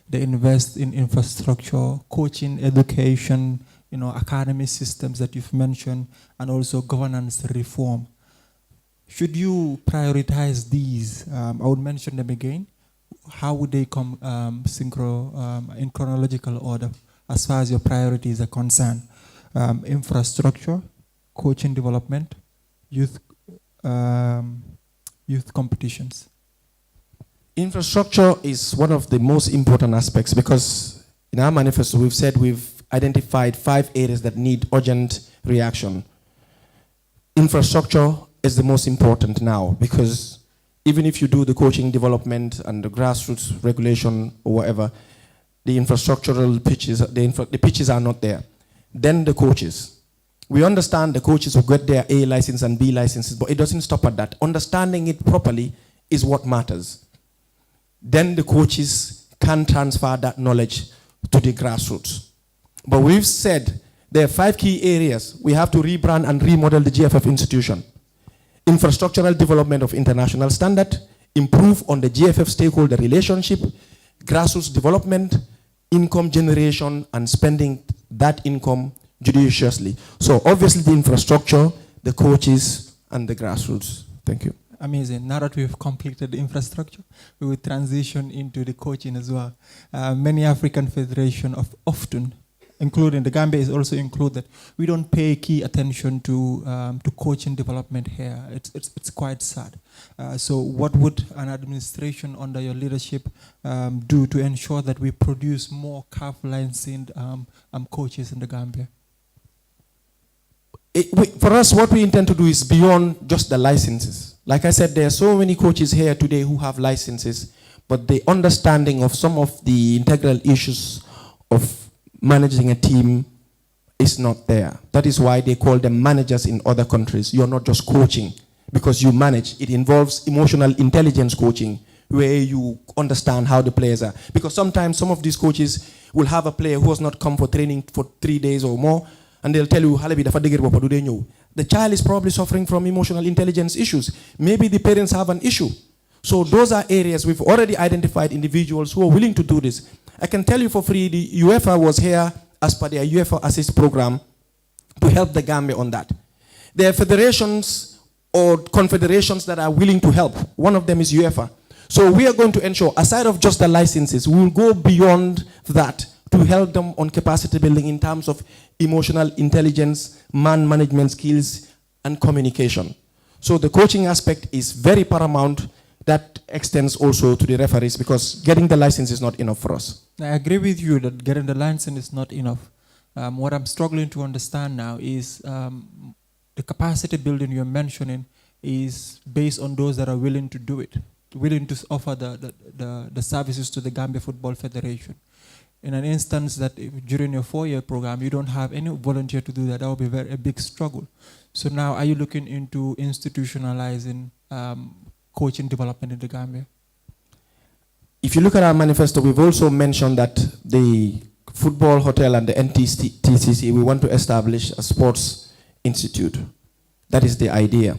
They invest in infrastructure, coaching, education, academy systems that you've mentioned, and also governance reform. Should you prioritize these? I would mention them again. How would they come in chronological order as far as your priorities are concerned? Infrastructure, coaching development, youth competitions. Infrastructure is one of the most important aspects because In our manifesto, we've said we've identified 5 areas that need urgent reaction. Infrastructure is the most important now, because even if you do the coaching development and the grassroots regulation or whatever, the infrastructural pitches, the pitches are not there. Then the coaches. We understand the coaches will get their A license and B licenses, but it doesn't stop at that. Understanding it properly is what matters. Then the coaches can transfer that knowledge to the grassroots. But we've said there are 5 key areas. We have to rebrand and remodel the GFF institution. Infrastructural development of international standard, improve on the GFF stakeholder relationship, grassroots development, income generation, and spending that income judiciously. So obviously the infrastructure, the coaches, and the grassroots. Thank you. Amazing. Now that we've completed the infrastructure, we will transition into the coaching as well. Many African federations often, including the Gambia is also included, we don't pay key attention to coaching development here. It's quite sad. So what would an administration under your leadership do to ensure that we produce more CAF licensed coaches in the Gambia? For us, what we intend to do is beyond just the licenses. Like I said, there are so many coaches here today who have licenses, but the understanding of some of the integral issues of managing a team is not there. That is why they call them managers in other countries. You're not just coaching because you manage. It involves emotional intelligence coaching, where you understand how the players are. Because sometimes some of these coaches will have a player who has not come for training for 3 days or more, and they'll tell you, the child is probably suffering from emotional intelligence issues. Maybe the parents have an issue. So those are areas we've already identified individuals who are willing to do this. I can tell you for free, the UEFA was here as per their UEFA Assist program to help the Gambia on that. There are federations or confederations that are willing to help. One of them is UEFA. So we are going to ensure, aside of just the licenses, we will go beyond that to help them on capacity building in terms of emotional intelligence, man management skills, and communication. So the coaching aspect is very paramount. That extends also to the referees, because getting the license is not enough for us. I agree with you that getting the license is not enough. What I'm struggling to understand now is the capacity building you're mentioning is based on those that are willing to do it, willing to offer the services to the Gambia Football Federation. In an instance that during your 4-year program, you don't have any volunteer to do that, that would be a big struggle. So now, are you looking into institutionalizing coaching development in the Gambia? If you look at our manifesto, we've also mentioned that the football hotel and the NTCC, we want to establish a sports institute. That is the idea.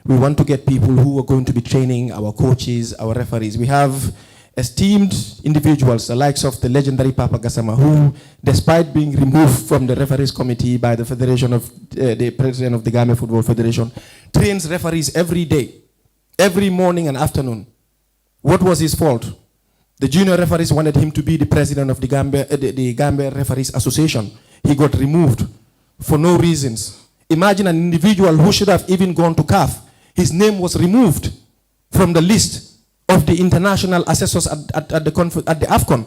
We want to get people who are going to be training our coaches, our referees. We have esteemed individuals, the likes of the legendary Papa Gassama, who, despite being removed from the referees committee by the Federation of the president of the Gambia Football Federation, trains referees every day, every morning and afternoon. What was his fault? The junior referees wanted him to be the president of the Gambia Referees Association. He got removed for no reasons. Imagine an individual who should have even gone to CAF. His name was removed from the list of the international assessors at the AFCON.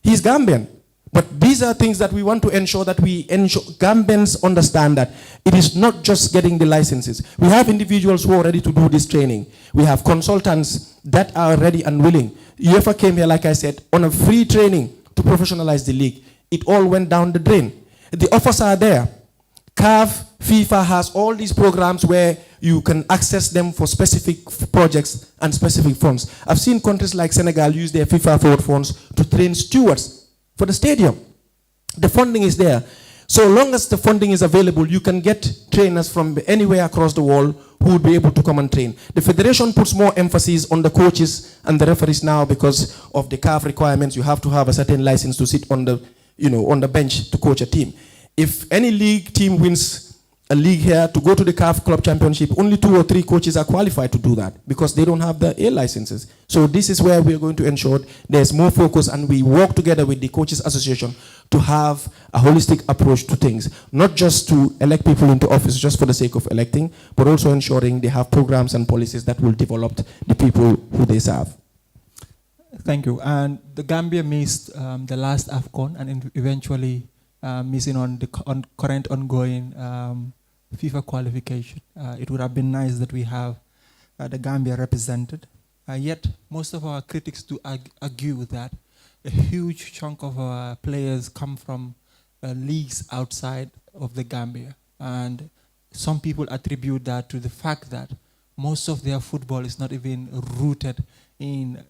He's Gambian. But these are things that we want to ensure that Gambians understand that it is not just getting the licenses. We have individuals who are ready to do this training. We have consultants that are ready and willing. UEFA came here, like I said, on a free training to professionalize the league. It all went down the drain. The offers are there. CAF, FIFA has all these programs where you can access them for specific projects and specific funds. I've seen countries like Senegal use their FIFA forward funds to train stewards for the stadium. The funding is there. So long as the funding is available, you can get trainers from anywhere across the world who would be able to come and train. The federation puts more emphasis on the coaches and the referees now because of the CAF requirements. You have to have a certain license to sit on the, on the bench to coach a team. If any league team wins a league here to go to the CAF Club Championship, only 2 or 3 coaches are qualified to do that because they don't have the A licenses. So this is where we are going to ensure there's more focus, and we work together with the Coaches Association to have a holistic approach to things, not just to elect people into office just for the sake of electing, but also ensuring they have programs and policies that will develop the people who they serve. Thank you. And the Gambia missed the last AFCON and eventually missing on the current ongoing FIFA qualification. It would have been nice that we have the Gambia represented. Yet, most of our critics do argue that a huge chunk of our players come from leagues outside of the Gambia. And some people attribute that to the fact that most of their football is not even rooted in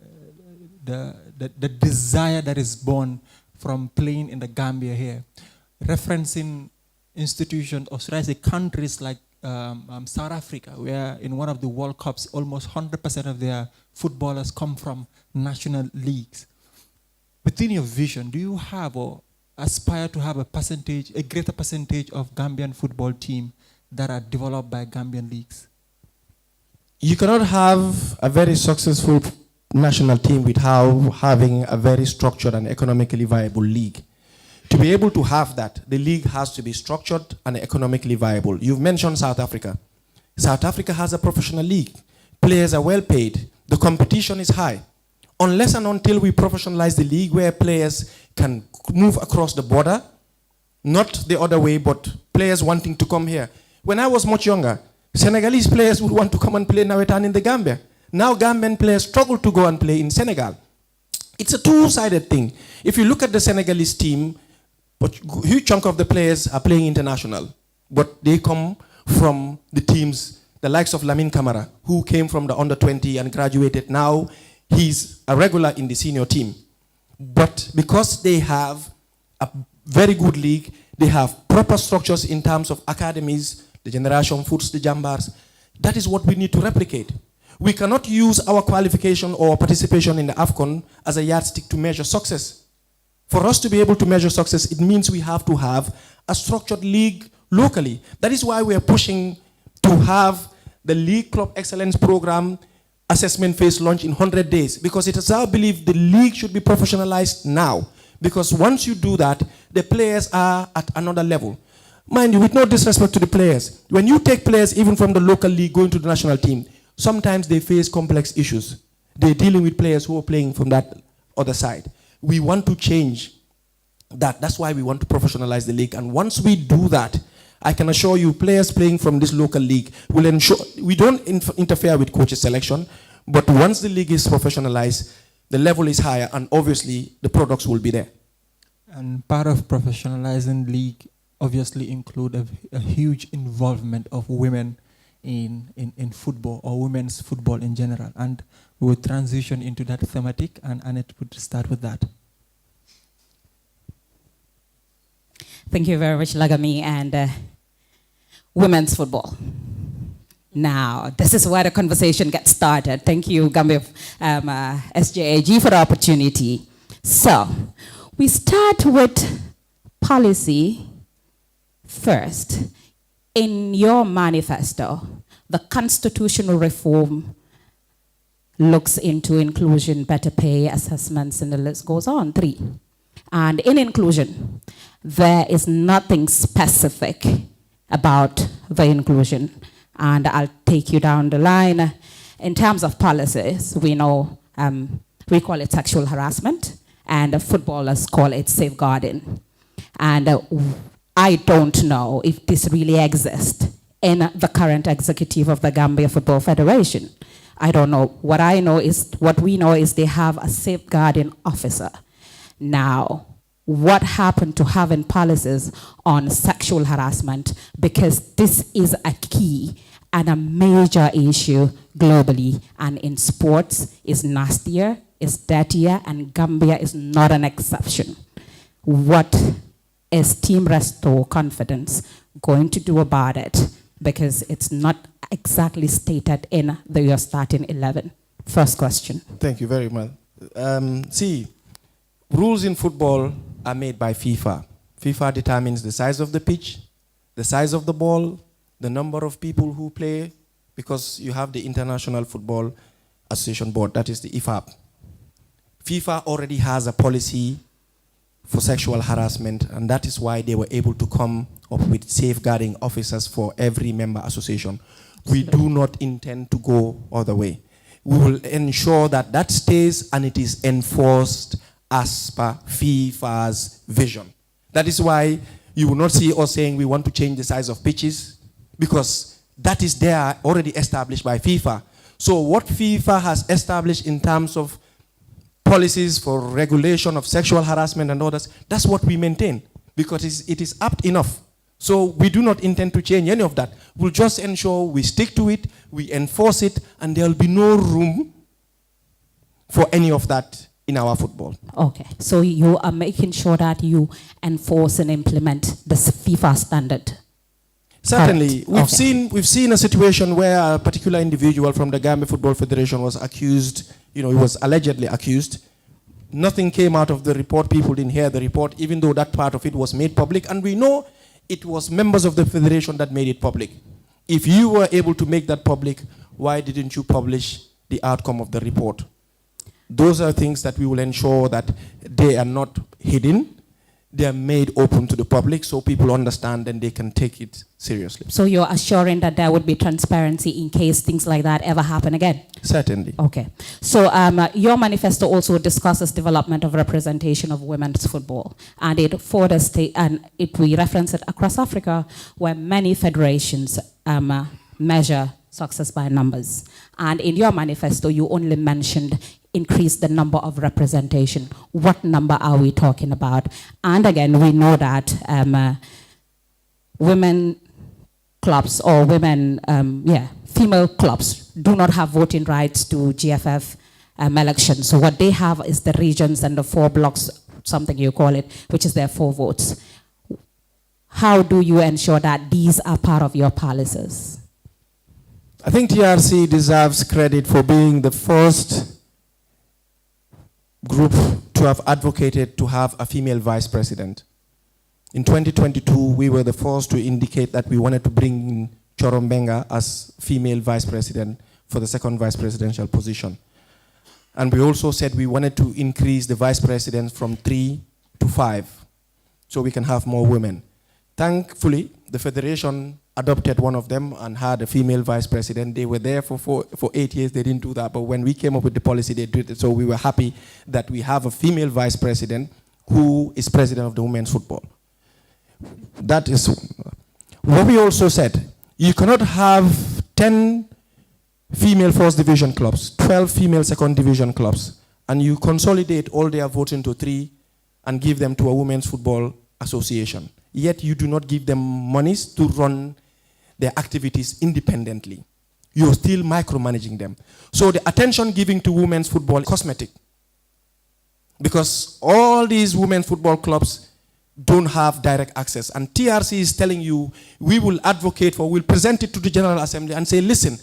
the desire that is born from playing in the Gambia here. Referencing institutions, or should I say countries like South Africa, where in one of the World Cups, almost 100% of their footballers come from national leagues. Within your vision, do you have or aspire to have a greater percentage of Gambian football team that are developed by Gambian leagues? You cannot have a very successful national team without having a very structured and economically viable league. To be able to have that, the league has to be structured and economically viable. You've mentioned South Africa. South Africa has a professional league. Players are well paid. The competition is high. Unless and until we professionalize the league where players can move across the border, not the other way, but players wanting to come here. When I was much younger, Senegalese players would want to come and play Nawetan in the Gambia. Now Gambian players struggle to go and play in Senegal. It's a two-sided thing. If you look at the Senegalese team, a huge chunk of the players are playing international, but they come from the teams, the likes of Lamine Camara, who came from the under-20 and graduated. Now he's a regular in the senior team. But because they have a very good league, they have proper structures in terms of academies, the Generation Foots, the Jambars, that is what we need to replicate. We cannot use our qualification or participation in the AFCON as a yardstick to measure success. For us to be able to measure success, it means we have to have a structured league locally. That is why we are pushing to have the League Club Excellence Program assessment phase launch in 100 days, because it is our belief the league should be professionalized now. Because once you do that, the players are at another level. Mind you, with no disrespect to the players, when you take players even from the local league going to the national team, sometimes they face complex issues. They're dealing with players who are playing from that other side. We want to change that. That's why we want to professionalize the league. And once we do that, I can assure you players playing from this local league will ensure, we don't interfere with coaches selection, but once the league is professionalized, the level is higher and obviously the products will be there. And part of professionalizing league obviously include a huge involvement of women in football, or women's football in general. And we will transition into that thematic, and it would start with that. Thank you very much, Lagami. And women's football. Now, this is where the conversation gets started. Thank you, Gambia SJAG, for the opportunity. So, we start with policy first. In your manifesto, the constitutional reform looks into inclusion, better pay, assessments, and the list goes on, 3. And in inclusion, there is nothing specific about the inclusion. And I'll take you down the line. In terms of policies, we know we call it sexual harassment, and footballers call it safeguarding. And I don't know if this really exists in the current executive of the Gambia Football Federation. I don't know. What we know is they have a safeguarding officer. Now, what happened to having policies on sexual harassment? Because this is a key and a major issue globally, and in sports is nastier, is dirtier, and Gambia is not an exception. What is Team Restore Confidence going to do about it? Because it's not exactly stated in your starting 11. First question. Thank you very much. See, rules in football are made by FIFA. FIFA determines the size of the pitch, the size of the ball, the number of people who play, because you have the International Football Association Board, that is the IFAB. FIFA already has a policy for sexual harassment, and that is why they were able to come up with safeguarding officers for every member association. We do not intend to go other way. we will ensure that that stays and it is enforced as per FIFA's vision. That is why you will not see us saying we want to change the size of pitches, because that is there already established by FIFA. So what FIFA has established in terms of policies for regulation of sexual harassment and others, that's what we maintain, because it is apt enough. So we do not intend to change any of that. We'll just ensure we stick to it, we enforce it, and there will be no room for any of that in our football. Okay, so you are making sure that you enforce and implement the FIFA standard. Certainly. Correct. We've seen a situation where a particular individual from the Gambia Football Federation was accused, he was allegedly accused. Nothing came out of the report. People didn't hear the report, even though that part of it was made public. And we know it was members of the federation that made it public. If you were able to make that public, why didn't you publish the outcome of the report? Those are things that we will ensure that they are not hidden. They are made open to the public so people understand and they can take it seriously. So you're assuring that there would be transparency in case things like that ever happen again? Certainly. Okay. So your manifesto also discusses development of representation of women's football. And it further states, and we reference it across Africa, where many federations measure success by numbers. And in your manifesto, you only mentioned increase the number of representation. What number are we talking about? And again, we know that women clubs or female clubs do not have voting rights to GFF elections. So what they have is the regions and the 4 blocks, something you call it, which is their 4 votes. How do you ensure that these are part of your policies? I think TRC deserves credit for being the first group to have advocated to have a female vice president. In 2022, we were the first to indicate that we wanted to bring in Chorombenga as female vice president for the 2nd vice presidential position. And we also said we wanted to increase the vice presidents from 3 to 5 so we can have more women. Thankfully, the federation adopted one of them and had a female vice president. They were there for 8 years. They didn't do that. But when we came up with the policy, they did it. So we were happy that we have a female vice president who is president of the women's football. That is what we also said. You cannot have 10 female 1st division clubs, 12 female 2nd division clubs, and you consolidate all their votes into 3 and give them to a women's football association. Yet you do not give them monies to run their activities independently. You're still micromanaging them. So the attention given to women's football is cosmetic. Because all these women's football clubs don't have direct access. And TRC is telling you, we will advocate for, we'll present it to the General Assembly and say, listen,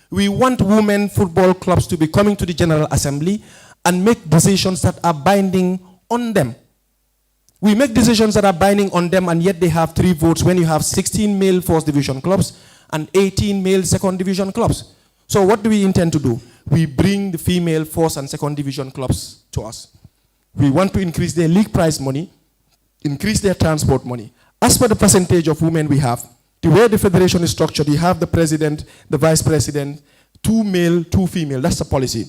we want women football clubs to be coming to the General Assembly and make decisions that are binding on them. We make decisions that are binding on them, and yet they have 3 votes when you have 16 male 1st division clubs and 18 male 2nd division clubs. So what do we intend to do? We bring the female 1st and 2nd division clubs to us. We want to increase their league prize money, increase their transport money. As for the percentage of women we have, the way the federation is structured, you have the president, the vice president, 2 male, 2 female. That's the policy.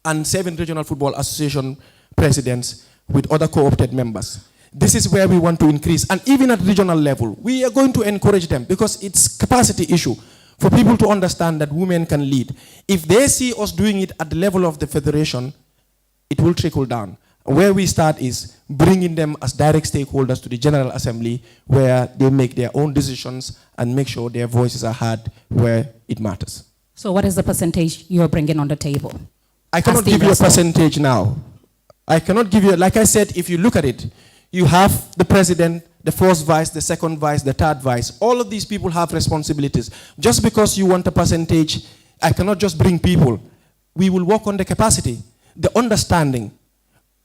And 7 regional football association presidents with other co-opted members. This is where we want to increase. And even at regional level, we are going to encourage them because it's capacity issue for people to understand that women can lead. If they see us doing it at the level of the federation, it will trickle down. Where we start is bringing them as direct stakeholders to the General Assembly where they make their own decisions and make sure their voices are heard where it matters. So what is the percentage you're bringing on the table? I cannot give you a percentage now. I cannot give you, like I said, if you look at it, you have the president, the 1st vice, the 2nd vice, the 3rd vice. All of these people have responsibilities. Just because you want a percentage, I cannot just bring people. We will work on the capacity, the understanding.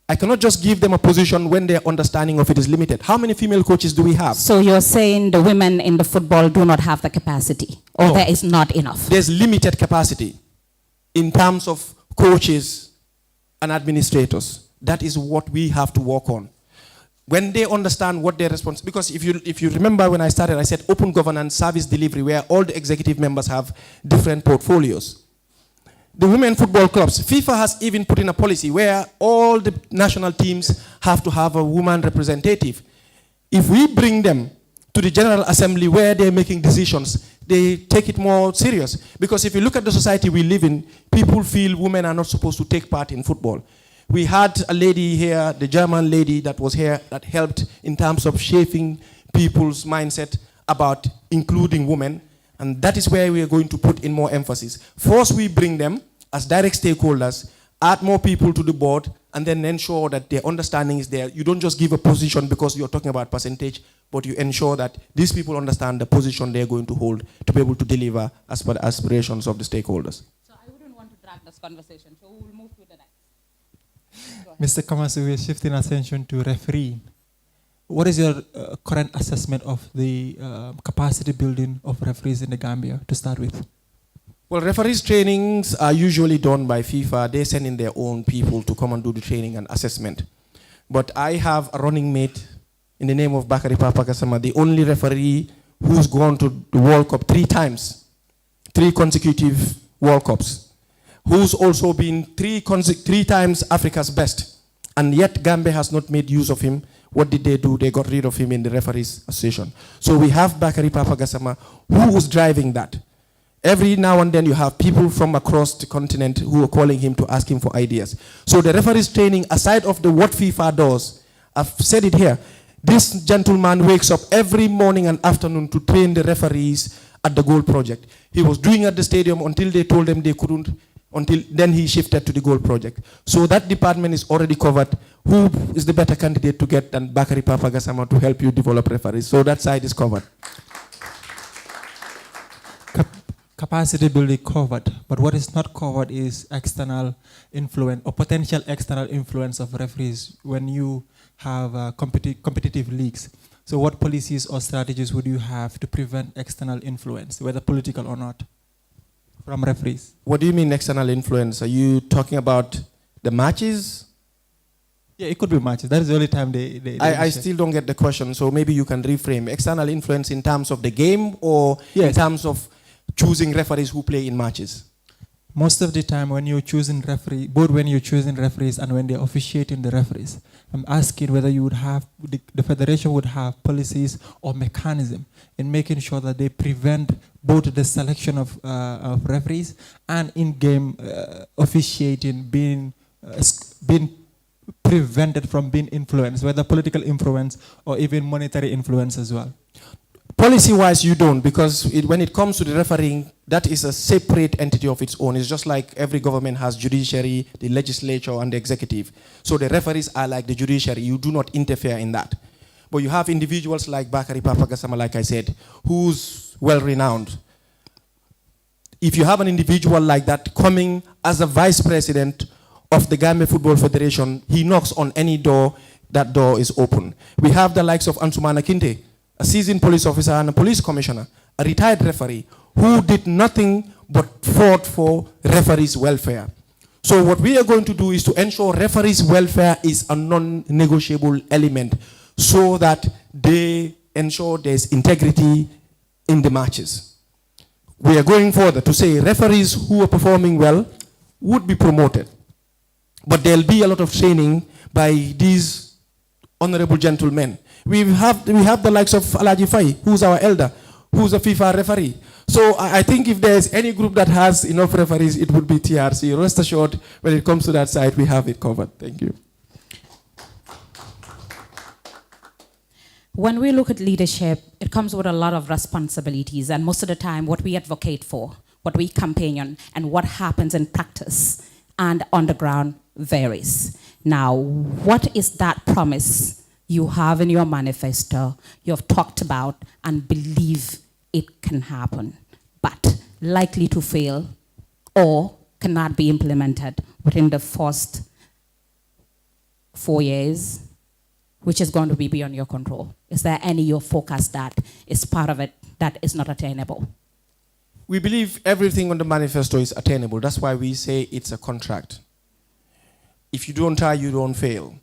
I cannot just give them a position when their understanding of it is limited. How many female coaches do we have? So you're saying the women in the football do not have the capacity, or No. there is not enough? There's limited capacity in terms of coaches and administrators. That is what we have to work on. When they understand what their response, because if you remember when I started, I said open governance, service delivery, where all the executive members have different portfolios. the women football clubs, FIFA has even put in a policy where all the national teams have to have a woman representative. If we bring them to the General Assembly where they're making decisions, they take it more serious. Because if you look at the society we live in, people feel women are not supposed to take part in football. We had a lady here, the German lady that was here, that helped in terms of shaping people's mindset about including women. And that is where we are going to put in more emphasis. First, we bring them as direct stakeholders, add more people to the board, and then ensure that their understanding is there. You don't just give a position because you're talking about percentage, but you ensure that these people understand the position they're going to hold to be able to deliver as per the aspirations of the stakeholders. So I wouldn't want to drag this conversation, so we'll move to the next. Mr. Kamasu, we're shifting attention to refereeing. What is your current assessment of the capacity building of referees in the Gambia, to start with? Well, referees trainings are usually done by FIFA. They send in their own people to come and do the training and assessment. But I have a running mate in the name of Bakari Papa Gassama, the only referee who's gone to the World Cup 3 times, 3 consecutive World Cups, who's also been 3 times Africa's best. And yet Gambia has not made use of him. What did they do? They got rid of him in the referees association. So we have Bakari Papa Gassama, who was driving that. Every now and then you have people from across the continent who are calling him to ask him for ideas. So the referees training, aside of the what FIFA does, I've said it here, this gentleman wakes up every morning and afternoon to train the referees at the Goal Project. He was doing at the stadium until they told him they couldn't, until then he shifted to the Goal Project. So that department is already covered. Who is the better candidate to get than Bakari Papa Gassama to help you develop referees? So that side is covered. Capacity building covered, but what is not covered is external influence or potential external influence of referees when you have competitive leagues. So what policies or strategies would you have to prevent external influence, whether political or not, from referees? What do you mean external influence? Are you talking about the matches? Yeah, it could be matches. That is the only time they I still don't get the question, so maybe you can reframe. External influence in terms of the game or in terms of choosing referees who play in matches? Most of the time when you're choosing referees, both when you're choosing referees and when they're officiating the referees, I'm asking whether you would have, the federation would have policies or mechanism in making sure that they prevent both the selection of referees and in-game officiating being prevented from being influenced, whether political influence or even monetary influence as well. Policy-wise, you don't, because when it comes to the refereeing, that is a separate entity of its own. It's just like every government has judiciary, the legislature, and the executive. So the referees are like the judiciary. You do not interfere in that. But you have individuals like Bakari Papa Gassama, like I said, who's well-renowned. If you have an individual like that coming as a vice president of the Gambia Football Federation, he knocks on any door, that door is open. We have the likes of Ansumana Kinte, a seasoned police officer and a police commissioner, a retired referee, who did nothing but fought for referees' welfare. So what we are going to do is to ensure referees' welfare is a non-negotiable element so that they ensure there's integrity in the matches. We are going further to say referees who are performing well would be promoted. But there'll be a lot of training by these honorable gentlemen. We have the likes of Alaji Fai, who's our elder, who's a FIFA referee. So I think if there's any group that has enough referees, it would be TRC. Rest assured, when it comes to that side, we have it covered. Thank you. When we look at leadership, it comes with a lot of responsibilities, and most of the time what we advocate for, what we campaign on, and what happens in practice and on the ground varies. Now, what is that promise you have in your manifesto, you have talked about and believe it can happen, but likely to fail or cannot be implemented within the first 4 years, which is going to be beyond your control? Is there any your forecast that is part of it that is not attainable? We believe everything on the manifesto is attainable. That's why we say it's a contract. If you don't try, you don't fail.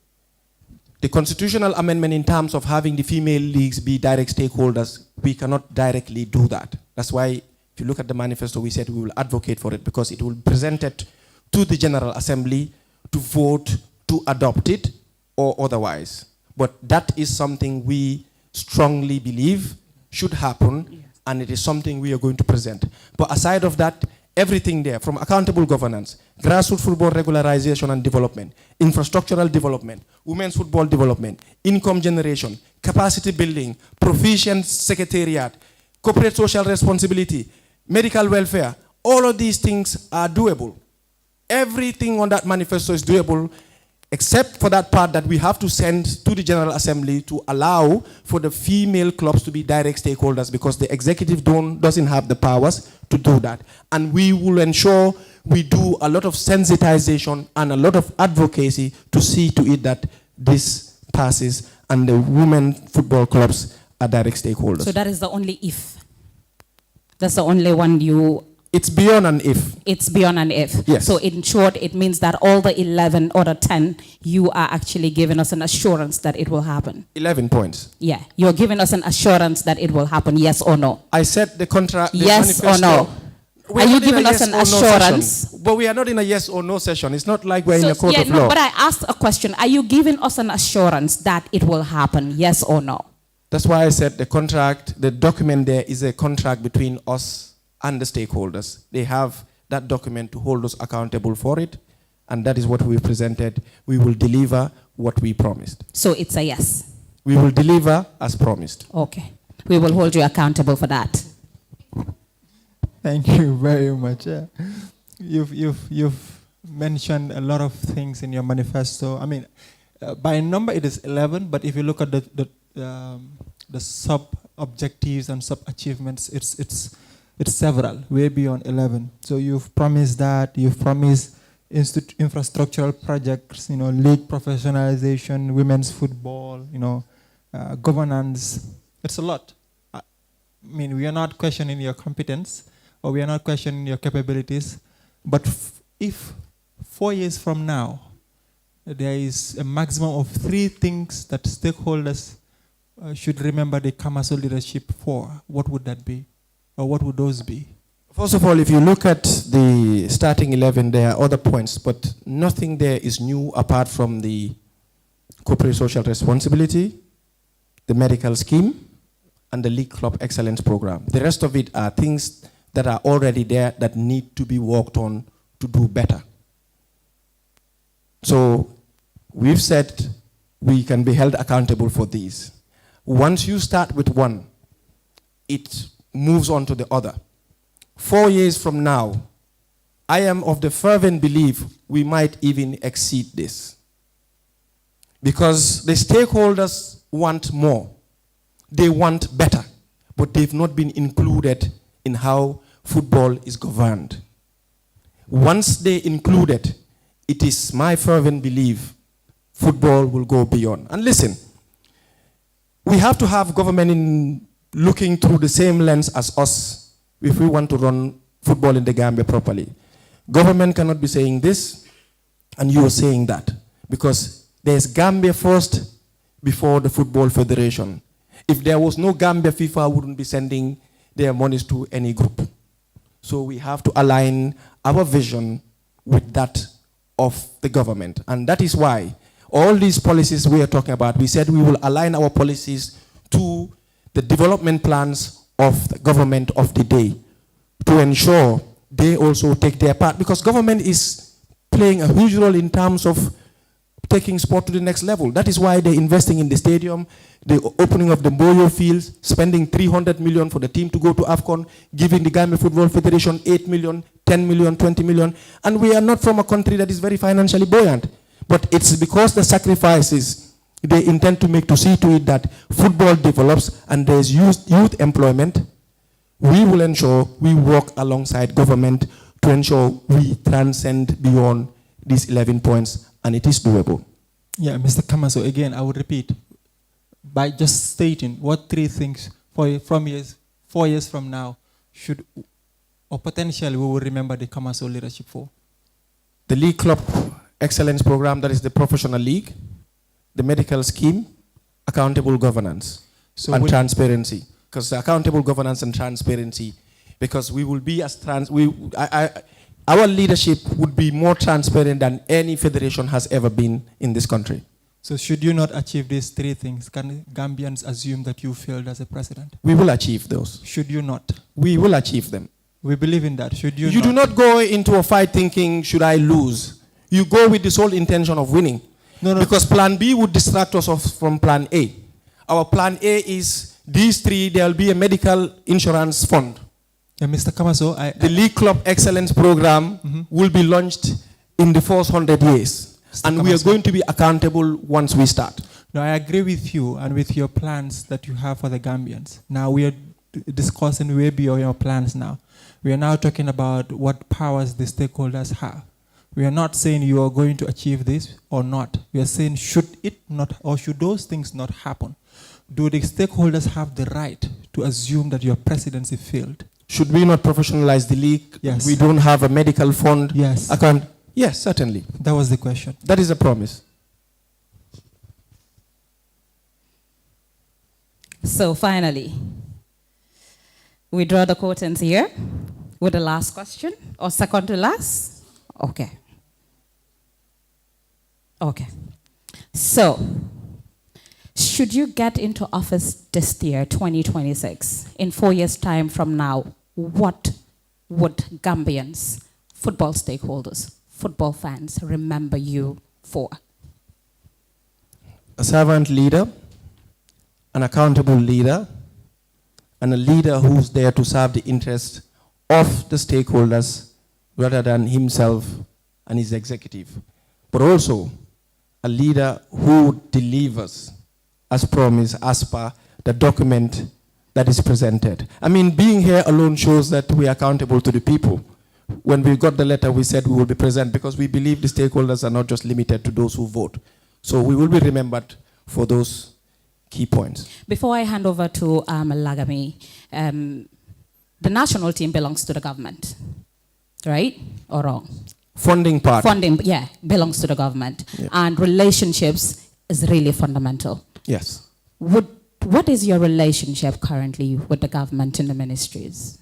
The constitutional amendment in terms of having the female leagues be direct stakeholders, we cannot directly do that. That's why If you look at the manifesto, we said we will advocate for it because it will be presented to the General Assembly to vote to adopt it or otherwise. But that is something we strongly believe should happen, and it is something we are going to present. But aside of that, everything there, from accountable governance, grassroots football regularization and development, infrastructural development, women's football development, income generation, capacity building, proficient secretariat, corporate social responsibility, medical welfare, all of these things are doable. Everything on that manifesto is doable, except for that part that we have to send to the General Assembly to allow for the female clubs to be direct stakeholders, because the executive doesn't have the powers to do that. And we will ensure we do a lot of sensitization and a lot of advocacy to see to it that this passes and the women football clubs are direct stakeholders. So that is the only if. That's the only one you... It's beyond an if. It's beyond an if. Yes. So in short, it means that all the 11 or the 10, you are actually giving us an assurance that it will happen. 11 points. Yeah, you're giving us an assurance that it will happen, yes or no? I said the contract. Yes or no? Are you giving us an assurance? But we are not in a yes or no session. It's not like we're in a court of law. But I asked a question. Are you giving us an assurance that it will happen, yes or no? That's why I said the contract, the document there is a contract between us and the stakeholders. They have that document to hold us accountable for it, and that is what we presented. We will deliver what we promised. So it's a yes? We will deliver as promised. Okay. We will hold you accountable for that. Thank you very much. You've mentioned a lot of things in your manifesto. I mean, by number it is 11, but if you look at the sub-objectives and sub-achievements, it's several, way beyond 11. So you've promised that, you've promised infrastructural projects, league professionalization, women's football, governance. It's a lot. I mean, we are not questioning your competence, or we are not questioning your capabilities, but if 4 years from now, there is a maximum of 3 things that stakeholders should remember the Kamaso leadership for, what would that be? Or what would those be? First of all, if you look at the starting 11, there are other points, but nothing there is new apart from the corporate social responsibility, the medical scheme, and the League Club Excellence Program. The rest of it are things that are already there that need to be worked on to do better. So we've said we can be held accountable for these. Once you start with one, it moves on to the other. 4 years from now, I am of the fervent belief we might even exceed this. Because the stakeholders want more. They want better, but they've not been included in how football is governed. Once they included, it is my fervent belief football will go beyond. And listen, we have to have government looking through the same lens as us if we want to run football in the Gambia properly. Government cannot be saying this and you are saying that, because there's Gambia first before the Football Federation. If there was no Gambia, FIFA wouldn't be sending their monies to any group. So we have to align our vision with that of the government. And that is why all these policies we are talking about, we said we will align our policies to the development plans of the government of the day to ensure they also take their part, because government is playing a huge role in terms of taking sport to the next level. That is why they're investing in the stadium, the opening of the Mboyo fields, spending 300 million for the team to go to AFCON, giving the Gambia Football Federation 8 million, 10 million, 20 million. And we are not from a country that is very financially buoyant. But it's because the sacrifices they intend to make to see to it that football develops and there's youth employment. We will ensure we work alongside government to ensure we transcend beyond these 11 points, and it is doable. Yeah, Mr. Kamaso, again, I would repeat, by just stating what 3 things 4 years from now should, or potentially we will remember the Kamaso leadership for. The League Club Excellence Program, that is the professional league, the medical scheme, accountable governance, and transparency. Because the accountable governance and transparency because we will be as our leadership would be more transparent than any federation has ever been in this country. So should you not achieve these three things, can Gambians assume that you failed as a president? We will achieve those. Should you not? We will achieve them. We believe in that. Should you not? You do not go into a fight thinking, should I lose? You go with the sole intention of winning. No. Because plan B would distract us from plan A. Our plan A is these three, there will be a medical insurance fund. Yeah, Mr. Kamaso, the League Club Excellence Program will be launched in the first 100 years. And we are going to be accountable once we start. No, I agree with you and with your plans that you have for the Gambians. Now we are discussing way beyond your plans now. We are now talking about what powers the stakeholders have. We are not saying you are going to achieve this or not. We are saying should it not, or should those things not happen? Do the stakeholders have the right to assume that your presidency failed? Should we not professionalize the league? Yes. We don't have a medical fund. Yes. Yes, certainly. That was the question. That is a promise. So finally, we draw the curtains here with the last question, or second to last? Okay. Okay. So, should you get into office this year, 2026, in 4 years' time from now, what would Gambians, football stakeholders, football fans remember you for? A servant leader, an accountable leader, and a leader who's there to serve the interests of the stakeholders rather than himself and his executive. But also a leader who delivers as promised, as per the document that is presented. I mean, being here alone shows that we are accountable to the people. When we got the letter, we said we will be present because we believe the stakeholders are not just limited to those who vote. So we will be remembered for those key points. Before I hand over to Lagami, the national team belongs to the government, right or wrong? Funding part. Funding, yeah, belongs to the government. Yeah. And relationships is really fundamental. Yes. What is your relationship currently with the government and the ministries?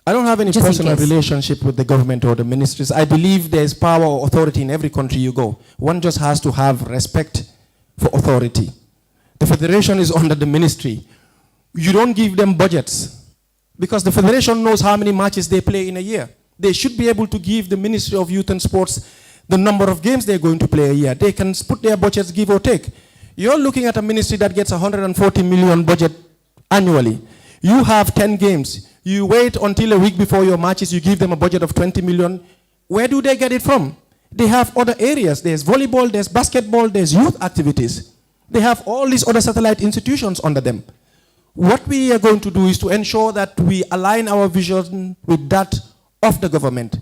I don't have any personal relationship with the government or the ministries. I believe there's power or authority in every country you go. One just has to have respect for authority. The federation is under the ministry. You don't give them budgets because the federation knows how many matches they play in a year. They should be able to give the Ministry of Youth and Sports the number of games they're going to play a year. They can put their budgets, give or take. You're looking at a ministry that gets 140 million budget annually. You have 10 games. You wait until a week before your matches, you give them a budget of 20 million. Where do they get it from? They have other areas. There's volleyball, there's basketball, there's youth activities. They have all these other satellite institutions under them. What we are going to do is to ensure that we align our vision with that of the government.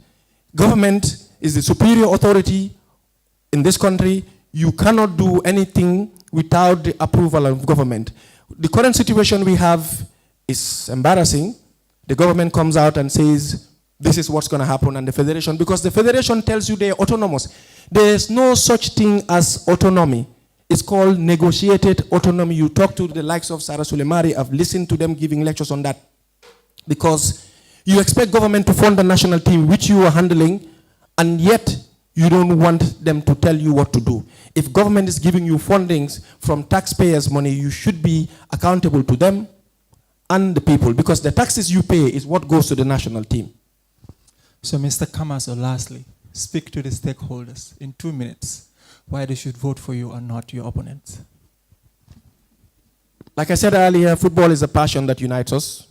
Government is the superior authority in this country. You cannot do anything without the approval of government. The current situation we have is embarrassing. The government comes out and says, this is what's going to happen, and the federation, because the federation tells you they're autonomous. There's no such thing as autonomy. It's called negotiated autonomy. You talk to the likes of Sarah Sulemari. I've listened to them giving lectures on that. Because you expect government to fund the national team, which you are handling, and yet you don't want them to tell you what to do. If government is giving you fundings from taxpayers' money, you should be accountable to them and the people, because the taxes you pay is what goes to the national team. So, Mr. Kamaso, lastly, speak to the stakeholders in 2 minutes why they should vote for you and not your opponents. Like I said earlier, football is a passion that unites us.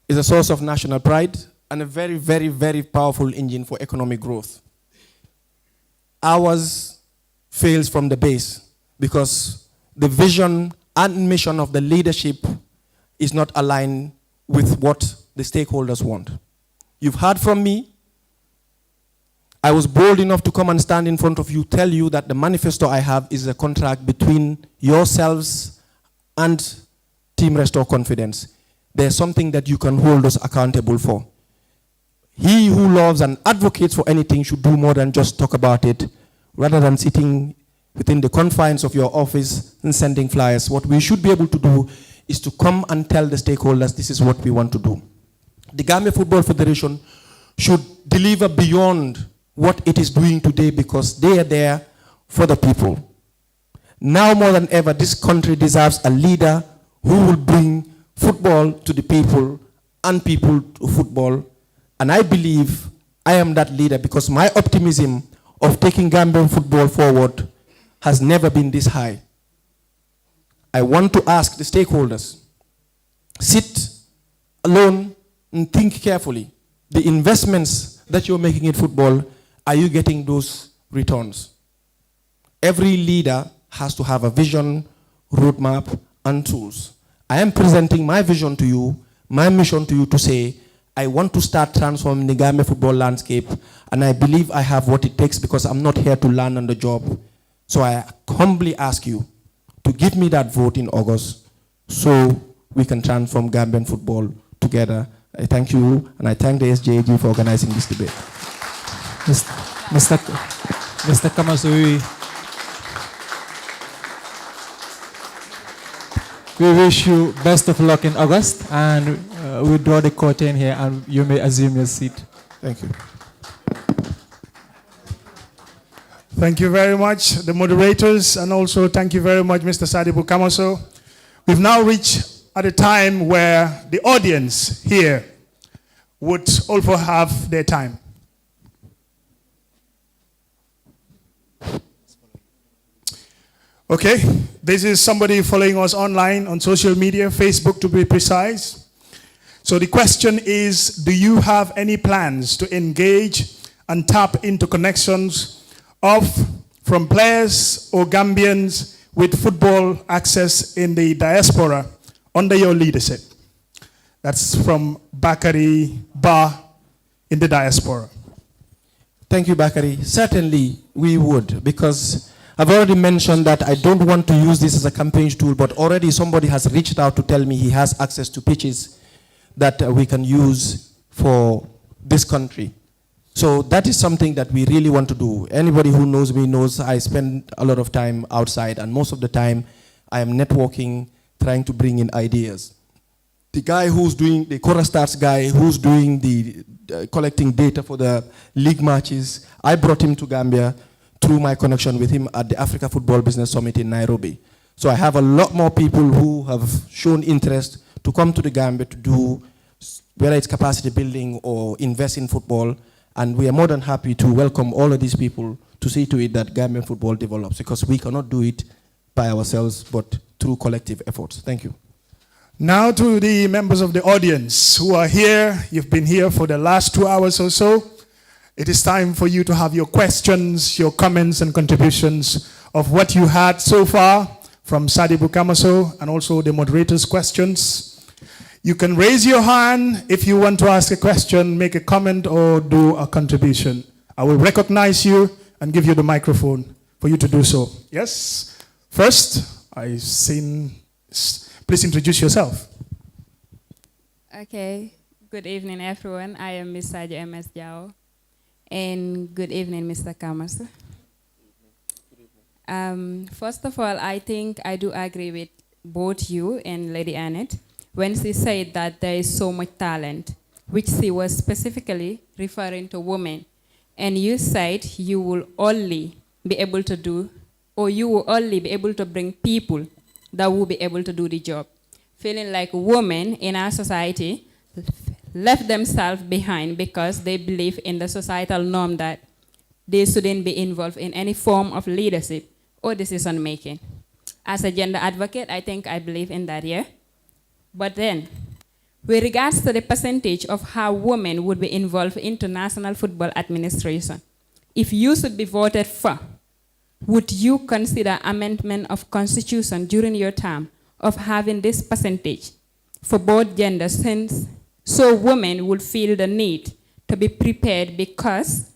It's a source of national pride and a very, very, very powerful engine for economic growth. Ours fails from the base because the vision and mission of the leadership is not aligned with what the stakeholders want. You've heard from me. I was bold enough to come and stand in front of you, tell you that the manifesto I have is a contract between yourselves and Team Restore Confidence. There's something that you can hold us accountable for. He who loves and advocates for anything should do more than just talk about it, rather than sitting within the confines of your office and sending flyers. What we should be able to do is to come and tell the stakeholders this is what we want to do. the Gambia Football Federation should deliver beyond what it is doing today because they are there for the people. Now more than ever, this country deserves a leader who will bring football to the people and people to football. And I believe I am that leader because my optimism of taking Gambian football forward has never been this high. I want to ask the stakeholders, sit alone and think carefully. The investments that you're making in football, are you getting those returns? Every leader has to have a vision, roadmap, and tools. I am presenting my vision to you, my mission to you to say, I want to start transforming the Gambia football landscape, and I believe I have what it takes because I'm not here to learn on the job. So I humbly ask you to give me that vote in August so we can transform Gambian football together. I thank you, and I thank the SJAG for organizing this debate. Mr. Kamasui, we wish you best of luck in August, and we'll draw the curtain here, and you may assume your seat. Thank you. Thank you very much, the moderators, and also thank you very much, Mr. Sadibu Kamaso. We've now reached at a time where the audience here would also have their time. Okay, this is somebody following us online on social media, Facebook to be precise. So the question is, do you have any plans to engage and tap into connections from players or Gambians with football access in the diaspora under your leadership? That's from Bakari Ba in the diaspora. Thank you, Bakari. Certainly we would, because I've already mentioned that I don't want to use this as a campaign tool, but already somebody has reached out to tell me he has access to pitches that we can use for this country. So that is something that we really want to do. Anybody who knows me knows I spend a lot of time outside, and most of the time I am networking, trying to bring in ideas. The guy who's doing, the Corastars guy who's doing the collecting data for the league matches, I brought him to Gambia through my connection with him at the Africa Football Business Summit in Nairobi. So I have a lot more people who have shown interest to come to the Gambia to do, whether it's capacity building or invest in football. And we are more than happy to welcome all of these people to see to it that Gambian football develops, because we cannot do it by ourselves, but through collective efforts. Thank you. Now to the members of the audience who are here. You've been here for the last 2 hours or so. It is time for you to have your questions, your comments and contributions of what you had so far from Sadibu Kamaso and also the moderators' questions. You can raise your hand if you want to ask a question, make a comment, or do a contribution. I will recognize you and give you the microphone for you to do so. Yes? First, I've seen, please introduce yourself. Okay. Good evening, everyone. I am Ms. Sajo M.S. Jao. And good evening, Mr. Kamaso. First of all, I think I do agree with both you and Lady Annette when she said that there is so much talent, which she was specifically referring to women. And you said you will only be able to do, or you will only be able to bring people that will be able to do the job. Feeling like women in our society left themselves behind because they believe in the societal norm that they shouldn't be involved in any form of leadership or decision making. As a gender advocate, I think I believe in that, yeah? But then, with regards to the percentage of how women would be involved into national football administration, if you should be voted for, would you consider amendment of constitution during your term of having this percentage for both genders, since so women would feel the need to be prepared because,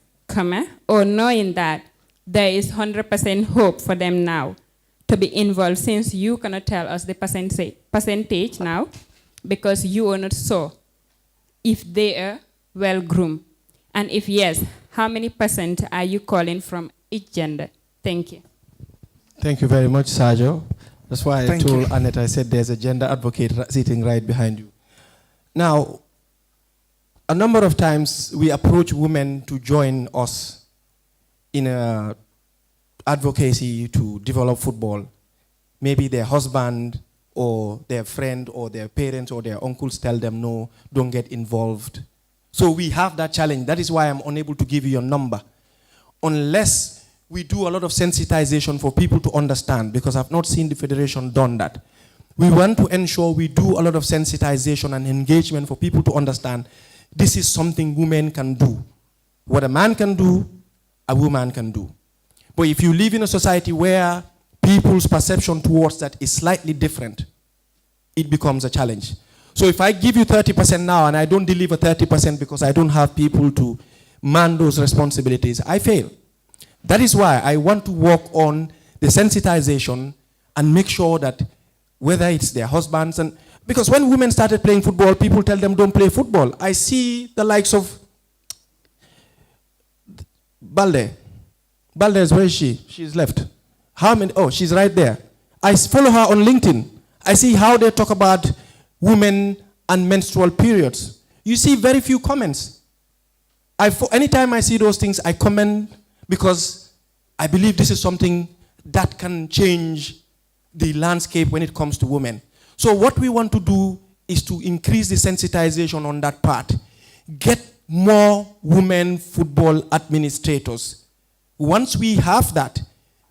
or knowing that there is 100% hope for them now to be involved, since you cannot tell us the percentage now because you are not sure if they are well groomed. And if yes, how many percent are you calling from each gender? Thank you. Thank you very much, Sajo. That's why I told Annette, I said there's a gender advocate sitting right behind you. Now, a number of times we approach women to join us in a advocacy to develop football. Maybe their husband or their friend or their parents or their uncles tell them, no, don't get involved. So we have that challenge. That is why I'm unable to give you a number. Unless we do a lot of sensitization for people to understand, because I've not seen the Federation done that. We want to ensure we do a lot of sensitization and engagement for people to understand this is something women can do. What a man can do, a woman can do. But if you live in a society where people's perception towards that is slightly different, it becomes a challenge. So if I give you 30% now and I don't deliver 30% because I don't have people to man those responsibilities, I fail. That is why I want to work on the sensitization and make sure that whether it's their husbands, and because when women started playing football, people tell them don't play football. I see the likes of Balde. Balde, where is she? She's left. How many? Oh, she's right there. I follow her on LinkedIn. I see how they talk about women and menstrual periods. You see very few comments. Anytime I see those things, I comment because I believe this is something that can change the landscape when it comes to women. So what we want to do is to increase the sensitization on that part. Get more women football administrators. Once we have that,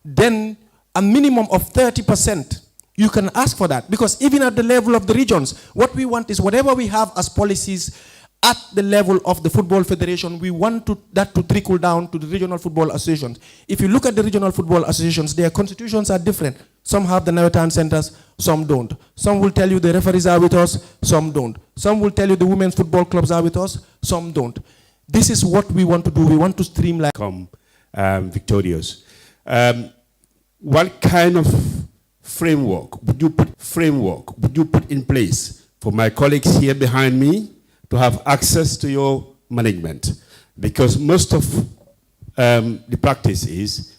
then a minimum of 30%, you can ask for that. Because even at the level of the regions, what we want is whatever we have as policies at the level of the Football Federation, we want that to trickle down to the regional football associations. If you look at the regional football associations, their constitutions are different. Some have the Nawetan centers, some don't. Some will tell you the referees are with us, some don't. Some will tell you the women's football clubs are with us, some don't. This is what we want to do. We want to streamline. Victorious. What kind of framework would you put in place for my colleagues here behind me to have access to your management? Because most of the practice is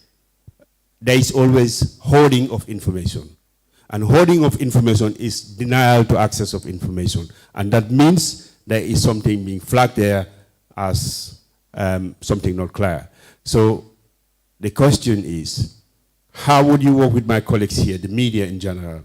there is always hoarding of information. And hoarding of information is denial to access of information. And that means there is something being flagged there as something not clear. So the question is, how would you work with my colleagues here, the media in general,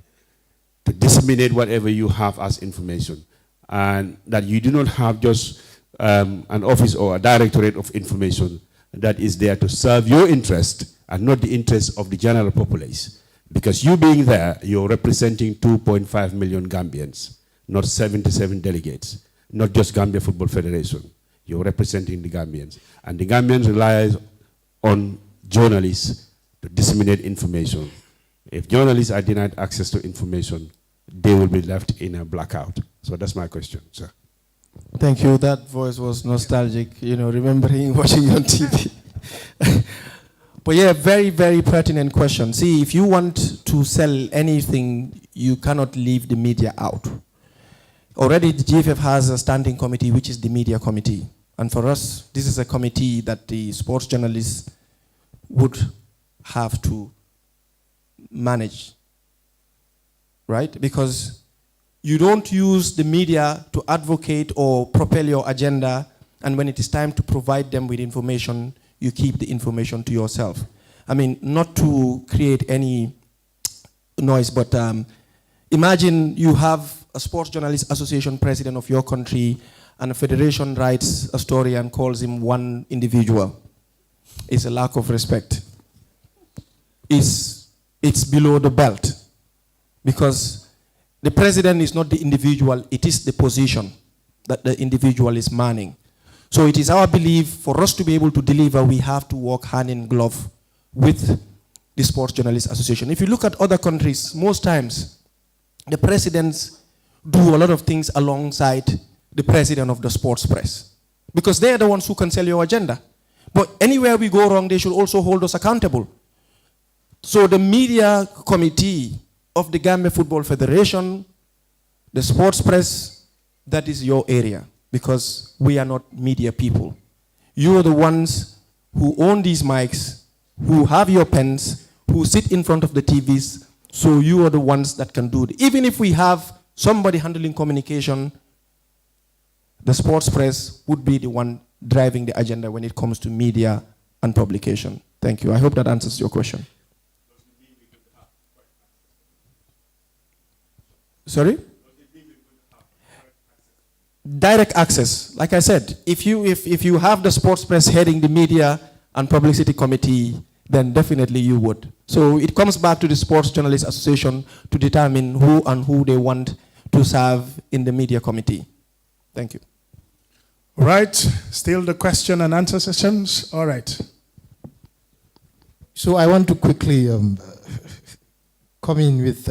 to disseminate whatever you have as information, and that you do not have just an office or a directorate of information that is there to serve your interest and not the interest of the general populace? Because you being there, you're representing 2.5 million Gambians, not 77 delegates, not just Gambia Football Federation. You're representing the Gambians. And the Gambians rely on journalists to disseminate information. If journalists are denied access to information, they will be left in a blackout. So that's my question, sir. Thank you. That voice was nostalgic, remembering watching you on TV. But yeah, very, very pertinent question. See, if you want to sell anything, you cannot leave the media out. Already the GFF has a standing committee, which is the media committee. And for us, this is a committee that the sports journalists would have to manage, right? Because you don't use the media to advocate or propel your agenda, and when it is time to provide them with information, you keep the information to yourself. I mean, not to create any noise, but imagine you have a sports journalist association president of your country, and a federation writes a story and calls him one individual. It's a lack of respect. It's below the belt, because the president is not the individual, it is the position that the individual is manning. So it is our belief, for us to be able to deliver, we have to work hand in glove with the Sports Journalists Association. If you look at other countries, most times the presidents do a lot of things alongside the president of the sports press, because they are the ones who can sell your agenda. But anywhere we go wrong, they should also hold us accountable. So the media committee of the Gambia Football Federation, the sports press, that is your area, because we are not media people. You are the ones who own these mics, who have your pens, who sit in front of the TVs, so you are the ones that can do it. Even if we have somebody handling communication, the sports press would be the one driving the agenda when it comes to media and publication. Thank you. I hope that answers your question. Sorry? Direct access. Like I said, if you have the sports press heading the media and publicity committee, then definitely you would. So it comes back to the Sports Journalists Association to determine who they want to serve in the media committee. Thank you. Right, still the question and answer sessions. All right. So I want to quickly come in with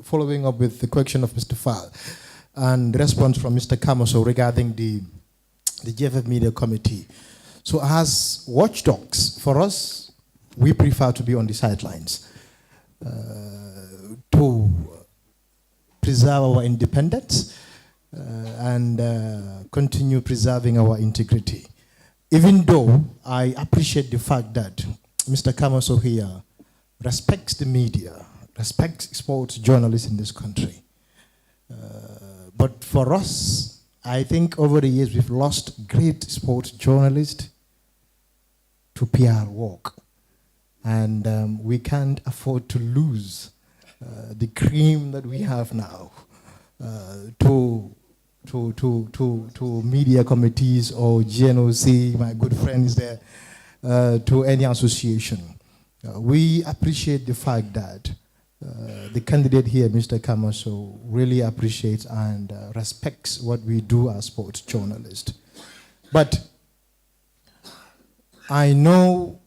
following up with the question of Mr. Fall and the response from Mr. Kamaso regarding the GFF Media Committee. So as watchdogs, for us, we prefer to be on the sidelines to preserve our independence and continue preserving our integrity. Even though I appreciate the fact that Mr. Kamaso here respects the media, respects sports journalists in this country. But for us, I think over the years we've lost great sports journalists to PR work. And we can't afford to lose the cream that we have now to media committees or GNOC, my good friends there, to any association. We appreciate the fact that the candidate here, Mr. Kamaso, really appreciates and respects what we do as sports journalists. But I know,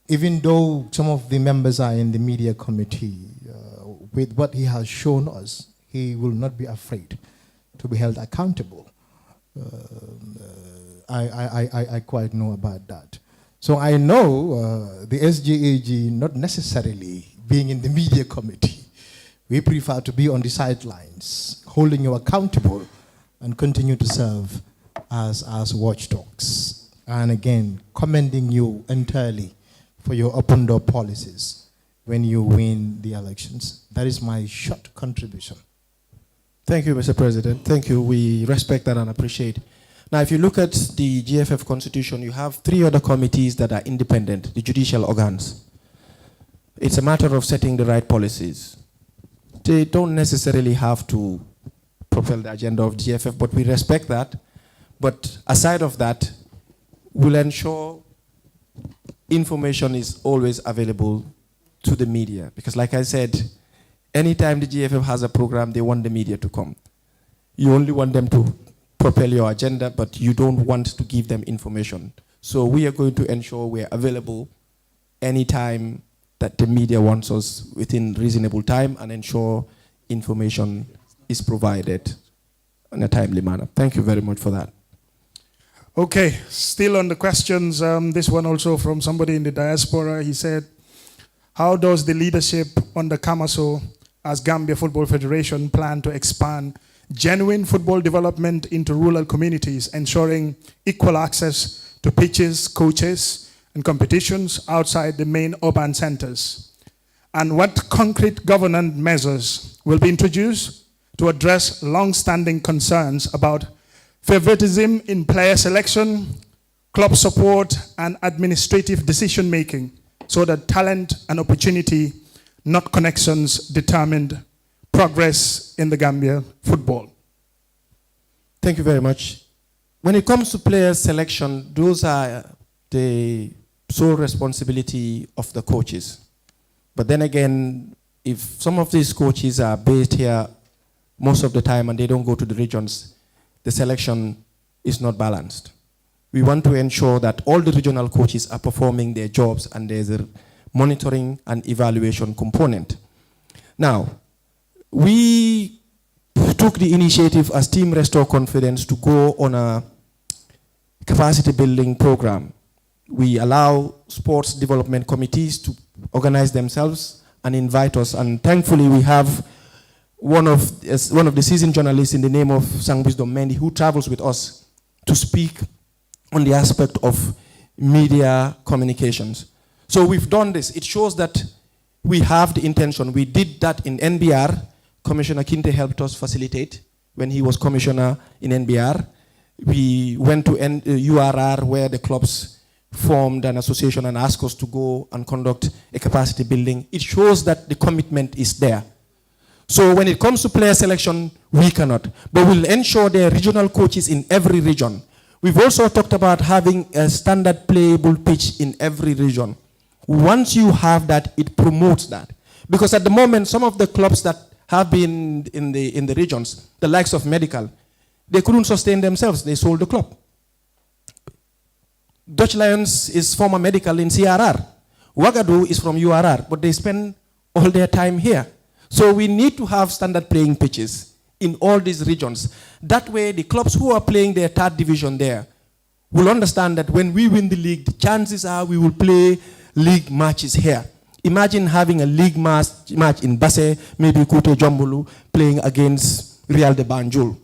even though some of the members are in the media committee, with what he has shown us, he will not be afraid to be held accountable. I quite know about that. So I know the SJAG not necessarily being in the media committee. We prefer to be on the sidelines, holding you accountable and continue to serve as watchdogs. And again, commending you entirely for your open door policies when you win the elections. That is my short contribution. Thank you, Mr. President. Thank you. We respect that and appreciate. Now, if you look at the GFF Constitution, you have 3 other committees that are independent, the judicial organs. It's a matter of setting the right policies. They don't necessarily have to propel the agenda of GFF, but we respect that. But aside of that, we'll ensure information is always available to the media. Because like I said, anytime the GFF has a program, they want the media to come. You only want them to propel your agenda, but you don't want to give them information. So we are going to ensure we're available anytime that the media wants us within reasonable time and ensure information is provided in a timely manner. Thank you very much for that. Okay, still on the questions, this one also from somebody in the diaspora. He said, how does the leadership under Kamaso as Gambia Football Federation plan to expand genuine football development into rural communities, ensuring equal access to pitches, coaches, and competitions outside the main urban centers? And what concrete governance measures will be introduced to address long-standing concerns about favoritism in player selection, club support, and administrative decision-making, so that talent and opportunity, not connections, determined progress in the Gambia football? Thank you very much. When it comes to player selection, those are the sole responsibility of the coaches. But then again, if some of these coaches are based here most of the time and they don't go to the regions, the selection is not balanced. We want to ensure that all the regional coaches are performing their jobs and there's a monitoring and evaluation component. Now, we took the initiative as Team Restore Confidence to go on a capacity building program. We allow sports development committees to organize themselves and invite us, and thankfully we have one of the seasoned journalists in the name of Sang Wisdom Mendy who travels with us to speak on the aspect of media communications. So we've done this. It shows that we have the intention. We did that in NBR. Commissioner Kinte helped us facilitate. when he was commissioner in NBR. We went to URR, where the clubs formed an association and asked us to go and conduct a capacity building. It shows that the commitment is there. So when it comes to player selection, we cannot. But we'll ensure there are regional coaches in every region. We've also talked about having a standard playable pitch in every region. Once you have that, it promotes that. Because at the moment, some of the clubs that have been in the regions, the likes of Medical, they couldn't sustain themselves. They sold the club. Dutch Lions is former Medical in CRR. Ouagadougou is from URR, but they spend all their time here. So we need to have standard playing pitches in all these regions. That way, the clubs who are playing their third division there will understand that when we win the league, the chances are we will play league matches here. Imagine having a league match in Basse, maybe Kute Jombulu, playing against Real de Banjul.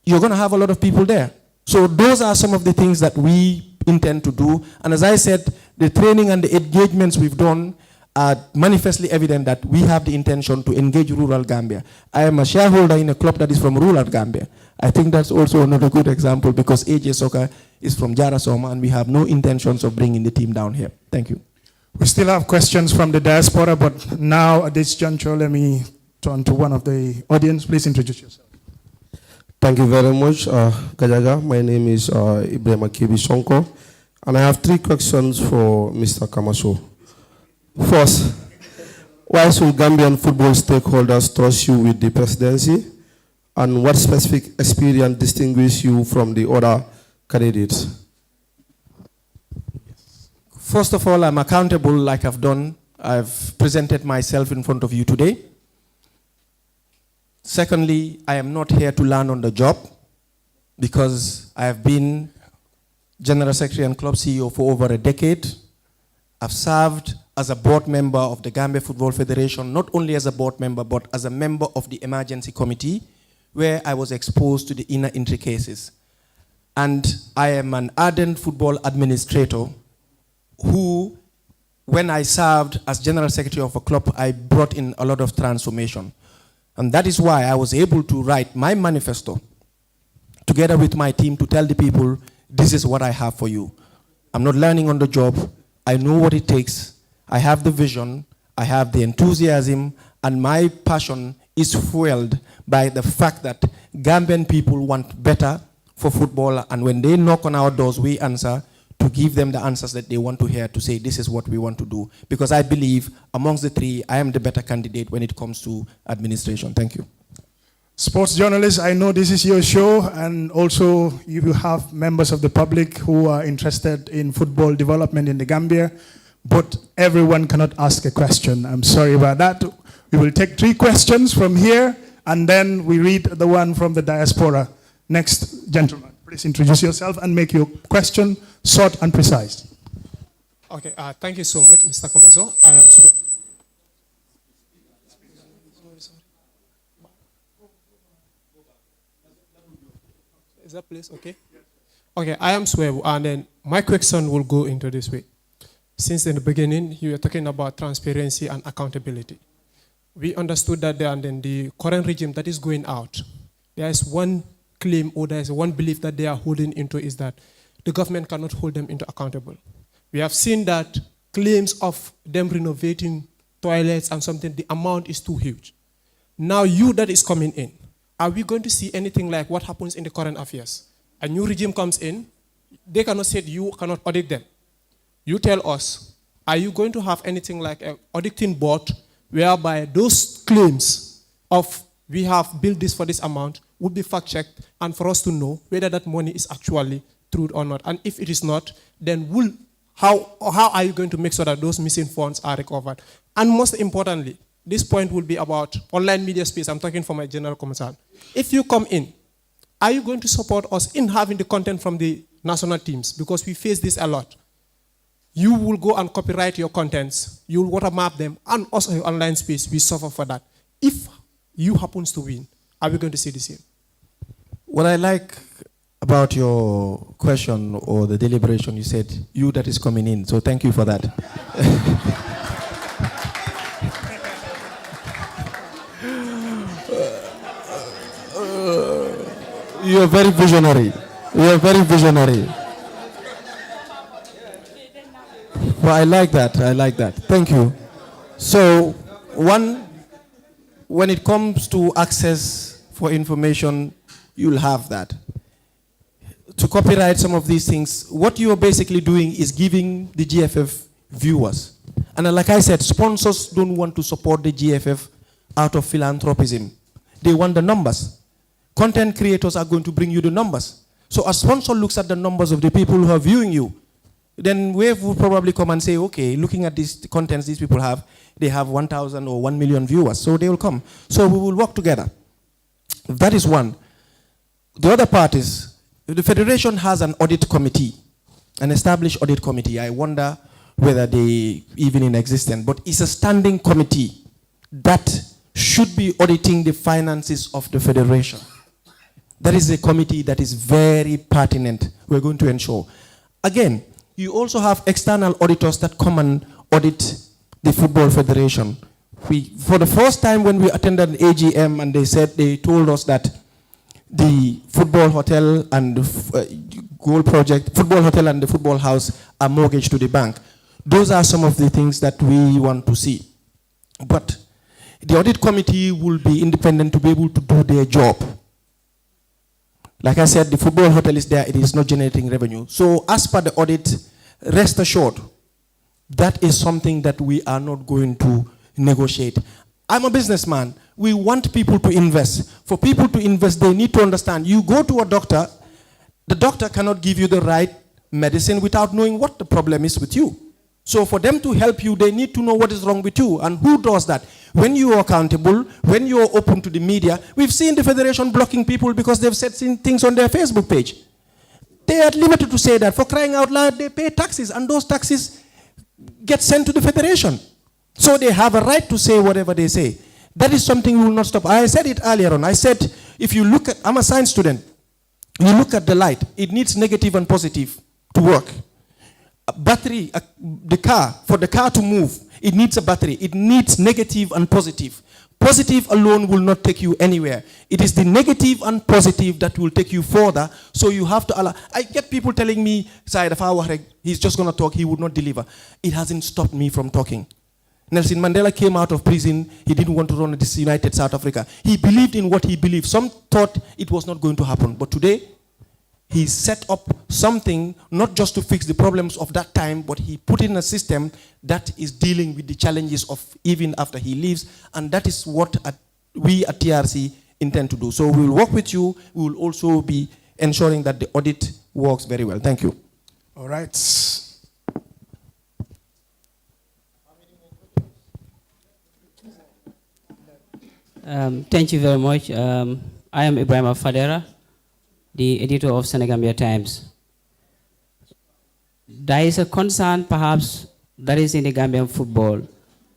You're going to have a lot of people there. So those are some of the things that we intend to do. And as I said, the training and the engagements we've done are manifestly evident that we have the intention to engage rural Gambia. I am a shareholder in a club that is from rural Gambia. I think that's also another good example, because AJ Soccer is from Jarasoma, and we have no intentions of bringing the team down here. Thank you. We still have questions from the diaspora, but now at this juncture, let me turn to one of the audience. Please introduce yourself. Thank you very much, Gajaga. My name is Ibrahim Akibi Sonko, and I have 3 questions for Mr. Kamaso. First, why should Gambian football stakeholders trust you with the presidency? And what specific experience distinguishes you from the other candidates? First of all, I'm accountable like I've done. I've presented myself in front of you today. Secondly, I am not here to learn on the job, because I have been General Secretary and Club CEO for over a decade. I've served as a board member of the Gambia Football Federation, not only as a board member, but as a member of the emergency committee, where I was exposed to the inner intricacies. And I am an ardent football administrator who, when I served as General Secretary of a club, I brought in a lot of transformation. And that is why I was able to write my manifesto together with my team to tell the people, this is what I have for you. I'm not learning on the job. I know what it takes. I have the vision, I have the enthusiasm, and my passion is fueled by the fact that Gambian people want better for football, and when they knock on our doors, we answer to give them the answers that they want to hear, to say this is what we want to do. Because I believe amongst the 3, I am the better candidate when it comes to administration. Thank you. Sports journalists, I know this is your show, and also you have members of the public who are interested in football development in the Gambia, but everyone cannot ask a question. I'm sorry about that. We will take 3 questions from here, and then we read the one from the diaspora. Next, gentleman, please introduce yourself and make your question short and precise. Okay, thank you so much, Mr. Komaso. I am Is that place okay? Okay, I am Swebu, and then my question will go into this way. Since in the beginning, you were talking about transparency and accountability. We understood that there, and then the current regime that is going out, there is one claim, or there is one belief that they are holding into, is that the government cannot hold them into accountable. We have seen that claims of them renovating toilets and something, the amount is too huge. Now you that is coming in, are we going to see anything like what happens in the current affairs? A new regime comes in, they cannot say you cannot audit them. You tell us, are you going to have anything like an auditing board whereby those claims of we have built this for this amount would be fact-checked, and for us to know whether that money is actually true or not? And if it is not, then how are you going to make sure that those missing funds are recovered? And most importantly, this point will be about online media space. I'm talking for my general concern. If you come in, are you going to support us in having the content from the national teams? Because we face this a lot. You will go and copyright your contents. You will watermark them. And also in online space, we suffer for that. If you happens to win, are we going to see the same? What I like about your question or the deliberation, you said, you that is coming in. So thank you for that. You're very visionary. You're very visionary. Well, I like that. I like that. Thank you. So, when it comes to access for information, you'll have that. To copyright some of these things, what you are basically doing is giving the GFF viewers. And like I said, sponsors don't want to support the GFF out of philanthropism. They want the numbers. Content creators are going to bring you the numbers. So a sponsor looks at the numbers of the people who are viewing you. Then Wave will probably come and say, okay, looking at these contents these people have, they have 1,000 or 1 million viewers. So they will come. So we will work together. That is one. The other part is, the Federation has an audit committee, an established audit committee. I wonder whether they even in existence, but it's a standing committee that should be auditing the finances of the Federation. That is a committee that is very pertinent. We're going to ensure. Again, you also have external auditors that come and audit the Football Federation. For the first time when we attended an AGM and they told us that the football hotel and the goal project, football hotel and the football house are mortgaged to the bank. Those are some of the things that we want to see. But the audit committee will be independent to be able to do their job. Like I said, the football hotel is there, it is not generating revenue. So as per the audit, rest assured, that is something that we are not going to negotiate. I'm a businessman. We want people to invest. For people to invest, they need to understand. You go to a doctor, the doctor cannot give you the right medicine without knowing what the problem is with you. So for them to help you, they need to know what is wrong with you. And who does that? When you are accountable, when you are open to the media, we've seen the Federation blocking people because they've said things on their Facebook page. They are limited to say that. For crying out loud, they pay taxes, and those taxes get sent to the Federation. So they have a right to say whatever they say. That is something we will not stop. I said it earlier on. I said, if you look at, I'm a science student, you look at the light, it needs negative and positive to work. A battery, the car, for the car to move, it needs a battery. It needs negative and positive. Positive alone will not take you anywhere. It is the negative and positive that will take you further. So you have to allow. I get people telling me, he's just going to talk, he would not deliver. It hasn't stopped me from talking. Nelson Mandela came out of prison. He didn't want to run this United South Africa. He believed in what he believed. Some thought it was not going to happen. But today, he set up something not just to fix the problems of that time, but he put in a system that is dealing with the challenges of even after he leaves. And that is what we at TRC intend to do. So we will work with you. We will also be ensuring that the audit works very well. Thank you. All right. Thank you very much. I am Ibrahim Fadera, the editor of Senegambia Times. There is a concern perhaps that is in the Gambian football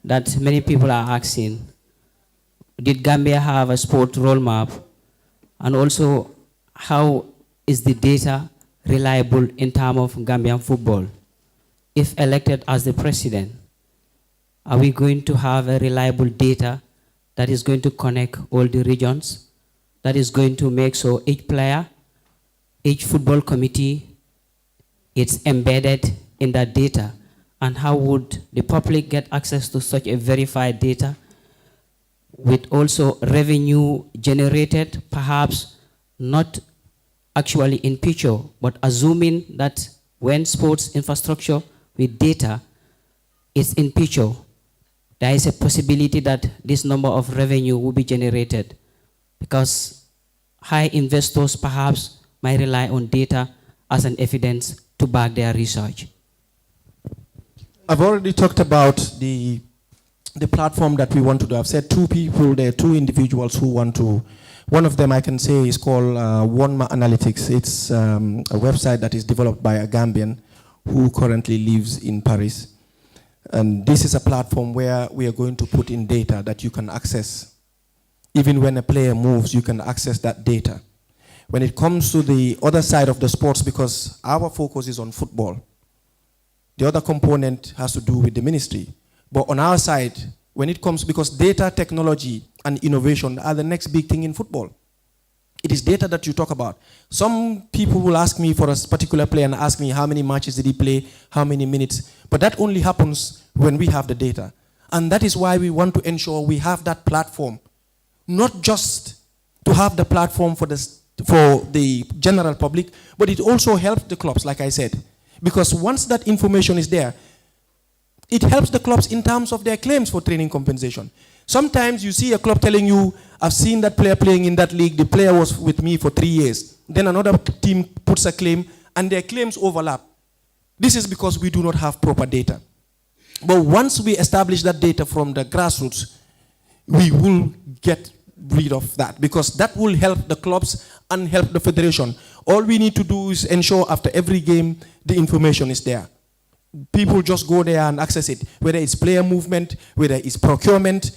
that many people are asking. Did Gambia have a sport roadmap? And also, how is the data reliable in terms of Gambian football? If elected as the president, are we going to have a reliable data that is going to connect all the regions, that is going to make so each player, each football committee, it's embedded in that data? And how would the public get access to such a verified data with also revenue generated, perhaps not actually in picture, but assuming that when sports infrastructure with data is in picture, there is a possibility that this number of revenue will be generated because high investors perhaps might rely on data as an evidence to back their research. I've already talked about the platform that we want to do. I've said two people there, two individuals who want to. One of them I can say is called Wanma Analytics. It's a website that is developed by a Gambian who currently lives in Paris. And this is a platform where we are going to put in data that you can access. Even when a player moves, you can access that data. When it comes to the other side of the sports, because our focus is on football, the other component has to do with the ministry. But on our side, when it comes, because data, technology, and innovation are the next big thing in football. It is data that you talk about. Some people will ask me for a particular player and ask me how many matches did he play, how many minutes. But that only happens when we have the data. And that is why we want to ensure we have that platform. Not just to have the platform for the general public, but it also helps the clubs, like I said. Because once that information is there, it helps the clubs in terms of their claims for training compensation. Sometimes you see a club telling you, I've seen that player playing in that league, the player was with me for 3 years. Then another team puts a claim, and their claims overlap. This is because we do not have proper data. But once we establish that data from the grassroots, we will get rid of that, because that will help the clubs and help the federation. All we need to do is ensure after every game, the information is there. People just go there and access it, whether it's player movement, whether it's procurement.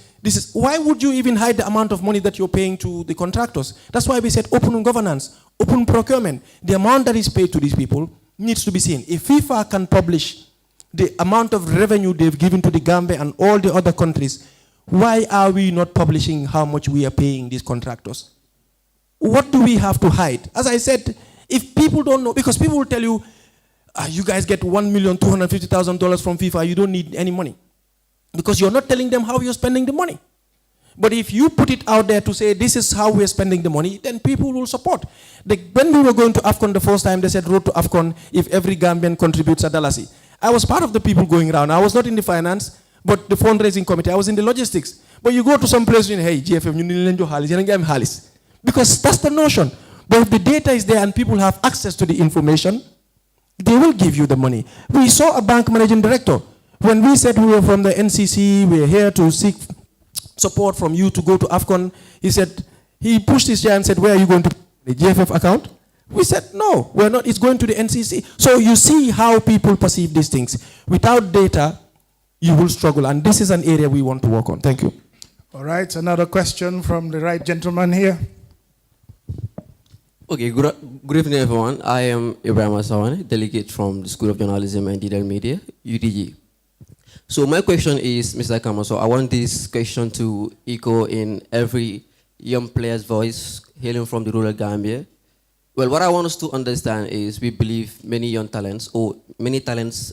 Why would you even hide the amount of money that you're paying to the contractors? That's why we said open governance, open procurement. The amount that is paid to these people needs to be seen. If FIFA can publish the amount of revenue they've given to the Gambia and all the other countries, why are we not publishing how much we are paying these contractors? What do we have to hide? As I said, if people don't know, because people will tell you, you guys get $1,250,000 from FIFA, you don't need any money. Because you're not telling them how you're spending the money. But if you put it out there to say, this is how we're spending the money, then people will support. When we were going to AFCON the first time, they said, road to AFCON, if every Gambian contributes $1. I was part of the people going around. I was not in the finance, but the fundraising committee. I was in the logistics. But you go to some place and hey, GFM, you need to halis. Because that's the notion. But if the data is there and people have access to the information, they will give you the money. We saw a bank managing director. When we said we were from the NCC, we're here to seek support from you to go to AFCON, he pushed his chair and said, where are you going to the GFF account? We said, no, we're not. It's going to the NCC. So you see how people perceive these things. Without data, you will struggle. And this is an area we want to work on. Thank you. All right, another question from the right gentleman here. Okay, good evening, everyone. I am Ibrahim Asawane, delegate from the School of Journalism and Digital Media, UDG. So my question is, Mr. Kamaso, I want this question to echo in every young player's voice hailing from the rural Gambia. Well, what I want us to understand is we believe many young talents, or many talents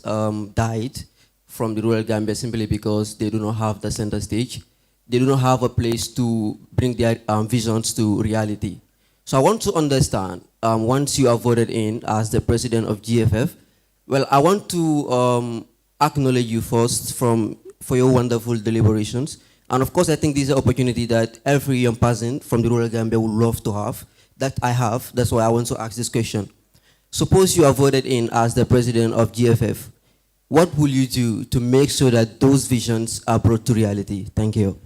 died from the rural Gambia simply because they do not have the center stage. They do not have a place to bring their visions to reality. So I want to understand, once you are voted in as the president of GFF, well, I want to acknowledge you first for your wonderful deliberations. And of course, I think this is an opportunity that every young person from the rural Gambia would love to have, that I have. That's why I want to ask this question. Suppose you are voted in as the president of GFF. What will you do to make sure that those visions are brought to reality? Thank you.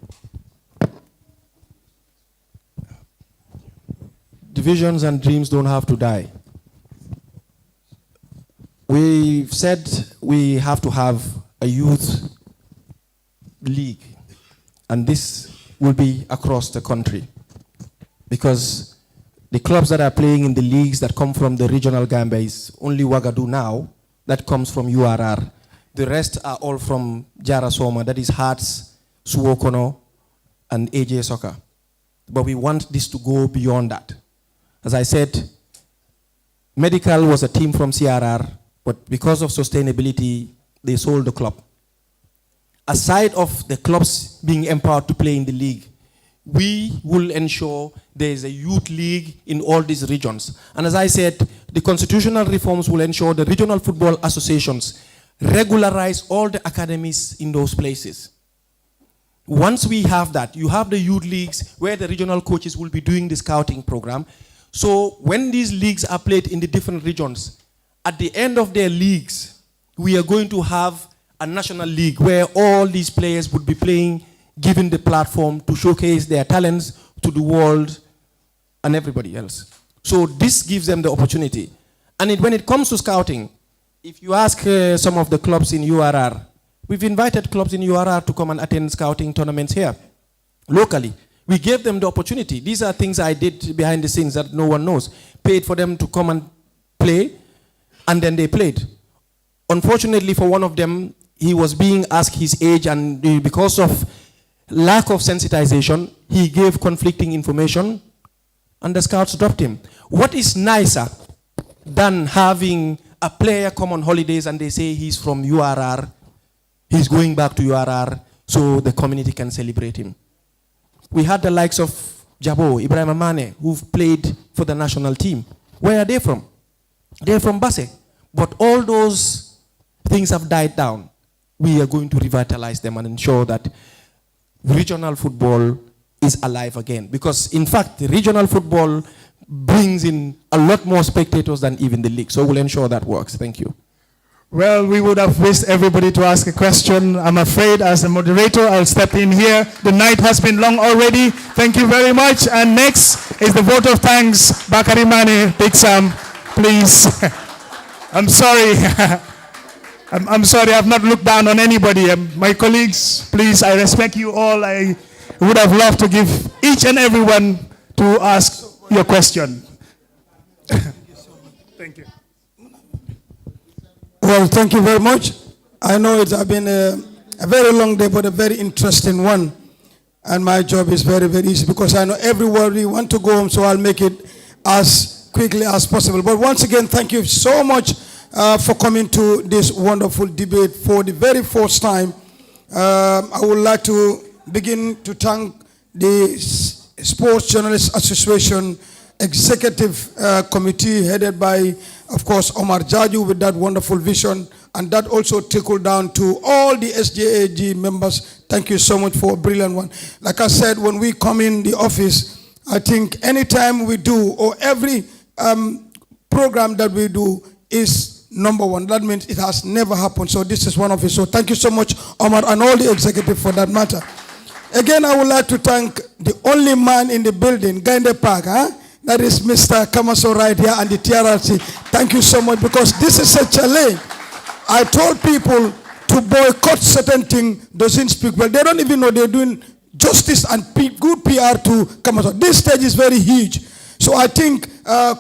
The visions and dreams don't have to die. We've said we have to have a youth league, and this will be across the country, because the clubs that are playing in the leagues that come from the regional Gambia is only Wagadu now, that comes from URR. The rest are all from Jara Soma, that is Hearts, Suwokono, and AJ Soccer. But we want this to go beyond that. As I said, Medical was a team from CRR, but because of sustainability, they sold the club. Aside of the clubs being empowered to play in the league, we will ensure there is a youth league in all these regions. And as I said, the constitutional reforms will ensure the regional football associations regularize all the academies in those places. Once we have that, you have the youth leagues where the regional coaches will be doing the scouting program. So when these leagues are played in the different regions, at the end of their leagues, we are going to have a national league where all these players would be playing, given the platform to showcase their talents to the world and everybody else. So this gives them the opportunity. And when it comes to scouting, if you ask some of the clubs in URR, we've invited clubs in URR to come and attend scouting tournaments here, locally. We gave them the opportunity. These are things I did behind the scenes that no one knows. Paid for them to come and play, and then they played. Unfortunately for one of them, he was being asked his age, and because of lack of sensitization, he gave conflicting information, and the scouts dropped him. What is nicer than having a player come on holidays and they say he's from URR, he's going back to URR, so the community can celebrate him? We had the likes of Jabo, Ibrahim Mane, who've played for the national team. Where are they from? They're from Basse. But all those things have died down. We are going to revitalize them and ensure that regional football is alive again. Because, in fact, the regional football brings in a lot more spectators than even the league. So we'll ensure that works. Thank you. Well, we would have wished everybody to ask a question. I'm afraid, as a moderator, I'll step in here. The night has been long already. Thank you very much. And next is the vote of thanks. Bakari Mane, Big Sam, please. I'm sorry. I'm sorry, I've not looked down on anybody. My colleagues, please, I respect you all. I would have loved to give each and everyone to ask your question. Thank you. Well, thank you very much. I know it's been a very long day, but a very interesting one. And my job is very, very easy because I know everybody want to go home, so I'll make it as quickly as possible. But once again, thank you so much for coming to this wonderful debate for the very first time. I would like to begin to thank the Sports Journalists Association Executive Committee headed by, of course, Omar Jaju with that wonderful vision, and that also trickled down to all the SJAG members. Thank you so much for a brilliant one. Like I said, when we come in the office, I think anytime we do, or every program that we do is number one. That means it has never happened. So this is one of it. So thank you so much, Omar, and all the executive for that matter. Again, I would like to thank the only man in the building, Gainde Park, that is Mr. Kamaso right here and the TRRC. Thank you so much, because this is a challenge. I told people to boycott certain things doesn't speak well. They don't even know they're doing justice and good PR to Kamaso. This stage is very huge. So I think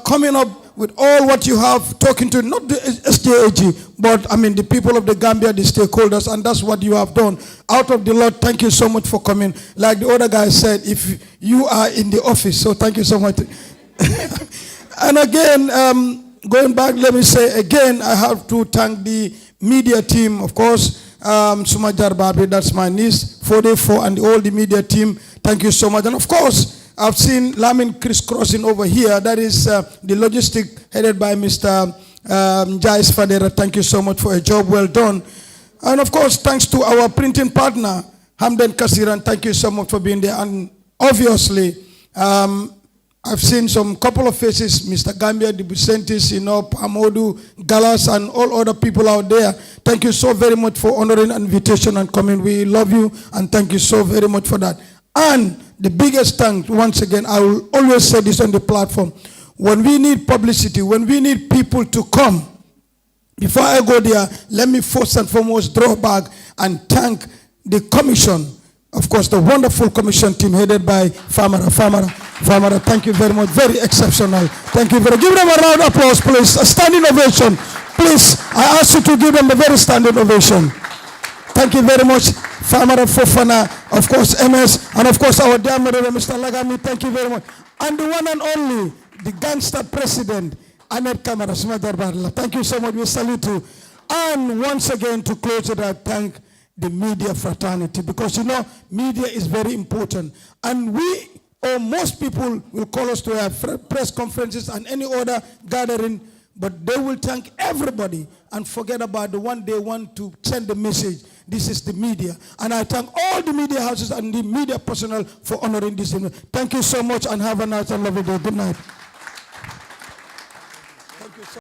coming up with all what you have, talking to not the SJAG, but I mean the people of the Gambia, the stakeholders, and that's what you have done. Out of the lot, thank you so much for coming. Like the other guy said, if you are in the office, so thank you so much. And again, going back, let me say again, I have to thank the media team, of course, Sumajar Babi, that's my niece, 44, and all the media team, thank you so much. And of course, I've seen Lamin crisscrossing over here. That is the logistic headed by Mr. Jais Fadera. Thank you so much for a job well done. And of course, thanks to our printing partner, Hamdan Kasiran. Thank you so much for being there. And obviously, I've seen some couple of faces, Mr. Gambia, the Bucentis, Pamodu, Galas, and all other people out there. Thank you so very much for honoring the invitation and coming. We love you, and thank you so very much for that. And the biggest thanks, once again, I will always say this on the platform. When we need publicity, when we need people to come, before I go there, let me first and foremost draw back and thank the commission, of course, the wonderful commission team headed by Famara. Famara, thank you very much. Very exceptional. Thank you very much. Give them a round of applause, please. A standing ovation. Please, I ask you to give them a very standing ovation. Thank you very much, Famara Fofana, of course, MS, and of course, our dear moderator, Mr. Lagami. Thank you very much. And the one and only, the gangster president, Ahmed Kamara Sumadar Barla. Thank you so much. We salute you. And once again, to close it, I thank the media fraternity, because media is very important. And we, or most people, will call us to have press conferences and any other gathering, but they will thank everybody and forget about the one they want to send the message. This is the media. And I thank all the media houses and the media personnel for honoring this. Thank you so much, and have a nice and lovely day. Good night.